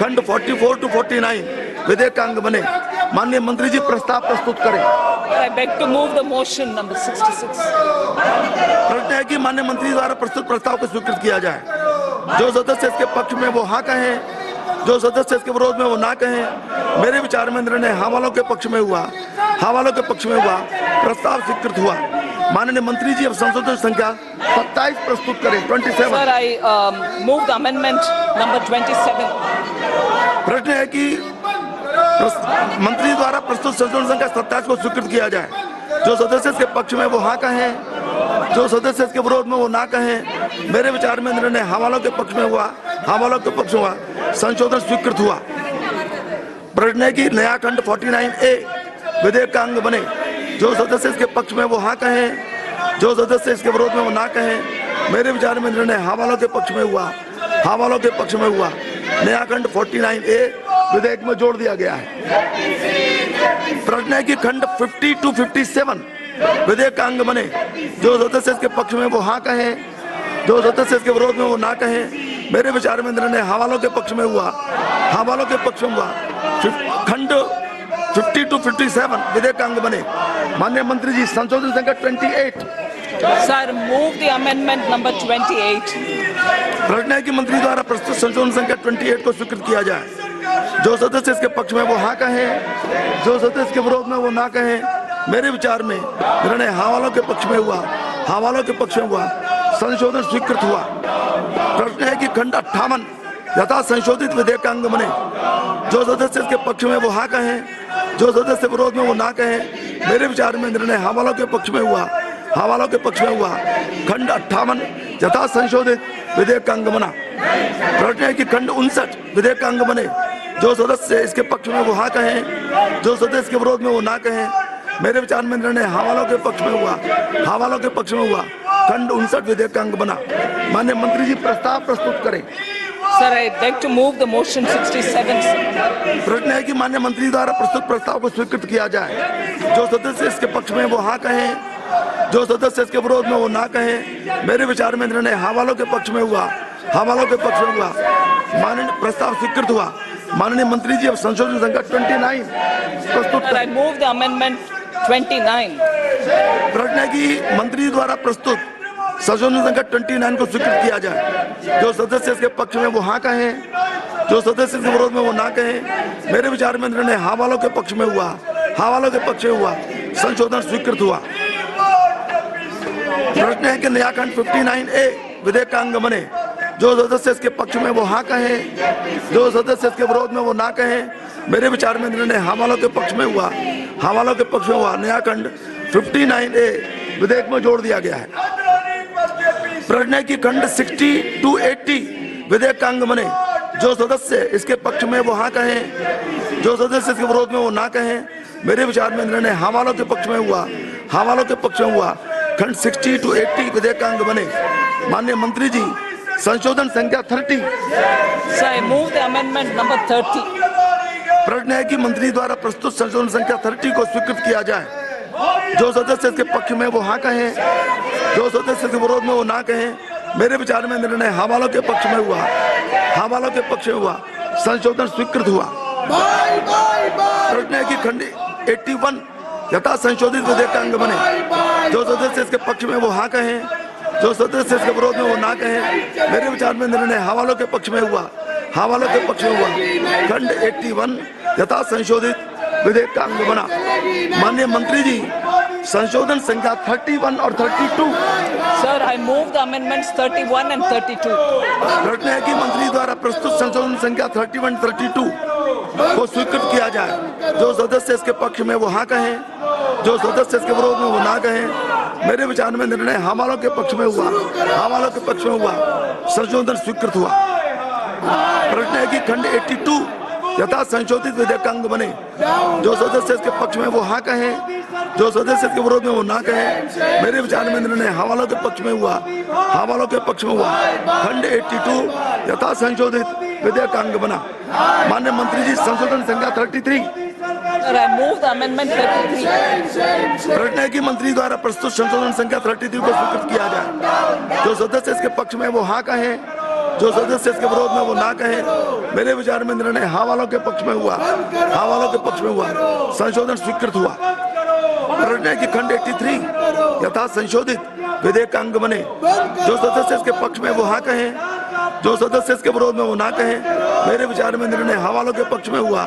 खंड 44 to 49 विधेयक का अंग बने। माननीय मंत्री जी, प्रस्ताव प्रस्तुत करें। I beg to move the motion number 66. प्रश्न है कि माननीय मंत्री द्वारा प्रस्तुत प्रस्ताव को स्वीकृत किया जाए। जो सदस्य इसके पक्ष में वो हाँ कहें, जो सदस्य इसके विरोध में वो ना कहें, मेरे विचार में निर्णय हवालों के पक्ष में हुआ, हवालों के पक्ष में हुआ। प्रस्ताव स्वीकृत हुआ। माननीय मंत्री जी, अब संशोधन संख्या 27 प्रस्तुत करें। 27। Sir, I move the amendment number 27. प्रश्न है कि मंत्री द्वारा प्रस्तुत संशोधन संख्या 27 को स्वीकृत किया जाए। जो सदस्य इसके पक्ष में वो हाँ कहें, जो सदस्य इसके विरोध में वो ना कहें, मेरे विचार में निर्णय हवालों के पक्ष में हुआ, हवालों के पक्ष में हुआ। संशोधन स्वीकृत हुआ। प्रश्न है कि नया खंड 49A विधेयक का अंग बने। जो सदस्य इसके पक्ष में वो हाँ कहें, जो सदस्य इसके विरोध में वो ना कहें, मेरे विचार में निर्णय हवालों के पक्ष में हुआ, हवालों के पक्ष में हुआ। नया खंड 49A विधेयक में जोड़ दिया गया है। प्रश्न है कि खंड 50 to 57 विधेयक का अंग बने। जो सदस्य इसके पक्ष में वो हाँ कहें, जो सदस्य इसके विरोध में वो ना कहें, मेरे विचार में निर्णय हवालों के पक्ष में हुआ, हवालों के पक्ष में हुआ। खंड 50 to 57 विधेयक का अंग बने। माननीय मंत्री जी, संशोधन संख्या 28। Sir, move the amendment number 28. प्रश्न है कि मंत्री द्वारा प्रस्तुत संशोधन संख्या 28 को स्वीकृत किया जाए। जो सदस्य इसके पक्ष में वो हाँ कहें, जो सदस्य इसके विरोध में वो ना कहें, मेरे विचार में निर्णय हवालों के पक्ष में हुआ, हवालों के पक्ष में हुआ। संशोधन स्वीकृत हुआ। प्रश्न है कि खंड 58 यथा संशोधित विधेयक का अंग बने। जो सदस्य इसके पक्ष में वो हाँ कहें, जो सदस्य विरोध में वो ना कहें, मेरे विचार में निर्णय हवालों के पक्ष में हुआ, हवालों के पक्ष में हुआ। खंड 58 यथा संशोधित विधेयक का अंग बना। प्रश्न है कि खंड 59 विधेयक का अंग बने। जो सदस्य इसके पक्ष में वो हाँ कहें, जो सदस्य इसके विरोध में वो ना कहें, मेरे विचार में निर्णय हवालों के पक्ष में हुआ, हवालों के पक्ष में हुआ। खंड 59 विधेयक का अंग बना। माननीय मंत्री जी, प्रस्ताव प्रस्तुत करें। Sir, I beg to move the motion 67. प्रश्न है कि माननीय मंत्री द्वारा प्रस्तुत प्रस्ताव को स्वीकृत किया जाए। जो सदस्य इसके पक्ष में वो हाँ कहें, जो सदस्य इसके विरोध में वो ना कहें, मेरे विचार में निर्णय हवालों के पक्ष में हुआ, हवालों के पक्ष में हुआ। माननीय प्रस्ताव स्वीकृत हुआ। माननीय मंत्री जी, अब संशोधन संख्या 29 प्रस्तुत Sir, I move the amendment 29. प्रश्न है कि मंत्री द्वारा प्रस्तुत संशोधन संख्या 29 को स्वीकृत किया जाए। जो सदस्य इसके पक्ष में वो हाँ कहें, जो सदस्य इसके विरोध में वो ना कहें, मेरे विचार में निर्णय हवालों के पक्ष में हुआ, हवालों के पक्ष में हुआ। संशोधन स्वीकृत हुआ। प्रश्न है कि नया खंड 59A विधेयक का अंग बने। जो सदस्य इसके पक्ष में वो हाँ कहें, जो सदस्य इसके विरोध में वो ना कहें, मेरे विचार में निर्णय हवालों के पक्ष में हुआ, हवालों के पक्ष में हुआ। नया खंड 59A विधेयक में जोड़ दिया गया है। प्रश्न है कि खंड 60 to 80 विधेयक का अंग बने। जो सदस्य इसके पक्ष में वो हाँ कहें, जो सदस्य इसके विरोध में वो ना कहें, मेरे विचार में निर्णय हवालों के पक्ष में हुआ, हवालों के पक्ष में हुआ। खंड 60 to 80 विधेयक का अंग बने। माननीय मंत्री जी, संशोधन संख्या 30। So I move the amendment number 30. प्रश्न है कि मंत्री द्वारा प्रस्तुत संशोधन संख्या 30 को स्वीकृत किया जाए। जो सदस्य इसके पक्ष में वो हाँ कहें, जो सदस्य इसके विरोध में वो ना कहें। मेरे विचार में निर्णय हाँ वालों के पक्ष में हुआ, हाँ वालों के पक्ष में हुआ, संशोधन स्वीकृत हुआ। प्रश्न है कि खंड 81 यथा संशोधित विधेयक का अंग बने। जो सदस्य इसके पक्ष में वो हाँ कहें, जो सदस्य इसके विरोध में वो ना कहें। मेरे विचार में निर्णय हाँ वालों के पक्ष में हुआ, हाँ वालों के पक्ष में हुआ। खंड 81 यथा संशोधित विधेयक का अंग बना। माननीय मंत्री जी, संशोधन संख्या 31 और 32। Sir, I move the amendments 31 and 32. प्रश्न है कि मंत्री द्वारा प्रस्तुत संशोधन संख्या 31 32 को स्वीकृत किया जाए। जो सदस्य इसके पक्ष में वो हाँ कहें, जो सदस्य इसके विरोध में वो ना कहें। मेरे विचार में निर्णय हाँ वालों के पक्ष में हुआ, हाँ वालों के पक्ष में हुआ, संशोधन स्वीकृत हुआ। प्रश्न है कि खंड 82 यथा संशोधित विधेयक का अंग बने। जो सदस्य इसके पक्ष में वो हाँ कहें, जो सदस्य इसके विरोध में वो ना कहें। मेरे विचार में निर्णय हाँ वालों के पक्ष में हुआ, हाँ वालों के पक्ष में हुआ। खंड 82 यथा संशोधित विधेयक का अंग बना। माननीय मंत्री जी, संशोधन संख्या 33। I move the amendment 33. प्रश्न है कि मंत्री द्वारा प्रस्तुत संशोधन संख्या 33 को स्वीकृत किया जाए। जो सदस्य इसके पक्ष में वो हाँ कहें, जो सदस्य इसके विरोध में वो ना कहें। मेरे विचार में निर्णय हाँ वालों के पक्ष में हुआ, हाँ वालों के पक्ष में हुआ, संशोधन स्वीकृत हुआ। प्रश्न है कि खंड 83 यथा संशोधित विधेयक का अंग बने। जो सदस्य इसके पक्ष में वो हाँ कहें, जो सदस्य इसके विरोध में वो ना कहें। मेरे विचार में निर्णय हाँ वालों के पक्ष में हुआ,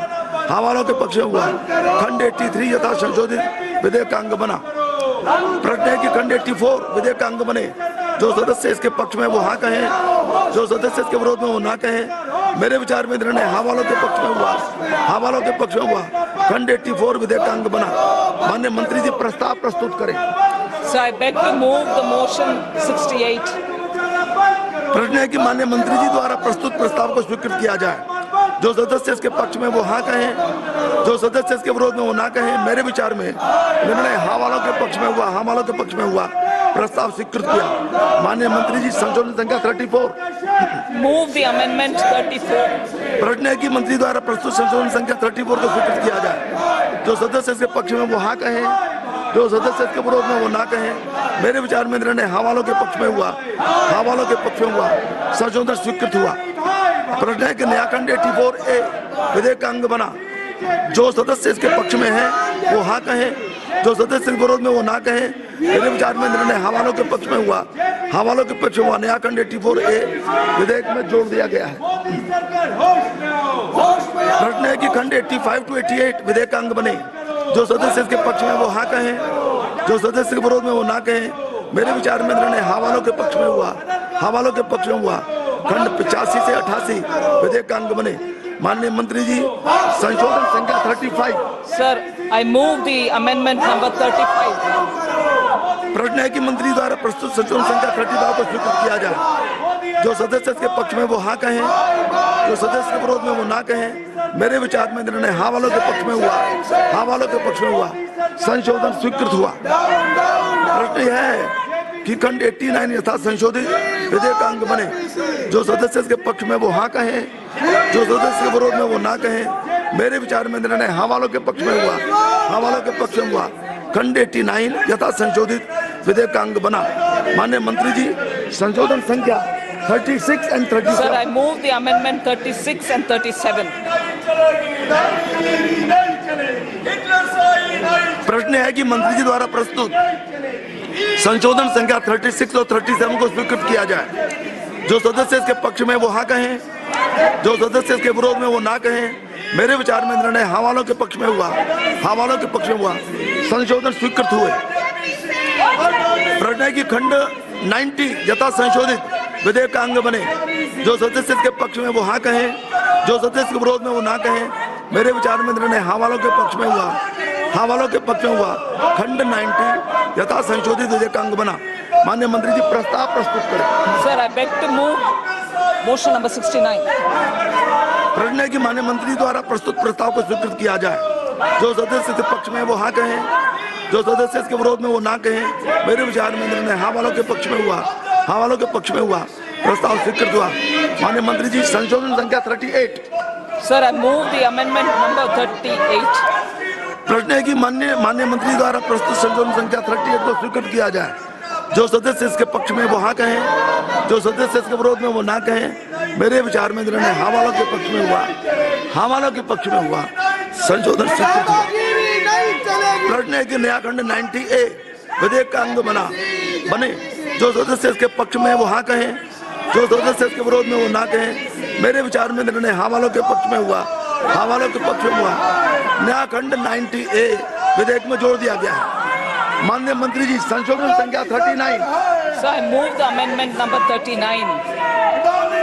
हाँ वालों के पक्ष में हुआ। खंड 83 यथा संशोधित विधेयक का अंग बना। प्रश्न है कि खंड 84 विधेयक का अंग बने। जो सदस्य इसके पक्ष में वो हाँ कहें, जो सदस्य इसके विरोध में वो ना कहें। मेरे विचार में निर्णय हाँ वालों के पक्ष में हुआ, हाँ वालों के पक्ष में हुआ। खंड 84 विधेयक का अंग बना। माननीय मंत्री जी, प्रस्ताव प्रस्तुत करें। So I beg to move the motion 68. प्रश्न है कि माननीय मंत्री जी द्वारा प्रस्तुत प्रस्ताव को स्वीकृत किया जाए। जो सदस्य इसके पक्ष में वो हाँ कहें, जो सदस्य इसके विरोध में वो ना कहें। मेरे विचार में निर्णय हाँ वालों के पक्ष में हुआ, हाँ वालों के पक्ष में हुआ, प्रस्ताव स्वीकृत किया। माननीय मंत्री जी, संशोधन संख्या 34। Move the amendment 34. प्रश्न है कि मंत्री द्वारा प्रस्तुत संशोधन संख्या 34 को स्वीकृत किया जाए। जो सदस्य इसके पक्ष में वो हाँ कहें, जो सदस्य इसके विरोध में वो ना कहें। मेरे विचार में निर्णय हाँ वालों के पक्ष में हुआ, हाँ वालों के पक्ष में हुआ, संशोधन स्वीकृत हुआ। प्रश्न है कि नया खंड 84A विधेयक का अंग बना। जो सदस्य इसके पक्ष में है वो हाँ कहें, जो सदस्य इसके विरोध में वो ना कहें। मेरे विचार में निर्णय हाँ वालों के पक्ष में हुआ, हाँ वालों के पक्ष में हुआ। नया खंड 84A विधेयक में जोड़ दिया गया है। प्रश्न है कि खंड 85 to 88 विधेयक का अंग बने। जो सदस्य इसके पक्ष में वो हाँ कहें, जो सदस्य के विरोध में वो ना कहें। मेरे विचार में निर्णय हाँ वालों के पक्ष में हुआ, हाँ वालों के पक्ष में हुआ। खंड 85 से 88 विधेयक का अंग बने। माननीय मंत्री जी, संशोधन संख्या 35। Sir, I move the amendment number 35. प्रश्न है कि मंत्री द्वारा प्रस्तुत संशोधन संख्या 35 को स्वीकृत किया जाए। जो सदस्य इसके पक्ष में वो हाँ कहें, जो सदस्य के विरोध में वो ना कहें। मेरे विचार में निर्णय हाँ वालों के पक्ष में हुआ, हाँ वालों के पक्ष में हुआ, संशोधन स्वीकृत हुआ। प्रश्न यह है कि खंड 89 यथा संशोधित विधेयक का अंग बने। जो सदस्य इसके पक्ष में वो हाँ कहें, जो सदस्य के विरोध में वो ना कहें। मेरे विचार में निर्णय हाँ वालों के पक्ष में हुआ, हाँ वालों के पक्ष में हुआ। खंड 89 यथा संशोधित विधेयक का अंग बना। माननीय मंत्री जी, संशोधन संख्या 36 and 37। Sir, I move the amendment 36 and 37. प्रश्न है कि मंत्री जी द्वारा प्रस्तुत संशोधन संख्या 36 और 37 को स्वीकृत किया जाए। जो सदस्य इसके पक्ष में वो हाँ कहें, जो सदस्य इसके विरोध में वो ना कहें। मेरे विचार में निर्णय हाँ वालों के पक्ष में हुआ, हाँ वालों के पक्ष में हुआ, संशोधन स्वीकृत हुए। प्रश्न है कि खंड 90 यथा संशोधित विधेयक का अंग बने। जो सदस्य इसके पक्ष में वो हाँ कहें, जो सदस्य के विरोध में वो ना कहें। मेरे विचार में निर्णय हाँ वालों के पक्ष में हुआ, हाँ वालों के पक्ष में हुआ। खंड 90 यथा संशोधित विधेयक का अंग बना। माननीय मंत्री जी, प्रस्ताव प्रस्तुत करें। Sir, I beg to move motion number 69. प्रश्न है कि माननीय मंत्री द्वारा प्रस्तुत प्रस्ताव को स्वीकृत किया जाए। जो सदस्य इसके पक्ष में वो हाँ कहें, जो सदस्य इसके विरोध में वो ना कहें। मेरे विचार में निर्णय हाँ वालों के पक्ष में हुआ, हाँ वालों के पक्ष में हुआ, प्रस्ताव स्वीकृत हुआ। माननीय मंत्री जी, संशोधन संख्या 38। Sir, I move the amendment number 38. प्रश्न है कि माननीय मंत्री द्वारा प्रस्तुत संशोधन संख्या 38 को स्वीकृत किया जाए। जो सदस्य इसके पक्ष में वो हाँ कहें, जो सदस्य इसके विरोध में वो ना कहें। मेरे विचार में निर्णय हाँ वालों के पक्ष में हुआ, हाँ वालों के पक्ष में हुआ, संशोधन स्वीकृत हुआ। प्रश्न है कि नया खंड 90A विधेयक का अंग बने। जो सदस्य इसके पक्ष में वो हाँ कहें, जो सदस्य इसके विरोध में वो ना कहें। मेरे विचार में निर्णय हाँ वालों के पक्ष में हुआ, हाँ वालों के पक्ष में हुआ। नया खंड 90A विधेयक में जोड़ दिया गया है। माननीय मंत्री जी, संशोधन संख्या 39। So I move the amendment number 39.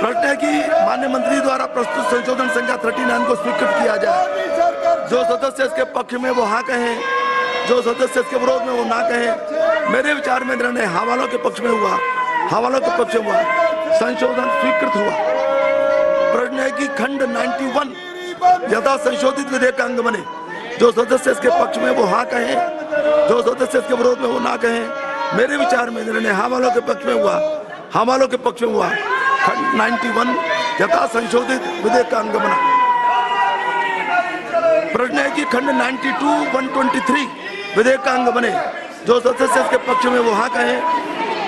प्रश्न है कि माननीय मंत्री द्वारा प्रस्तुत संशोधन संख्या 39 को स्वीकृत किया जाए। जो सदस्य इसके पक्ष में वो हाँ कहें, जो सदस्य इसके विरोध में वो ना कहें। मेरे विचार में निर्णय हाँ वालों के पक्ष में हुआ, हाँ वालों के पक्ष में हुआ। संशोधन स्वीकृत हुआ। प्रश्न है कि खंड 91 यथा संशोधित विधेयक का अंग बने। जो सदस्य इसके पक्ष में वो हाँ कहें, जो सदस्य इसके विरोध में वो ना कहें। मेरे विचार में निर्णय हाँ वालों के पक्ष में हुआ, हाँ वालों के पक्ष में हुआ। खंड 91 यथा संशोधित विधेयक का अंग बना। प्रश्न है कि खंड 92 123 विधेयक का अंग बने। जो सदस्य इसके पक्ष में वो हाँ कहें,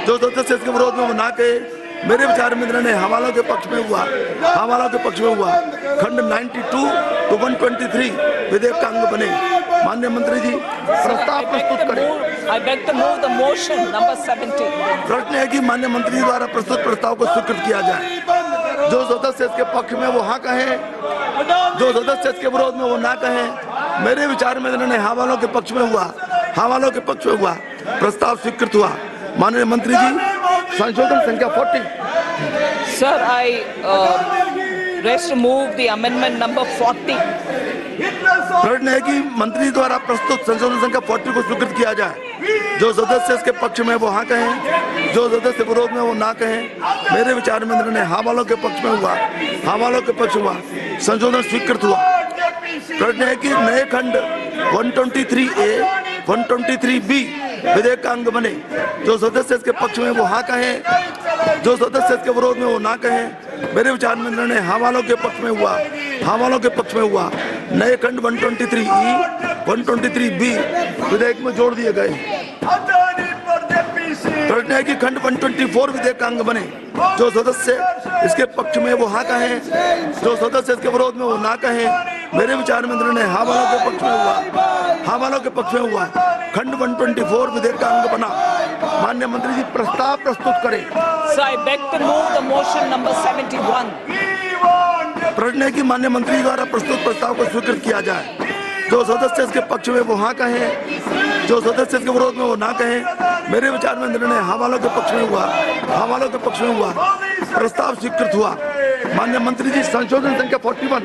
जो सदस्य इसके विरोध में वो ना कहे। मेरे विचार में निर्णय हाँ वालों के पक्ष में हुआ, हाँ वालों के पक्ष में हुआ। खंड 92 to 123 विधेयक का अंग बने। माननीय मंत्री जी, प्रस्ताव प्रस्तुत करें। I beg to move the motion number 70. प्रश्न है कि माननीय मंत्री द्वारा प्रस्तुत प्रस्ताव को स्वीकृत किया जाए। जो सदस्य इसके पक्ष में वो हाँ कहें, जो सदस्य इसके विरोध में वो ना कहें। मेरे विचार में निर्णय हाँ वालों के पक्ष में हुआ, हाँ वालों के पक्ष में हुआ। प्रस्ताव स्वीकृत हुआ। माननीय मंत्री जी, संशोधन संख्या 40। Sir, I rest move the amendment number 40. प्रश्न है कि मंत्री द्वारा प्रस्तुत संशोधन संख्या 40 को स्वीकृत किया जाए। जो सदस्य इसके पक्ष में वो हाँ कहें, जो सदस्य विरोध में वो ना कहें। मेरे विचार में निर्णय हाँ वालों के पक्ष में हुआ, हाँ वालों के पक्ष में हुआ। संशोधन स्वीकृत हुआ। प्रश्न है कि नए खंड 123A 123B विधेयक का अंग बने। जो सदस्य इसके पक्ष में वो हाँ कहें, जो सदस्य इसके विरोध में वो ना कहें। मेरे विचार में निर्णय हाँ वालों के पक्ष में हुआ, हाँ वालों के पक्ष में हुआ। नए खंड 123E 123B विधेयक में जोड़ दिए गए। प्रश्न है कि खंड 124 विधेयक का अंग बने। जो सदस्य इसके पक्ष में वो हाँ कहें, जो सदस्य इसके विरोध में वो ना कहें। मेरे विचार में निर्णय हाँ वालों के पक्ष में हुआ, हाँ वालों के पक्ष में हुआ। खंड 124 विधेयक का अंग बना। माननीय मंत्री जी, प्रस्ताव प्रस्तुत करें। So I beg to move the motion number 71. प्रश्न है कि माननीय मंत्री द्वारा प्रस्तुत प्रस्ताव को स्वीकृत किया जाए। जो सदस्य इसके पक्ष में वो हाँ कहें, जो सदस्य इसके विरोध में वो ना कहें। मेरे विचार में निर्णय हाँ वालों के पक्ष में हुआ, हाँ वालों के पक्ष में हुआ। प्रस्ताव स्वीकृत हुआ। माननीय मंत्री जी, संशोधन संख्या 41।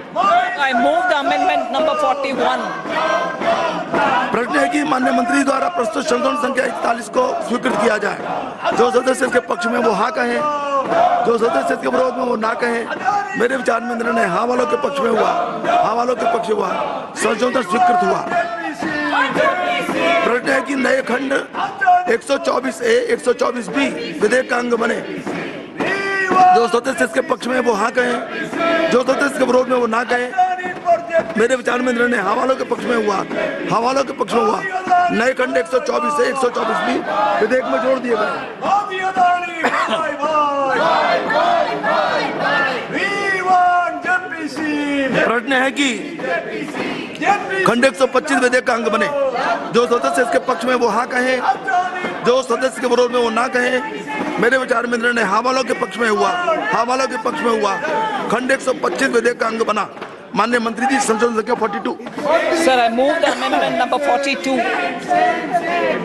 I move the amendment number 41. प्रश्न है कि माननीय मंत्री द्वारा प्रस्तुत संशोधन संख्या 41 को स्वीकृत किया जाए। जो सदस्य इसके पक्ष में वो हाँ कहें, जो सदस्य इसके विरोध में वो ना कहें। मेरे विचार में निर्णय हाँ वालों के पक्ष में हुआ, हाँ वालों के पक्ष में हुआ। संशोधन स्वीकृत हुआ। प्रश्न है कि नए खंड 124A 124B विधेयक का अंग बने। जो सदस्य इसके पक्ष में वो हाँ कहें, जो सदस्य इसके विरोध में वो ना कहें। मेरे विचार में निर्णय हाँ वालों के पक्ष में हुआ, हाँ वालों के पक्ष में हुआ। नए खंड 124A 124B विधेयक में जोड़ दिए गए। प्रश्न है कि खंड 125 विधेयक का अंग बने। जो सदस्य इसके पक्ष में वो हाँ कहें, जो सदस्य के विरोध में वो ना कहें। मेरे विचार में निर्णय हाँ वालों के पक्ष में हुआ, हाँ वालों के पक्ष में हुआ। खंड 125 विधेयक का अंग बना। माननीय मंत्री जी, संशोधन संख्या 42। Sir, I move the amendment number 42.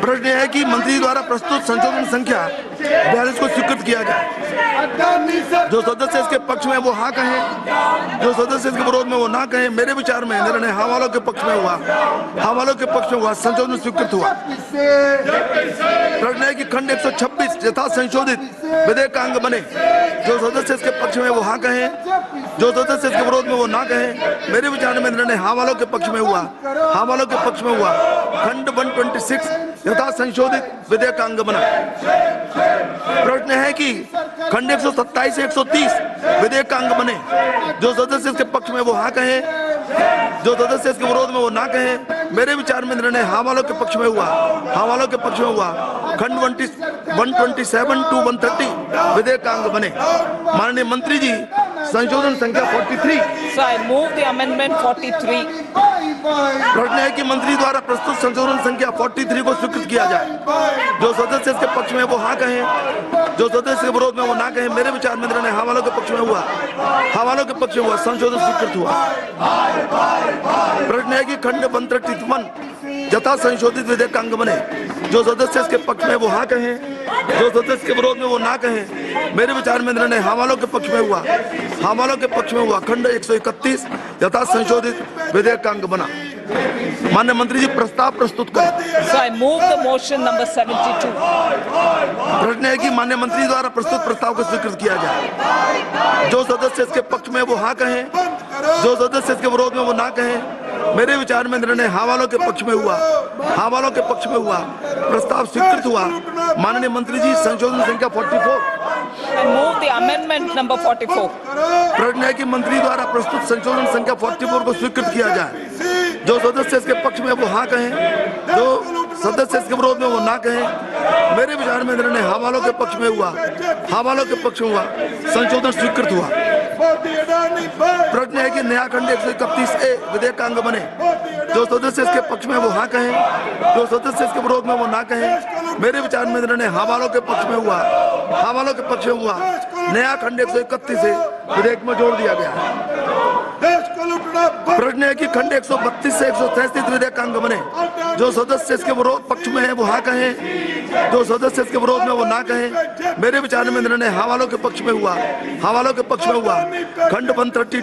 प्रश्न है कि मंत्री द्वारा प्रस्तुत संशोधन संख्या 42 को स्वीकृत किया जाए। जो सदस्य इसके पक्ष में वो हाँ कहें, जो सदस्य इसके विरोध में वो ना कहें। मेरे विचार में निर्णय हाँ वालों के पक्ष में हुआ, हाँ वालों के पक्ष में हुआ। संशोधन स्वीकृत हुआ। प्रश्न है कि खंड 126 यथा संशोधित विधेयक का अंग बने। जो सदस्य इसके पक्ष में वो हाँ कहें, जो सदस्य इसके विरोध में वो ना कहें। मेरे विचार में निर्णय हाँ वालों के पक्ष में हुआ। हाँ वालों के पक्ष में हुआ। खंड 126 यथा संशोधित विधेयकांग बना। प्रश्न है कि खंड 127 से 130 विधेयकांग बने। जो सदस्य इसके पक्ष में वो हाँ कहे, जो सदस्य इसके विरोध में वो ना कहे। मेरे विचार में निर्णय हाँ वालों के पक्ष में हुआ। हाँ वालों के पक्ष में हुआ। खंड 127 to 130 विधेयकांग बने। माननीय मंत्री जी, संशोधन संख्या 43। So I move the amendment 43. प्रश्न है कि मंत्री द्वारा प्रस्तुत संशोधन संख्या 43 को स्वीकृत किया जाए। जो सदस्य इसके पक्ष में वो हाँ कहे, जो सदस्य के विरोध में वो ना कहे। मेरे विचार में निर्णय हाँ वालों के पक्ष में हुआ। हाँ वालों के पक्ष में हुआ। संशोधन स्वीकृत हुआ। प्रश्न है कि खंड 131 यथा संशोधित विधेयकांग बने। जो सदस्य इसके पक्ष में वो हाँ कहे, जो सदस्य के विरोध में वो ना कहे। मेरे विचार में निर्णय हाँ वालों के पक्ष में हुआ। हाँ वालों के पक्ष में हुआ। खंड 131 यथा संशोधित विधेयकांग बना। माननीय मंत्री जी, प्रस्ताव प्रस्तुत करें। So I move the motion number 72. प्रश्न है कि माननीय मंत्री द्वारा प्रस्तुत प्रस्ताव को स्वीकृत किया जाए। जो सदस्य इसके पक्ष में वो हाँ कहे, जो सदस्य इसके विरोध में वो ना कहे। मेरे विचार में निर्णय हाँ वालों के पक्ष में हुआ। हाँ वालों के पक्ष में हुआ। प्रस्ताव स्वीकृत हुआ। माननीय मंत्री जी, संशोधन संख्या 44। I move the amendment number 44. प्रश्न है कि मंत्री द्वारा प्रस्तुत संशोधन संख्या 44 को स्वीकृत किया जाए। जो सदस्य इसके पक्ष में वो हाँ कहें, जो सदस्य इसके विरोध में वो ना कहें। मेरे विचार में निर्णय हाँ वालों के पक्ष में हुआ। हाँ वालों के पक्ष में हुआ। संशोधन स्वीकृत हुआ। प्रश्न है कि नया खंड 131A विधेयकांग बने। जो सदस्य इसके पक्ष में वो हाँ कहें, जो सदस्य इसके विरोध में वो ना कहें। मेरे विचार में निर्णय हाँ वालों के पक्ष में हुआ। हाँ वालों के पक्ष में हुआ। नया खंड 131 से विधेयक में जोड़ दिया गया। प्रश्न है कि खंड 132 से 133 विधेयकांग बने। जो सदस्य इसके विरोध पक्ष में है वो हाँ कहें, जो सदस्य इसके विरोध में वो ना कहें। मेरे विचार में निर्णय हाँ वालों के पक्ष में हुआ। हाँ वालों के पक्ष में हुआ। खंड 132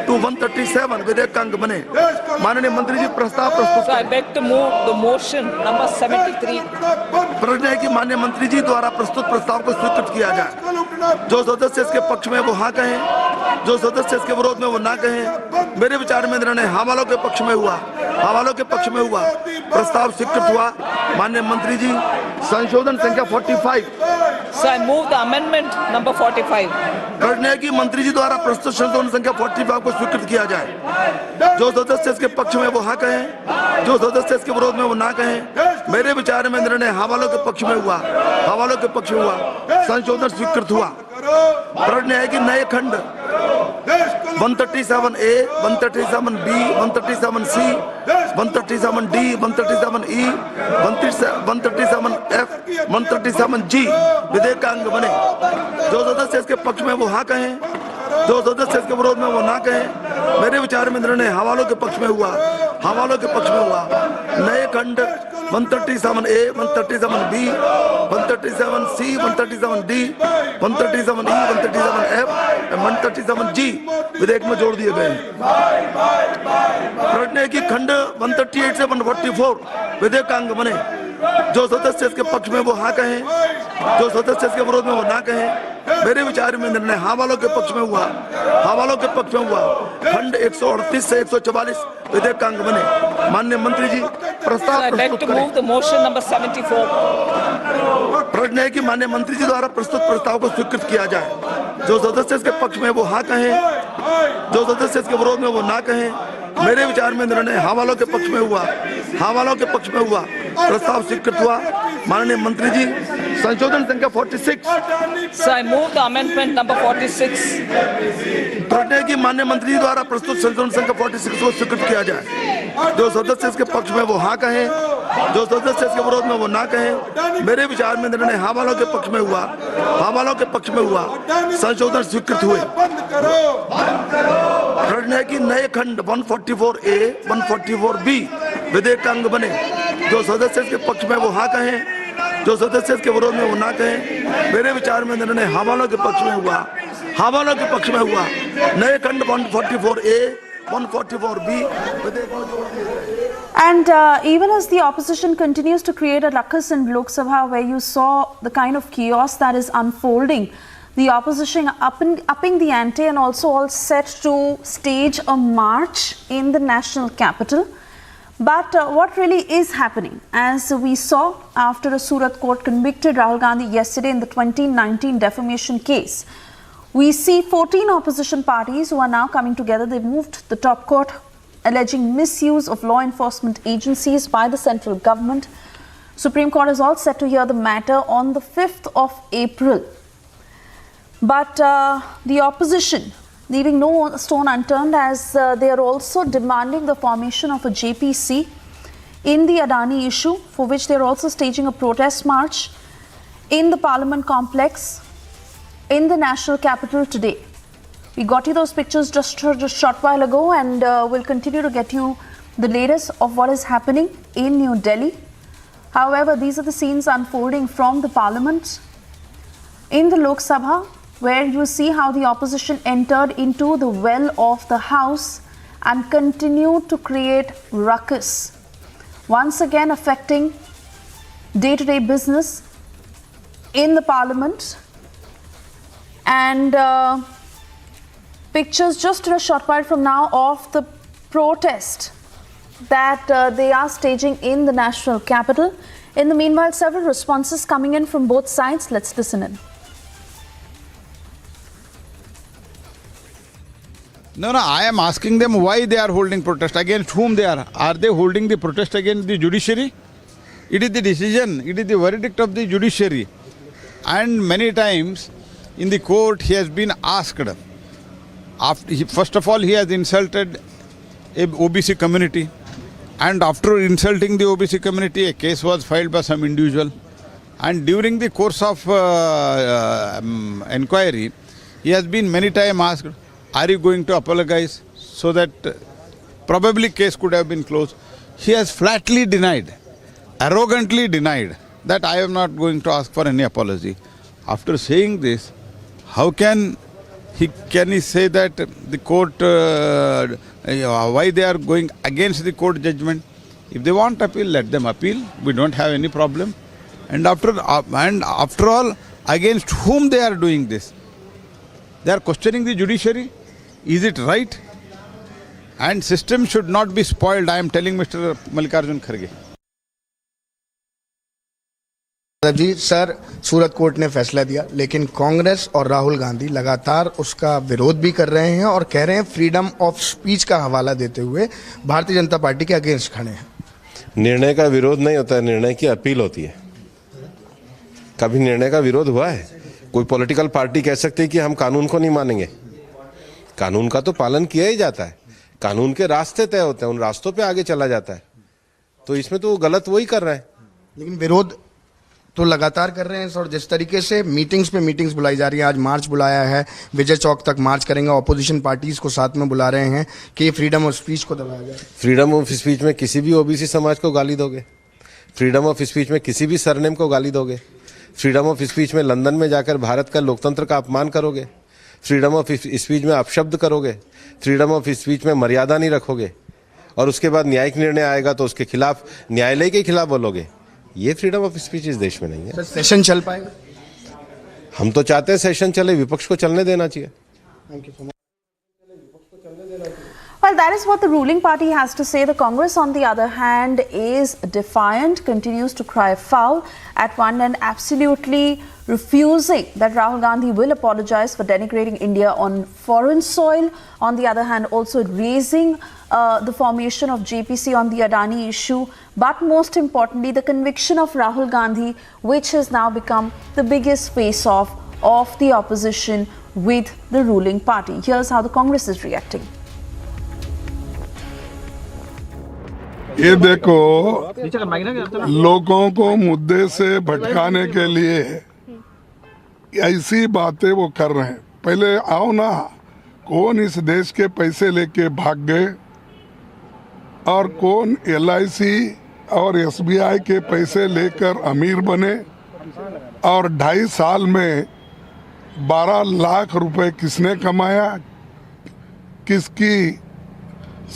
to 137 विधेयकांग बने। माननीय मंत्री जी, प्रस्ताव प्रस्तुत। So I beg to move the motion number 73. प्रश्न है कि माननीय मंत्री जी द्वारा प्रस्तुत प्रस्ताव को स्वीकृत किया जाए। जो सदस्य इसके पक्ष में वो हाँ कहें, जो सदस्य इसके विरोध में वो ना कहें। मेरे विचार में निर्णय हाँ वालों के पक्ष में हुआ। हाँ वालों के पक्ष में हुआ। प्रस्ताव स्वीकृत हुआ। माननीय मंत्री जी, संशोधन संख्या 45। So I move the amendment number 45. प्रश्न है कि मंत्री जी द्वारा प्रस्तुत संशोधन संख्या 45 को स्वीकृत किया जाए। जो सदस्य इसके पक्ष में वो हाँ कहें, जो सदस्य इसके विरोध में वो ना कहें। मेरे विचार में निर्णय हाँ वालों के पक्ष में हुआ। हाँ वालों के पक्ष में हुआ। संशोधन स्वीकृत हुआ। प्रश्न है कि नए खंड 137A, 137B, 137C, 137D, 137E, 137F, 137G विधेयकांग बने। जो सदस्य इसके पक्ष में वो हाँ कहें, जो सदस्य इसके विरोध में वो ना कहें। मेरे विचार में निर्णय हाँ वालों के पक्ष में हुआ। हाँ वालों के पक्ष में हुआ। नए खंड 137A, 137B, 137C, 137D, 137E, 137F, 137G विधेयक में जोड़ दिए गए। प्रश्न है कि खंड 138 से 144 विधेयकांग बने। जो सदस्य इसके पक्ष में वो हाँ कहें, जो सदस्य इसके विरोध में वो ना कहें। मेरे विचार में निर्णय हाँ वालों के पक्ष में हुआ। हाँ वालों के पक्ष में हुआ। खंड 138 से 144 विधेयकांग बने। माननीय मंत्री जी, प्रस्ताव प्रस्तुत करें। Motion number 74। प्रश्न है कि माननीय मंत्री जी द्वारा प्रस्तुत प्रस्ताव को स्वीकृत किया जाए। जो सदस्य इसके पक्ष में वो हाँ कहें, जो सदस्य इसके विरोध में वो ना कहें। मेरे विचार में निर्णय हाँ वालों के पक्ष में हुआ। हाँ वालों के पक्ष में हुआ। प्रस्ताव स्वीकृत हुआ। माननीय मंत्री जी, संशोधन संख्या 46। So I move the amendment number 46. प्रश्न है कि माननीय मंत्री जी द्वारा प्रस्तुत संशोधन संख्या 46 को स्वीकृत किया जाए। जो सदस्य इसके पक्ष में वो हाँ कहें, जो सदस्य इसके विरोध में वो ना कहें। मेरे विचार में निर्णय हाँ वालों के पक्ष में हुआ। हाँ वालों के पक्ष में हुआ। संशोधन स्वीकृत हुए। प्रश्न है कि नए खंड 144A, 144B विधेयकांग बने। जो सदस्य इसके पक्ष में वो हाँ कहें, जो सदस्य इसके विरोध में वो ना कहें। मेरे विचार में निर्णय हाँ वालों के पक्ष में हुआ। हाँ वालों के पक्ष में हुआ। नए खंड 144A, 144B विधेयक में जोड़ दिए गए। And even as the opposition continues to create a ruckus in Lok Sabha, where you saw the kind of chaos that is unfolding, the opposition upping the ante and also all set to stage a march in the national capital. But what really is happening, as we saw after a Surat court convicted Rahul Gandhi yesterday in the 2019 defamation case, we see 14 opposition parties who are now coming together. They've moved the top court alleging misuse of law enforcement agencies by the central government. Supreme Court is all set to hear the matter on the 5th of April. But the opposition leaving no stone unturned, as they are also demanding the formation of a JPC in the Adani issue, for which they are also staging a protest march in the Parliament complex in the national capital today. We got you those pictures just a short while ago, and we'll continue to get you the latest of what is happening in New Delhi. However, these are the scenes unfolding from the Parliament in the Lok Sabha, where you see how the opposition entered into the well of the House and continued to create ruckus, once again affecting day-to-day business in the Parliament. And pictures just a short while from now of the protest that they are staging in the national capital. In the meanwhile, several responses coming in from both sides. Let's listen in. No, I am asking them why they are holding protest, against whom they are. Are they holding the protest against the judiciary? It is the decision, it is the verdict of the judiciary. And many times in the court he has been asked, first of all he has insulted a OBC community, and after insulting the OBC community a case was filed by some individual, and during the course of inquiry he has been many times asked, are you going to apologize, so that probably case could have been closed. He has flatly denied, arrogantly denied that I am not going to ask for any apology. After saying this, how can he say that the court, why they are going against the court judgment? If they want appeal, let them appeal. We don't have any problem. And after all, against whom they are doing this? They are questioning the judiciary. Is it right? And system should not be spoiled. I am telling Mr. Mallikarjun Kharge. Ji sir, Surat court ने फैसला दिया, लेकिन कांग्रेस और राहुल गांधी लगातार उसका विरोध भी कर रहे हैं और कह रहे हैं फ्रीडम ऑफ स्पीच का हवाला देते हुए भारतीय जनता पार्टी के अगेंस्ट खड़े हैं। निर्णय का विरोध नहीं होता है, निर्णय की अपील होती है। कभी निर्णय का विरोध हुआ है? कोई पॉलिटिकल पार्टी कह सकती है कि हम कानून को नहीं मानेंगे? कानून का तो पालन किया ही जाता है, कानून के रास्ते तय होते हैं, उन रास्तों पे आगे चला जाता है। तो इसमें तो गलत वही कर रहे हैं। लेकिन विरोध तो लगातार कर रहे हैं और जिस तरीके से मीटिंग्स पे मीटिंग्स बुलाई जा रही है, आज मार्च बुलाया है, विजय चौक तक मार्च करेंगे, ऑपोजिशन पार्टीज को साथ में बुला रहे हैं कि ये फ्रीडम ऑफ स्पीच को दबाया जाए। फ्रीडम ऑफ स्पीच में किसी भी ओबीसी समाज को गाली दोगे? फ्रीडम ऑफ स्पीच में किसी भी सरनेम को गाली दोगे? फ्रीडम ऑफ स्पीच में लंदन में जाकर भारत का लोकतंत्र का अपमान करोगे? फ्रीडम ऑफ स्पीच में अपशब्द करोगे? फ्रीडम ऑफ स्पीच में मर्यादा नहीं रखोगे और उसके बाद न्यायिक निर्णय आएगा तो उसके खिलाफ, न्यायालय के खिलाफ बोलोगे? ये फ्रीडम ऑफ स्पीच इस देश में नहीं है। सेशन चल पाएगा? हम तो चाहते हैं सेशन चले, विपक्ष को चलने देना चाहिए। Well, that is what the ruling party has to say. The Congress, on the other hand, is defiant, continues to cry foul. At one end, absolutely refusing that Rahul Gandhi will apologize for denigrating India on foreign soil. On the other hand, also raising the formation of JPC on the Adani issue. But most importantly, the conviction of Rahul Gandhi, which has now become the biggest face-off of the opposition with the ruling party. Here's how the Congress is reacting. ये देखो, लोगों को मुद्दे से भटकाने के लिए ऐसी बातें वो कर रहे हैं। पहले आओ ना, कौन इस देश के पैसे लेके भाग गए और कौन LIC और SBI के पैसे लेकर अमीर बने और 2.5 साल में 12 लाख रुपए किसने कमाया, किसकी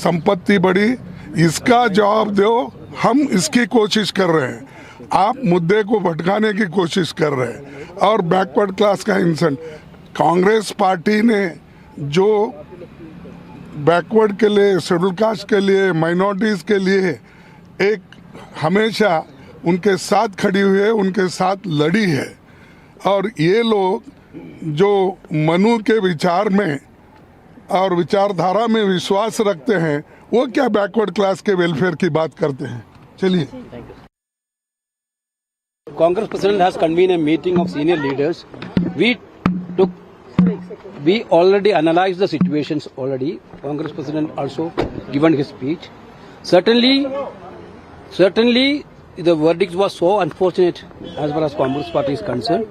संपत्ति बढ़ी, इसका जवाब दो। हम इसकी कोशिश कर रहे हैं, आप मुद्दे को भटकाने की कोशिश कर रहे हैं और बैकवर्ड क्लास का इंसान कांग्रेस पार्टी ने जो बैकवर्ड के लिए, शेड्यूल कास्ट के लिए, माइनॉरिटीज के लिए एक हमेशा उनके साथ खड़ी हुई है, उनके साथ लड़ी है। और ये लोग जो मनु के विचार में और विचारधारा में विश्वास रखते हैं, वो क्या बैकवर्ड क्लास के वेलफेयर की बात करते हैं। चलिए। Congress President has convened a meeting of senior leaders. We already analyzed the situations already. Congress President also given his speech. Certainly, the verdict was so unfortunate as far as Congress Party is concerned.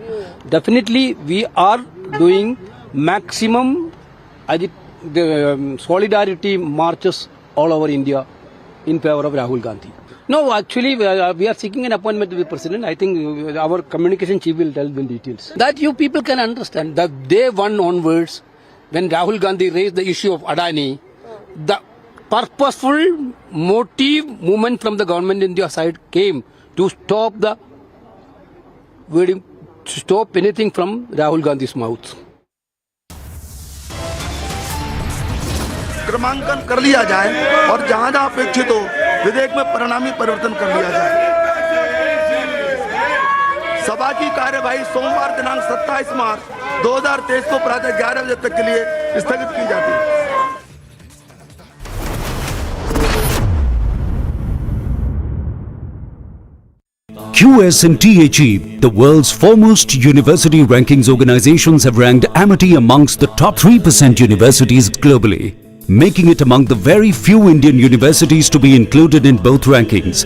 Definitely, we are doing maximum solidarity marches all over India in favor of Rahul Gandhi. No, actually, we are seeking an appointment with the President. I think our communication chief will tell the details. That you people can understand that day one onwards, when Rahul Gandhi raised the issue of Adani, the purposeful motive movement from the government India side came to stop anything from Rahul Gandhi's mouth. क्रमांकन कर लिया जाए और जहां जहां अपेक्षित हो विधेयक में परिणामी परिवर्तन कर लिया जाए। सभा की कार्यवाही सोमवार दिनांक 27 मार्च 2023 को प्रातः 11 बजे तक के लिए स्थगित की जाती है। QS and THE, the world's foremost university rankings organizations, have ranked Amity amongst the top 3% universities globally, making it among the very few Indian universities to be included in both rankings.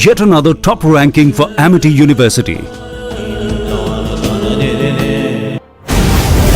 Yet another top ranking for Amity University.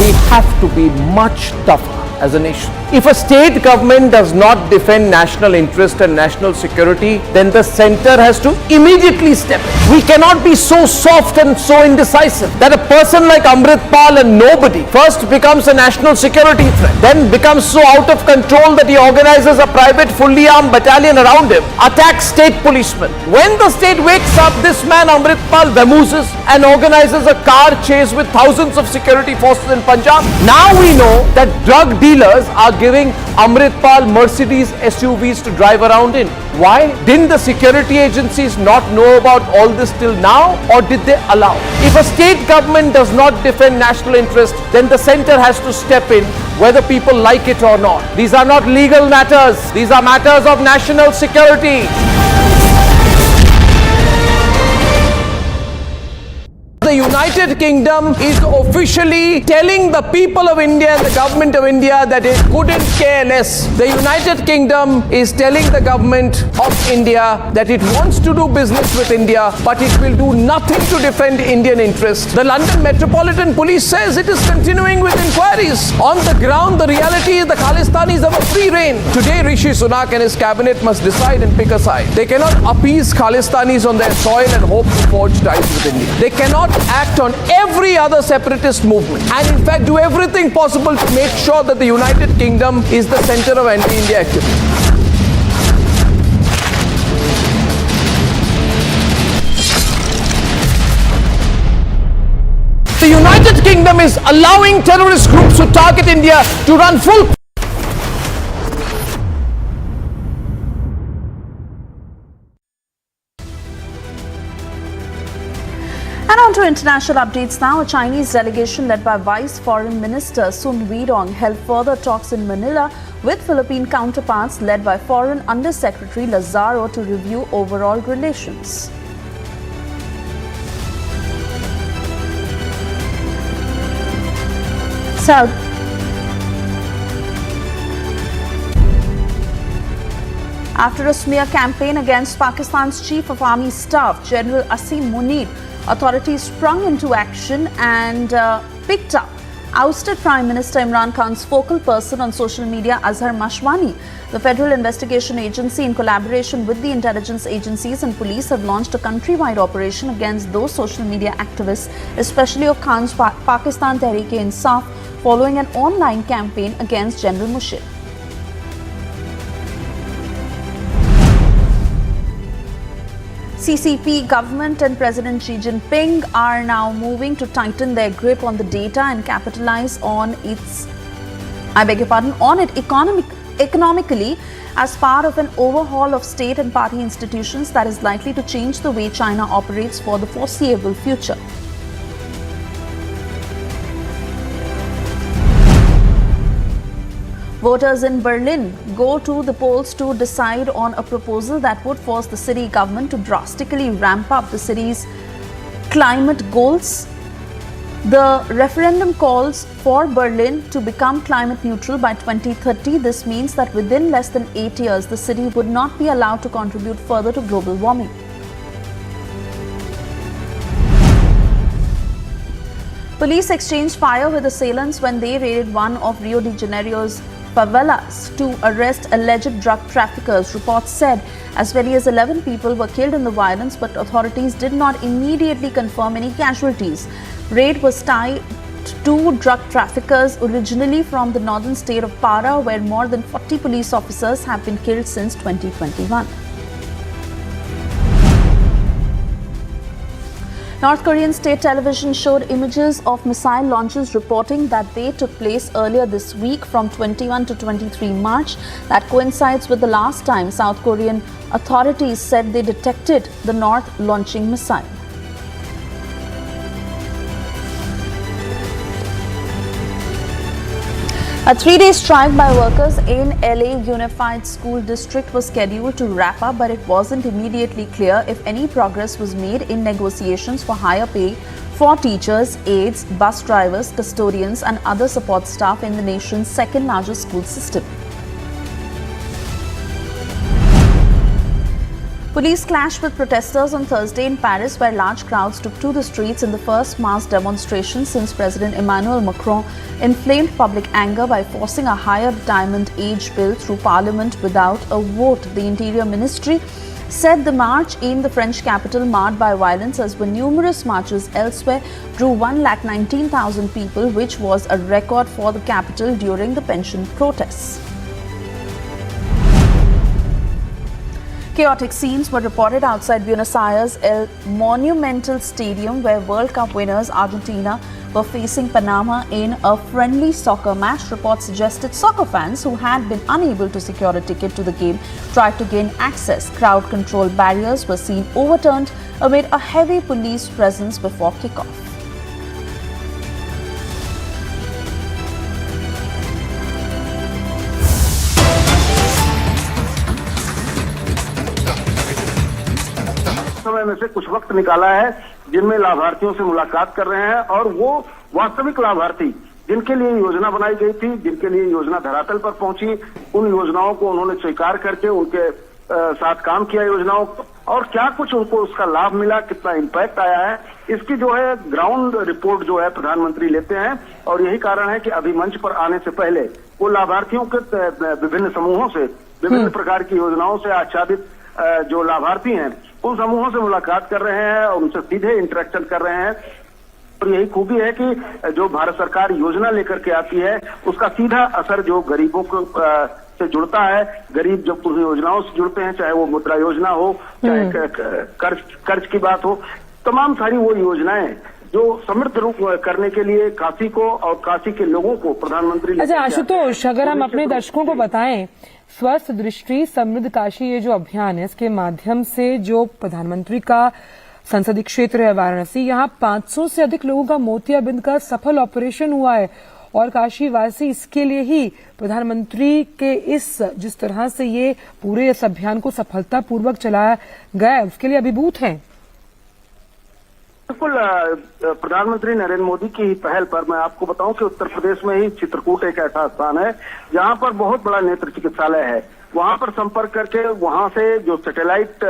We have to be much tougher as a nation. If a state government does not defend national interest and national security, then the center has to immediately step in. We cannot be so soft and so indecisive that a person like Amritpal and nobody first becomes a national security threat, then becomes so out of control that he organizes a private fully armed battalion around him, attacks state policemen. When the state wakes up, this man Amritpal vamooses and organizes a car chase with thousands of security forces in Punjab. Now we know that drug dealers are giving Amritpal Mercedes SUVs to drive around in. Why? Didn't the security agencies not know about all this till now, or did they allow? If a state government does not defend national interest, then the center has to step in, whether people like it or not. These are not legal matters. These are matters of national security. The United Kingdom is officially telling the people of India and the government of India that it couldn't care less. The United Kingdom is telling the government of India that it wants to do business with India, but it will do nothing to defend Indian interests. The London Metropolitan Police says it is continuing with inquiries. On the ground, the reality is the Khalistanis have a free rein. Today, Rishi Sunak and his cabinet must decide and pick a side. They cannot appease Khalistanis on their soil and hope to forge ties with India. They cannot act on every other separatist movement and in fact do everything possible to make sure that the United Kingdom is the center of anti-India activity. The United Kingdom is allowing terrorist groups to target India to run full. And on to international updates now. A Chinese delegation led by Vice Foreign Minister Sun Weidong held further talks in Manila with Philippine counterparts led by Foreign Under-Secretary Lazaro to review overall relations. After a smear campaign against Pakistan's Chief of Army Staff, General Asim Munir, authorities sprung into action and picked up ousted Prime Minister Imran Khan's focal person on social media, Azhar Mashwani. The Federal Investigation Agency, in collaboration with the intelligence agencies and police, have launched a countrywide operation against those social media activists, especially of Khan's Pakistan Tehreek-e-Insaf, following an online campaign against General Musharraf. CCP government and President Xi Jinping are now moving to tighten their grip on the data and capitalize on it economically as part of an overhaul of state and party institutions that is likely to change the way China operates for the foreseeable future. Voters in Berlin go to the polls to decide on a proposal that would force the city government to drastically ramp up the city's climate goals. The referendum calls for Berlin to become climate neutral by 2030. This means that within less than 8 years, the city would not be allowed to contribute further to global warming. Police exchanged fire with assailants when they raided one of Rio de Janeiro's favelas to arrest alleged drug traffickers. Reports said as many as 11 people were killed in the violence, but authorities did not immediately confirm any casualties. Raid was tied to drug traffickers originally from the northern state of Para, where more than 40 police officers have been killed since 2021. North Korean state television showed images of missile launches, reporting that they took place earlier this week from 21 to 23 March. That coincides with the last time South Korean authorities said they detected the North launching missile. A 3-day strike by workers in LA Unified School District was scheduled to wrap up, but it wasn't immediately clear if any progress was made in negotiations for higher pay for teachers, aides, bus drivers, custodians and other support staff in the nation's second largest school system. Police clashed with protesters on Thursday in Paris, where large crowds took to the streets in the first mass demonstration since President Emmanuel Macron inflamed public anger by forcing a higher retirement age bill through Parliament without a vote. The Interior Ministry said the march in the French capital, marred by violence as were numerous marches elsewhere, drew 119,000 people, which was a record for the capital during the pension protests. Chaotic scenes were reported outside Buenos Aires' El Monumental Stadium, where World Cup winners Argentina were facing Panama in a friendly soccer match. Reports suggested soccer fans who had been unable to secure a ticket to the game tried to gain access. Crowd control barriers were seen overturned amid a heavy police presence before kickoff. समय में से कुछ वक्त निकाला है जिनमें लाभार्थियों से मुलाकात कर रहे हैं और वो वास्तविक लाभार्थी जिनके लिए योजना बनाई गई थी, जिनके लिए योजना धरातल पर पहुंची, उन योजनाओं को उन्होंने स्वीकार करके उनके साथ काम किया योजनाओं और क्या कुछ उनको उसका लाभ मिला, कितना इम्पैक्ट आया है, इसकी जो है ग्राउंड रिपोर्ट जो है प्रधानमंत्री लेते हैं। और यही कारण है कि अभी मंच पर आने से पहले वो लाभार्थियों के विभिन्न समूहों से, विभिन्न प्रकार की योजनाओं से आच्छादित जो लाभार्थी हैं उन समूहों से मुलाकात कर रहे हैं और उनसे सीधे इंटरेक्शन कर रहे हैं। और यही खूबी है कि जो भारत सरकार योजना लेकर के आती है उसका सीधा असर जो गरीबों को से जुड़ता है। गरीब जब उन योजनाओं से जुड़ते हैं, चाहे वो मुद्रा योजना हो, चाहे कर्ज की बात हो, तमाम सारी वो योजनाएं जो समृद्ध रूप करने के लिए काशी को और काशी के लोगों को प्रधानमंत्री। अच्छा आशुतोष, अगर हम अपने दर्शकों को बताएं, स्वस्थ दृष्टि समृद्ध काशी ये जो अभियान है, इसके माध्यम से जो प्रधानमंत्री का संसदीय क्षेत्र है वाराणसी, यहाँ 500 से अधिक लोगों का मोतियाबिंद का सफल ऑपरेशन हुआ है और काशी वासी इसके लिए ही प्रधानमंत्री के जिस तरह से ये पूरे इस अभियान को सफलतापूर्वक चलाया गया उसके लिए अभिभूत हैं। बिल्कुल, प्रधानमंत्री नरेंद्र मोदी की पहल पर मैं आपको बताऊं कि उत्तर प्रदेश में ही चित्रकूट एक ऐसा स्थान है जहां पर बहुत बड़ा नेत्र चिकित्सालय है। वहां पर संपर्क करके वहां से जो सैटेलाइट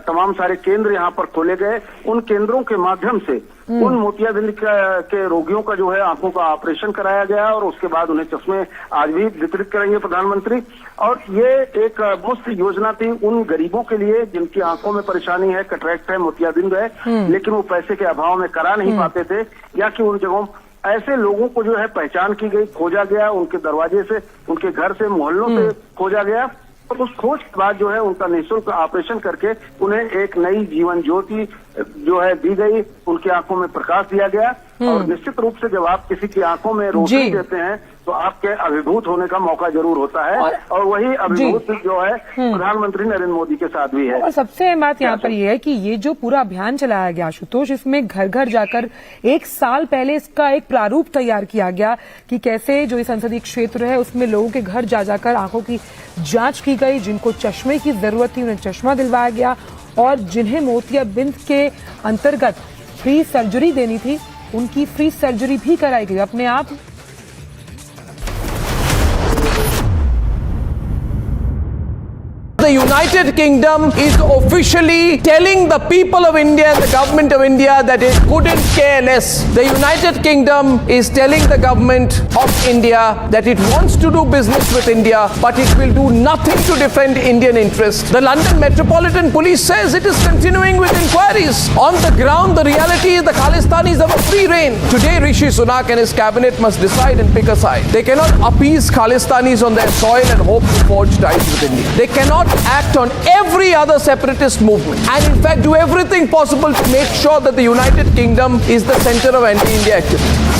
तमाम सारे केंद्र यहाँ पर खोले गए, उन केंद्रों के माध्यम से उन मोतियाबिंद के रोगियों का जो है आंखों का ऑपरेशन कराया गया और उसके बाद उन्हें चश्मे आज भी वितरित करेंगे प्रधानमंत्री। और ये एक मुफ्त योजना थी उन गरीबों के लिए जिनकी आंखों में परेशानी है, कैटरेक्ट है, मोतियाबिंद है, लेकिन वो पैसे के अभाव में करा नहीं पाते थे, या कि उन जगहों ऐसे लोगों को जो है पहचान की गई, खोजा गया, उनके दरवाजे से, उनके घर से, मोहल्लों से खोजा गया उस खोज के बाद जो है उनका निःशुल्क ऑपरेशन करके उन्हें एक नई जीवन ज्योति जो है दी गई, उनकी आंखों में प्रकाश दिया गया। और निश्चित रूप से जब आप किसी की आंखों में रोशनी देते हैं तो आपके अभिभूत होने का मौका जरूर होता है, और वही अभिभूत जो है प्रधानमंत्री नरेंद्र मोदी के साथ भी है। और सबसे अहम बात यहाँ पर यह है कि ये जो पूरा अभियान चलाया गया आशुतोष, इसमें घर घर जाकर 1 साल पहले इसका एक प्रारूप तैयार किया गया कि कैसे जो ये संसदीय क्षेत्र है उसमें लोगों के घर जा जाकर आंखों की जांच की गई, जिनको चश्मे की जरूरत थी उन्हें चश्मा दिलवाया गया, और जिन्हें मोतियाबिंद के अंतर्गत फ्री सर्जरी देनी थी उनकी फ्री सर्जरी भी कराई गई अपने आप। The United Kingdom is officially telling the people of India and the government of India that it couldn't care less. The United Kingdom is telling the government of India that it wants to do business with India, but it will do nothing to defend Indian interests. The London Metropolitan Police says it is continuing with inquiries. On the ground, the reality is the Khalistanis have a free rein. Today, Rishi Sunak and his cabinet must decide and pick a side. They cannot appease Khalistanis on their soil and hope to forge ties with India. They cannot act on every other separatist movement and in fact do everything possible to make sure that the United Kingdom is the center of anti-India activity.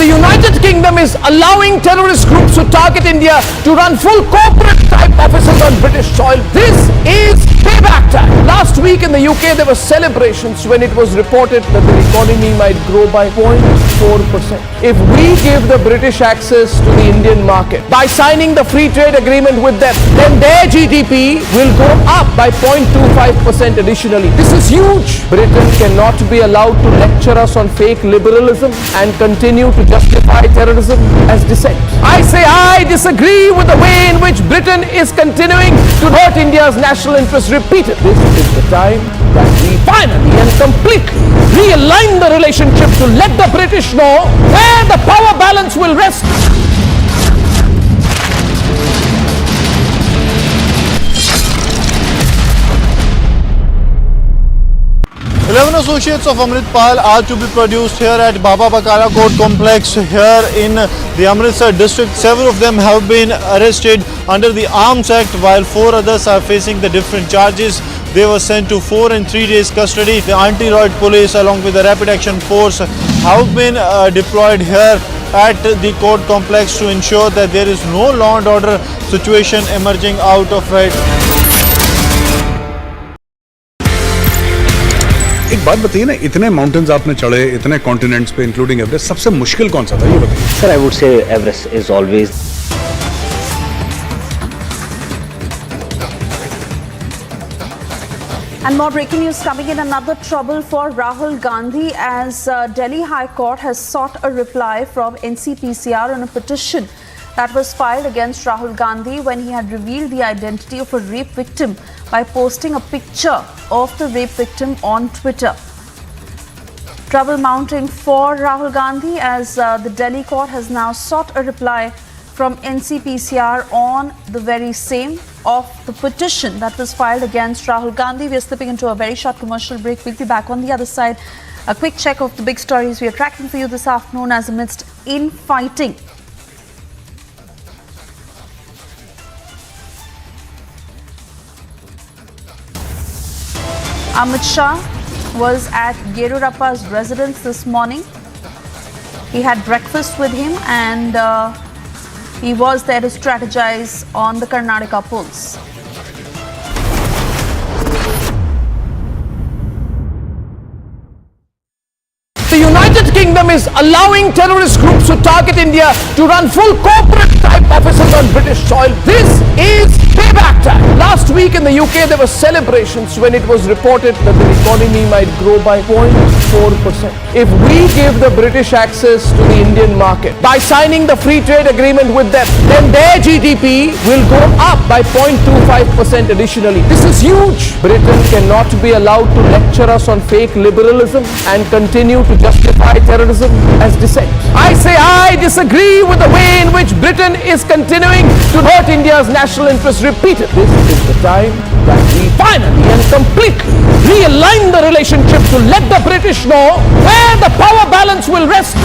The United Kingdom is allowing terrorist groups to target India to run full corporate type offices on British soil. This is payback time. Last week in the UK there were celebrations when it was reported that the economy might grow by 0.4%. If we give the British access to the Indian market by signing the free trade agreement with them, then their GDP will go up by 0.25% additionally. This is huge. Britain cannot be allowed to lecture us on fake liberalism and continue to justify terrorism as dissent. I say I disagree with the way in which Britain is continuing to hurt India's national interests repeatedly. This is the time that we finally and completely realign the relationship to let the British know where the power balance will rest. 11 associates of Amritpal are to be produced here at Baba Bakara Court Complex here in the Amritsar district. Several of them have been arrested under the Arms Act while 4 others are facing the different charges. They were sent to 4 and 3 days custody. The anti-riot police along with the rapid action force have been deployed here at the court complex to ensure that there is no law and order situation emerging out of riot. एक बात बताइए ना, इतने mountains आपने चढ़े, इतने continents पे including Everest, सबसे मुश्किल कौन सा था ये बताइए? Sir, I would say Everest is always. And more breaking news coming in. Another trouble for Rahul Gandhi as Delhi High Court has sought a reply from NCPCR on a petition that was filed against Rahul Gandhi when he had revealed the identity of a rape victim by posting a picture of the rape victim on Twitter. Trouble mounting for Rahul Gandhi as the Delhi court has now sought a reply from NCPCR on the very same of the petition that was filed against Rahul Gandhi. We are slipping into a very short commercial break. We'll be back on the other side. A quick check of the big stories we are tracking for you this afternoon as amidst infighting. Amit Shah was at Yerurappa's residence this morning. He had breakfast with him and he was there to strategize on the Karnataka polls. The United Kingdom is allowing terrorist groups to target India to run full corporate type offices on British soil. This is payback time. Last week in the UK there were celebrations when it was reported that the economy might grow by 0.4%. If we give the British access to the Indian market by signing the free trade agreement with them, then their GDP will go up by 0.25% additionally. This is huge. Britain cannot be allowed to lecture us on fake liberalism and continue to justify terrorism as dissent. I say I disagree with the way in which Britain is continuing to hurt India's national interests repeatedly. This is the time that we finally and completely realign the relationship to let the British know where the power balance will rest.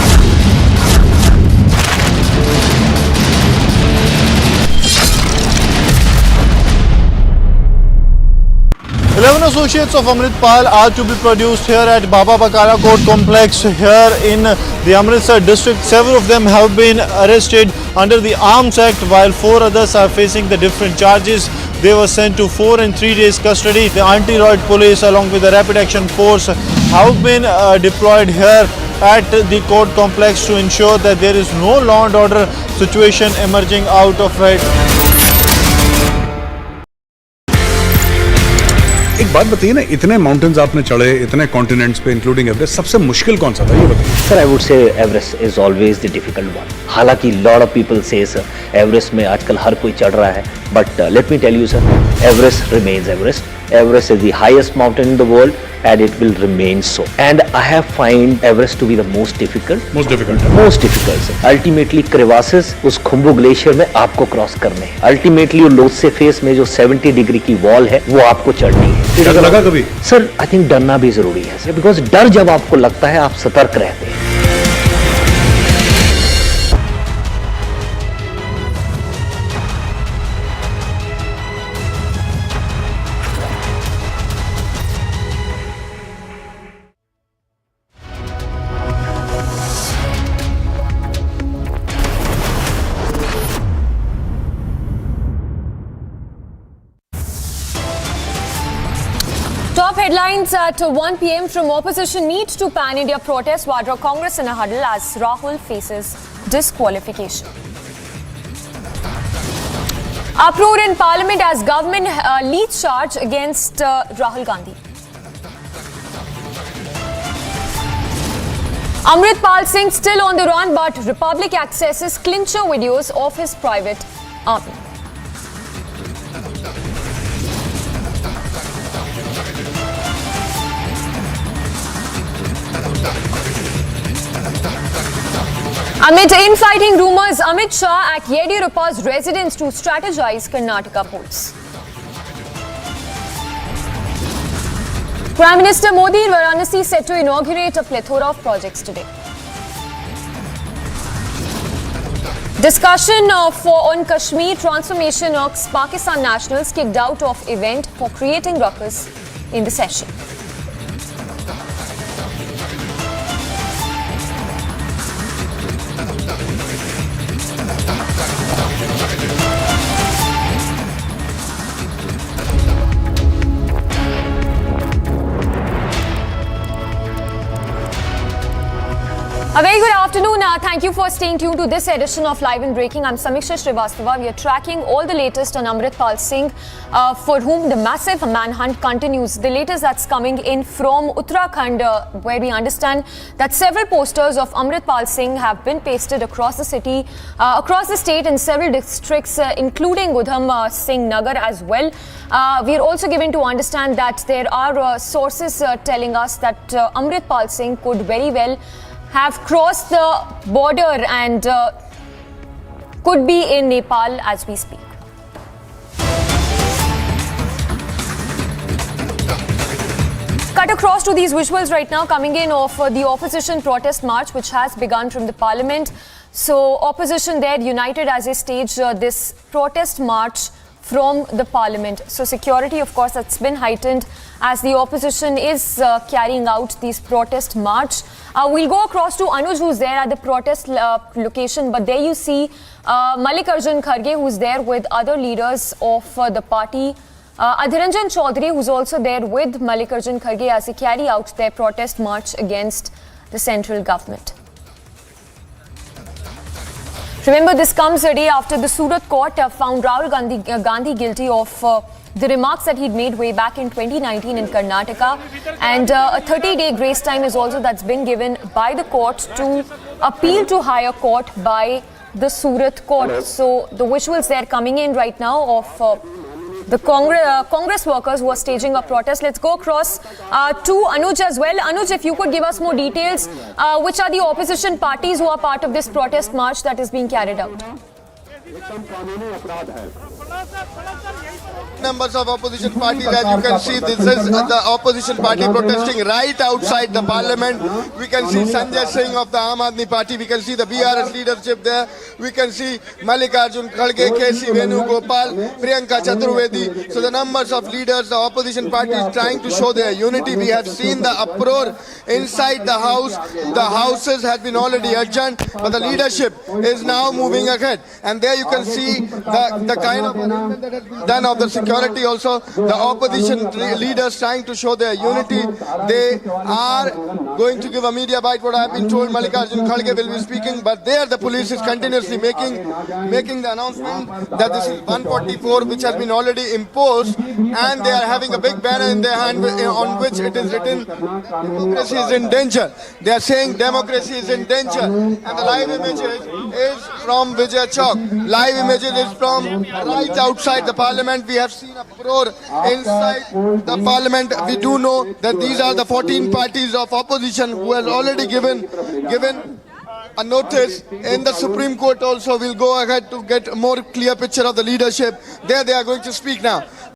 Eleven associates of Amritpal are to be produced here at Baba Bakara Court Complex here in the Amritsar district. Several of them have been arrested under the Arms Act, while 4 others are facing the different charges. They were sent to 4 and 3 days custody. The anti-riot police along with the rapid action force have been deployed here at the court complex to ensure that there is no law and order situation emerging out of it. एक बात बताइए ना, इतने mountains आपने चढ़े, इतने continents पे including Everest, सबसे मुश्किल कौन सा था ये बताइए? Sir, I would say Everest is always the difficult one. हालांकि lot of people say sir, Everest में आजकल हर कोई चढ़ रहा है, but let me tell you sir, Everest remains Everest. Everest is the highest mountain in the world and it will remain so. And I have find Everest to be the most difficult. Most difficult. Most difficult sir. Ultimately crevasses उस Khumbu glacier में आपको cross करने हैं. Ultimately वो Lhotse face में जो 70 degree की wall है वो आपको चढ़नी है. डर लगा कभी? सर आई थिंक डरना भी जरूरी है सर, बिकॉज डर जब आपको लगता है आप सतर्क रहते हैं. Top headlines at 1 p.m. from opposition meet to pan-India protest. Vadra Congress in a huddle as Rahul faces disqualification. Uproar in Parliament as government leads charge against Rahul Gandhi. Amritpal Singh still on the run, but Republic accesses clincher videos of his private army. Amid infighting rumours, Amit Shah at Yediyurappa's residence to strategize Karnataka polls. Prime Minister Modi in Varanasi set to inaugurate a plethora of projects today. Discussion on Kashmir transformation irks Pakistan nationals kicked out of event for creating ruckus in the session. A very good afternoon. Thank you for staying tuned to this edition of Live and Breaking. I'm Samiksha Srivastava. We are tracking all the latest on Amritpal Singh, for whom the massive manhunt continues. The latest that's coming in from Uttarakhand, where we understand that several posters of Amritpal Singh have been pasted across the city, across the state in several districts, including Udham Singh Nagar as well. We are also given to understand that there are sources telling us that Amritpal Singh could very well have crossed the border and could be in Nepal as we speak. Cut across to these visuals right now coming in of the opposition protest march which has begun from the Parliament. So opposition there united as they staged this protest march from the Parliament. So security, of course, that's been heightened as the opposition is carrying out these protest march. We'll go across to Anuj, who's there at the protest location, but there you see Mallikarjun Kharge, who's there with other leaders of the party. Adhiranjan Chaudhary, who's also there with Mallikarjun Kharge as they carry out their protest march against the central government. Remember, this comes a day after the Surat court found Rahul Gandhi guilty of the remarks that he'd made way back in 2019 in Karnataka, and a 30-day grace time is also that's been given by the court to appeal to higher court by the Surat court. So the visuals there coming in right now of the Congress workers who are staging a protest. Let's go across to Anuj as well. Anuj, if you could give us more details, which are the opposition parties who are part of this protest march that is being carried out? Members of opposition parties, as you can see, this is the opposition party protesting right outside the parliament. We can see Sanjay Singh of the Aam Aadmi Party. We can see the BRS leadership there. We can see Mallikarjun Kharge, KC Venugopal, Priyanka Chaturvedi. So the numbers of leaders, the opposition parties trying to show their unity. We have seen the uproar inside the house. The houses have been already adjourned, but the leadership is now moving ahead. And there you can see the kind of arrangement that has been done of the security also. The opposition leaders trying to show their unity. They are going to give a media bite. What I have been told, Mallikarjun Kharge will be speaking, but there the police is continuously making the announcement that this is 144, which has been already imposed, and they are having a big banner in their hand on which it is written, democracy is in danger. They are saying democracy is in danger. And the live images is from Vijay Chowk. Live images is from right outside the parliament. We have seen a uproar inside the parliament. We do know that these are the 14 parties of opposition who has already given a notice in the Supreme Court also. We'll go ahead to get a more clear picture of the leadership. There they are going to speak now.